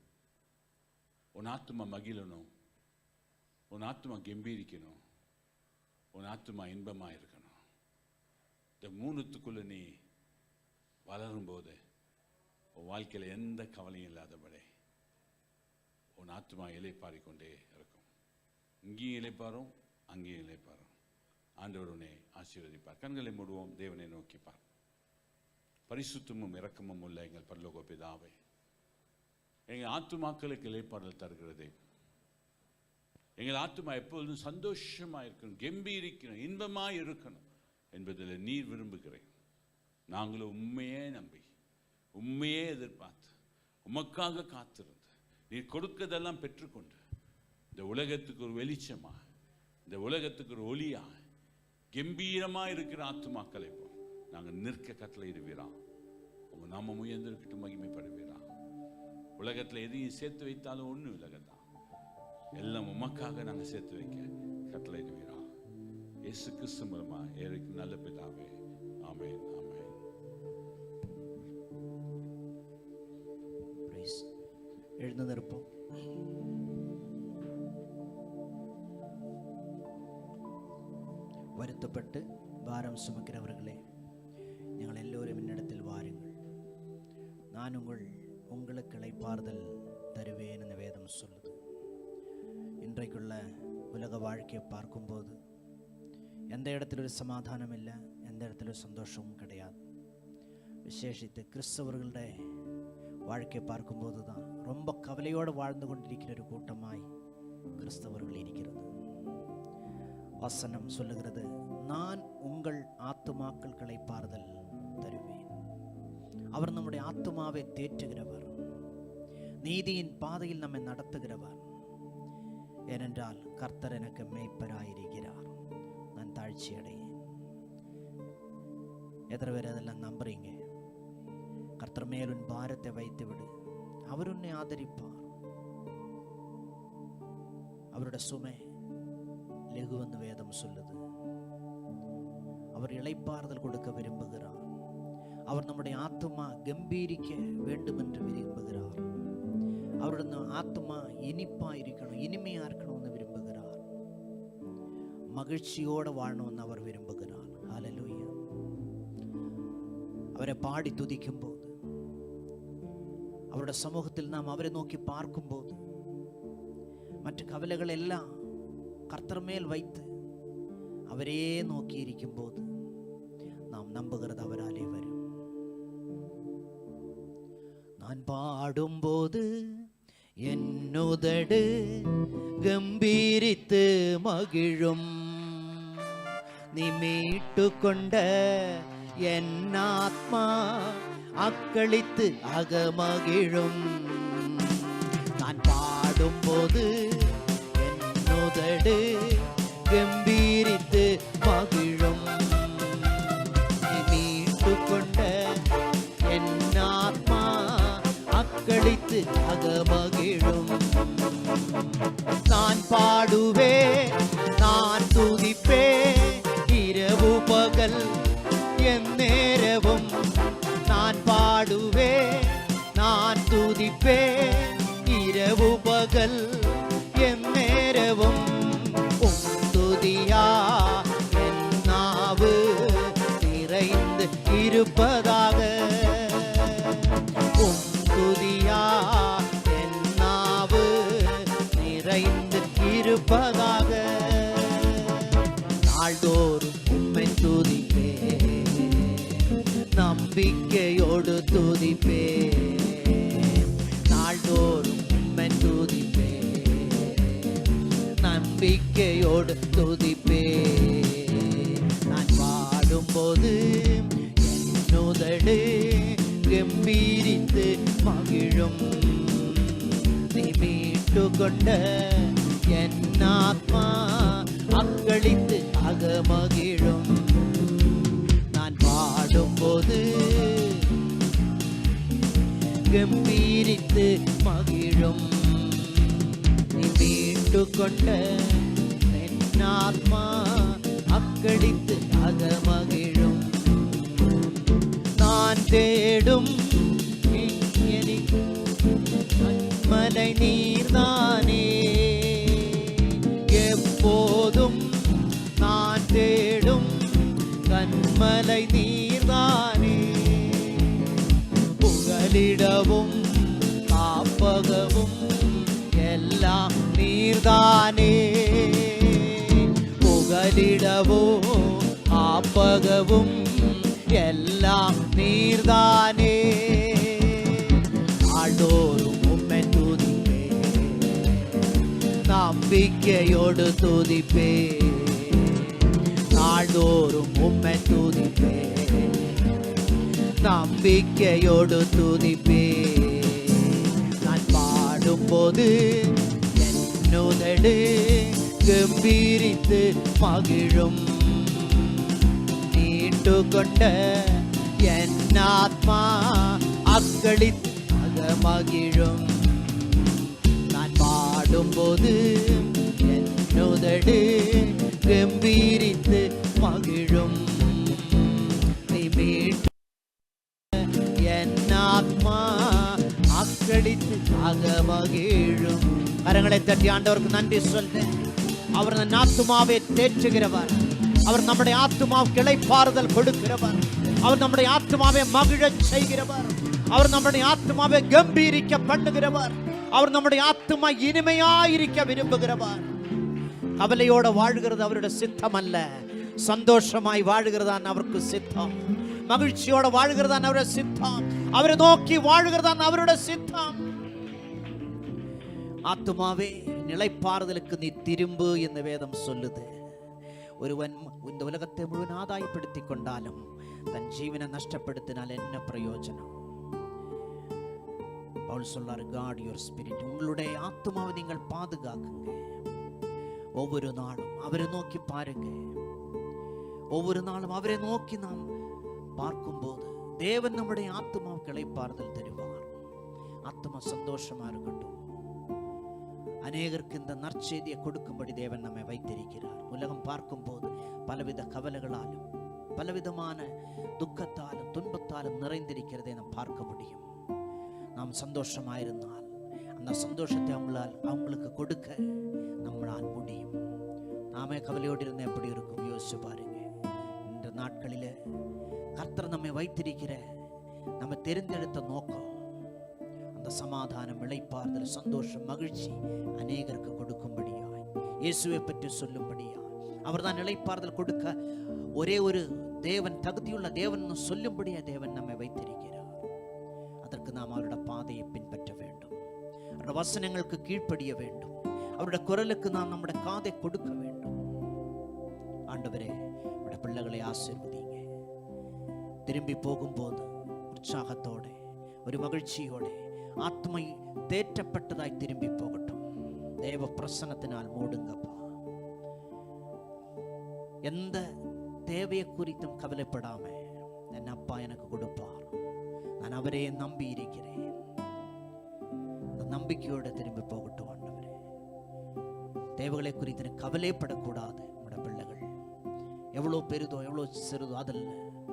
உன் ஆத்மா மகிழணும், உன் ஆத்மா கம்பீரிக்கணும், உன் ஆத்மா இன்பமாக இருக்கணும். இந்த 3த்துக்குள்ள நீ வளரும்போது உன் வாழ்க்கையில் எந்த கவலையும் இல்லாதபடி உன் ஆத்மா இலைப்பாரிக்கொண்டே இருக்கும். இங்கேயும் இலைப்பாரும், அங்கேயும் இலைப்பாரும். ஆண்டவர் உன்னை ஆசீர்வதிப்பார். கண்களை மூடுவோம், தேவனை நோக்கிப்பார். பரிசுத்தமும் இரக்கமும் உள்ள எங்கள் பரலோக பிதாவே, எங்கள் ஆத்துமாக்களுக்கு இலைப்பாடல் தருகிறது. எங்கள் ஆத்துமா எப்பொழுதும் சந்தோஷமாக இருக்கணும், கம்பீரிக்கணும், இன்பமாக இருக்கணும் என்பதில் நீர் விரும்புகிறேன். நாங்களும் உண்மையே நம்பி, உண்மையே எதிர்பார்த்து, உமக்காக காத்திருந்து, நீர் கொடுக்கதெல்லாம் பெற்றுக்கொண்டு இந்த உலகத்துக்கு ஒரு வெளிச்சமா, இந்த உலகத்துக்கு ஒரு ஒளியா, கம்பீரமாக இருக்கிற ஆத்துமாக்களை நாங்கள் நிற்க கட்டளையிடுவீரா. உங்கள் நாமம் உயர்ந்திருக்கட்டும், மகிமைப்படுவீரா. உலகத்தில் எதையும் சேர்த்து வைத்தாலும் ஒன்றும் இல்லைதான், எல்லாம் உமக்காக நாங்கள் சேர்த்து வைக்க கட்டளையிடுவீரா. இயேசு கிறிஸ்து மூலமா ஏழைக்கு நல்ல பிதாவே, ஆமென், ஆமென். எழுந்து நிற்போம். வருத்தப்பட்டு பாரம் சுமக்கிறவர்களே, நீங்கள் எல்லோரும் என்னிடத்தில் வாருங்கள், நான் உங்களுக்கு இளைப்பாறுதல் தருவேன் என வேதம் சொல்லுது. இன்றைக்குள்ள உலக வாழ்க்கையை பார்க்கும்போது எந்த இடத்துல ஒரு சமாதானம் இல்லை, எந்த இடத்துல ஒரு சந்தோஷமும் கிடையாது. விசேஷித்து கிறிஸ்தவர்களுடைய வாழ்க்கையை பார்க்கும்போது தான் ரொம்ப கவலையோடு வாழ்ந்து கொண்டிருக்கிற ஒரு கூட்டமாய் கிறிஸ்தவர்கள் இருக்கிறது. வசனம் சொல்லுகிறது, நான் உங்கள் ஆத்துமாக்கள் இளைப்பாறுதல் தருவேன். அவர் நம்முடைய ஆத்துமாவை தேற்றுகிறவர், நீதியின் பாதையில் நம்மை நடத்துகிறவர். ஏனென்றால் கர்த்தர் எனக்கு மேய்ப்பராயிருக்கிறார், நான் தாழ்ச்சி அடையேன். எத்தனை பேர் அதெல்லாம் நம்புறீங்க? கர்த்தர் மேல் உன் பாரத்தை வைத்து விடு, அவர் உன்னை ஆதரிப்பார். அவருடைய சுமை லெகுவென்று வேதம் சொல்லுது. அவர் இளைப்பாறுதல் கொடுக்க விரும்புகிறார். அவர் நம்முடைய ஆத்துமா கம்பீரிக்க வேண்டும் என்று விரும்புகிறார். அவருடைய ஆத்துமா இனிப்பா இருக்கணும், இனிமையா இருக்கணும்னு விரும்புகிறார். மகிழ்ச்சியோடு வாழணும்னு அவர் விரும்புகிறார். ஹல்லேலூயா. அவரை பாடி துதிக்கும் போது, அவருடைய சமூகத்தில் நாம் அவரை நோக்கி பார்க்கும் போது, மற்ற கவலைகள் எல்லாம் கர்த்தர் மேல் வைத்து அவரே நோக்கி இருக்கும் போது நாம் நம்புகிறது அவராலே வரும். நான் பாடும்போது என்னுதடு கம்பீரித்து மகிழும், நீ மீட்டு கொண்ட என் ஆத்மா அக்களித்து அகமகிழும். நான் பாடும்போது என்னுதடு கம்பீரித்து மகிழும், நீ மீட்டு கொண்ட என் ஆத்மா அக்களித்து அகமகிழும். நான் பாடுவே, நான் துதிப்பே, இரவு பகல் என் நேரவும். நான் பாடுவே, நான் துதிப்பே, இரவு பகல் என் நேரவும். துதியா என் நாவு நிறைந்து இருப்பதாக, துதியா என் நாவு நிறைந்து இருப்பதாக. நாள்தோறும் உம்மை துதிப்பே, நம்பிக்கையோடு துதிப்பே. நாள்தோறும் உம்மை துதிப்பே, நம்பிக்கையோடு துதிப்பே. நான் பாடும்போது என்னுதடு கம்பீரித்து மகிழும், நீ மீட்டு கொண்ட என் ஆத்மா அக்களித்து அகமகிழும். நான் பாடும்போது கம்பீரித்து மகிழும், நீ மீட்டு கொண்ட என் ஆத்மா அக்களித்து அகமகிழும். நான் தேடும் மலை நீர்தானே, எப்போதும் நான் தேடும் கண்மலை நீர்தானே. புகலிடவும் காப்பகவும் எல்லாம் நீர்தானே. புகலிடவோ ஆப்பகவும் எல்லாம் நீர்தானே. ஆண்டோரும் உம்மை துதிப்பே, நம்பிக்கையோடு துதிப்பே. நாள்தோறும் உம்மை துதிப்பே, நம்பிக்கையோடு துதிப்பே. நான் பாடும்போது என்னுதடு கம்பீரித்து மகிழும், மீட்டு கொண்ட என் ஆத்மா அக்களித்து மகிழும். நான் பாடும்போது என் உதடு கம்பீரித்து மகிழும். நீ மீட்ட என் ஆத்மா அக்களித்து மகிழும். கரங்களை தட்டி ஆண்டவருக்கு நன்றி சொல்ல. அவர் நம் ஆத்துமாவை தேற்றுகிறவர். அவர் நம்முடைய ஆத்துமாவுக்கு இளைப்பாறுதல் கொடுக்கிறவர். அவர் நம்முடைய ஆத்துமாவை மகிழச் செய்கிறவர். அவர் நம்முடைய ஆத்துமாவை கம்பீரிக்க பண்ணுகிறவர். அவர் நம்முடைய ஆத்துமா இனிமையாயிருக்க விரும்புகிறவர். கவலையோட வாழ்கிறது அவருடைய சித்தம் அல்ல. சந்தோஷமாய் வாழ்கிறதான் அவருக்கு சித்தம். மகிழ்ச்சியோட வாழ்கிறதான் அவருடைய சித்தம். அவரை நோக்கி வாழ்கிறதான் அவருடைய சித்தம். ஆத்துமாவே நிலைப்பாறுதலுக்கு நீ திரும்பு என்று வேதம் சொல்லுது. ஒருவன் இந்த உலகத்தை முழுவதும் ஆதாயப்படுத்திக் கொண்டாலும் தன் ஜீவனை நஷ்டப்படுத்தினால் என்ன பிரயோஜனம்? பவுல் சொல்றார், காட் யுவர் ஸ்பிரிட். உங்களுடைய ஆத்துமாவை நீங்கள் பாதுகாக்குங்க. ஒவ்வொரு நாளும் அவரை நோக்கி பாருங்க. ஒவ்வொரு நாளும் அவரை நோக்கி நாம் பார்க்கும்போது தேவன் நம்முடைய ஆத்துமாவுக்கு இளைப்பாறுதல் தருவார். ஆத்துமா சந்தோஷமா இருக்கட்டும். அநேகருக்கு இந்த நற்செய்தியை கொடுக்கும்படி தேவன் நம்மை வைத்திருக்கிறார். உலகம் பார்க்கும்போது பலவித கவலைகளாலும் பலவிதமான துக்கத்தாலும் துன்பத்தாலும் நிறைந்திருக்கிறதை நாம் பார்க்க முடியும். நாம் சந்தோஷமாயிருந்தால் அந்த சந்தோஷத்தை அவங்களுக்கு கொடுக்க நம்மளால் முடியும். நாமே கவலையோடு இருந்தால் எப்படி இருக்கும் யோசிச்சு பாருங்க. இந்த நாட்களில் கர்த்தர் நம்மை வைத்திருக்கிற நம்ம தெரிந்தெடுத்த நோக்கம் அந்த சமாதானம், இளைப்பாறுதல், சந்தோஷம், மகிழ்ச்சி அநேகருக்கு கொடுக்கும்படியாய், இயேசுவை பற்றி சொல்லும்படியாய், அவர்தான் இளைப்பாறுதல் கொடுக்க ஒரே ஒரு தேவன், தகுதியுள்ள தேவன் சொல்லும்படியா தேவன் நம்மை வைத்திருக்கிறார். அதற்கு நாம் அவருடைய பாதையை பின்பற்ற வேண்டும். அவருடைய வசனங்களுக்கு கீழ்ப்படிய வேண்டும். அவருடைய குரலுக்கு நாம் நம்முடைய காதை கொடுக்க வேண்டும். ஆண்டவரே, நம்முடைய பிள்ளைகளை ஆசீர்வதிங்க. திரும்பி போகும்போது உற்சாகத்தோட, ஒரு மகிழ்ச்சியோட, ஆத்மை தேற்றப்பட்டதாய் திரும்பி போகட்டும். தேவ பிரசன்னத்தினால் மூடுங்கப்பா. எந்த தேவையை குறித்தும் கவலைப்படாம என் அப்பா எனக்கு கொடுப்பார், நான் அவரே நம்பி இருக்கிறேன், அந்த நம்பிக்கையோட திரும்பி போகட்டும். ஆண்டவரே, தேவைகளை குறித்து கவலைப்படக்கூடாது. நம்முடைய பிள்ளைகள் எவ்வளோ பெரிதோ எவ்வளோ சிறிதோ அதல்ல,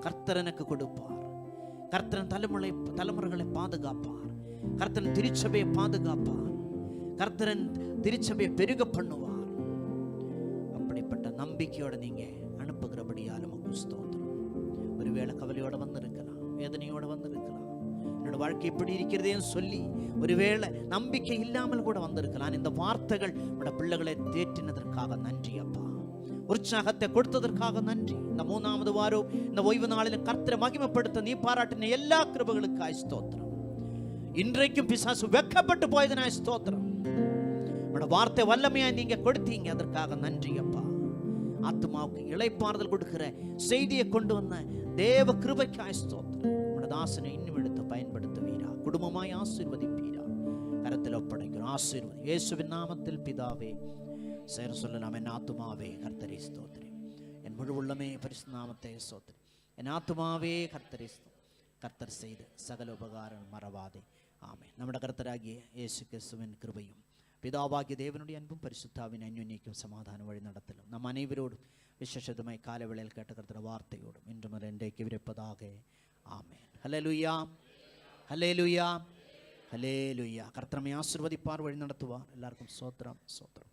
கர்த்தர் எனக்கு கொடுப்பார். கர்த்தன் தலைமுறைகளை பாதுகாப்பார். கர்த்தன் திருச்சபையை பாதுகாப்பார். கர்த்தரன் திருச்சபையை பெருக பண்ணுவார். அப்படிப்பட்ட நம்பிக்கையோட நீங்க அனுப்புகிறபடியால் உமக்கு ஸ்தோத்திரம். ஒருவேளை கவலையோட வந்திருக்கலாம், வேதனையோட வந்திருக்கலாம், என்னோட வாழ்க்கை எப்படி இருக்கிறதேன்னு சொல்லி ஒருவேளை நம்பிக்கை இல்லாமல் கூட வந்திருக்கலாம். இந்த வார்த்தைகள் நம்முடைய பிள்ளைகளை தேற்றினதற்காக நன்றி அப்பா. உற்சாகத்தை கொடுத்ததற்காக நன்றி. இந்த 3வது வாரம் இந்த ஓய்வு நாளில் கர்த்தரை மகிமைப்படுத்த நீ பாராட்டின எல்லா கிருபைகளுக்காய் ஸ்தோத்திரம். இன்றைக்கும் பிசாசு வெட்கப்பட்டு போயதனாய் ஸ்தோத்திரம். உன்னோட வார்த்தை வல்லமையா நீங்க கொடுத்தீங்க, அதற்காக நன்றி அப்பா. ஆத்மாவுக்கு இளைப்பாறுதல் கொடுக்கிற செய்தியை கொண்டு வந்த தேவ கிருபைக்காய் ஸ்தோத்திரம். உன்னோட தாசனை இன்னும் எடுத்து பயன்படுத்துவீரா, குடும்பமாய் ஆசீர்வதிப்பீரா. கரத்தில் ஒப்படைக்கிறோம், ஆசீர்வதி. இயேசுவின் நாமத்தில் பிதாவே. சேர சொல்லலாம், என் ஆத்துமாவே கர்த்தரை ஸ்தோத்திரி, என் முழு உள்ளமே பரிசுத்த நாமத்தை ஸ்தோத்திரி. என் ஆத்துமாவே கர்த்தரை கர்த்தர் செய்த சகல உபகாரம் மறவாதே. ஆமென். നമ്മുടെ കർത്തരാകിയ യേശു ക്രിസ്തുവിൻ കൃപയും പിതാവാകിയ ദേവനുடைய അൻപും പരിശുദ്ധാവിൻ അന്യോന്യക്കും സമാധാനം വഴി നടത്തലും നാം അനേവരോടും വിശേഷതമായി കാലവേളയിൽ കേട്ട കർത്തരുടെ വാർത്തയോടും ഇன்று മുതൽ എൻ്റെക്ക് ഇവരെപ്പതാകെ. ആമേൻ. ഹല്ലേലൂയ, ഹല്ലേലൂയ, ഹല്ലേലൂയ. കർത്തരമേ ആശീർവദിപ്പാർ, വഴി നടത്തുവാർ. എല്ലാവർക്കും സ്തോത്രം, സ്തോത്രം.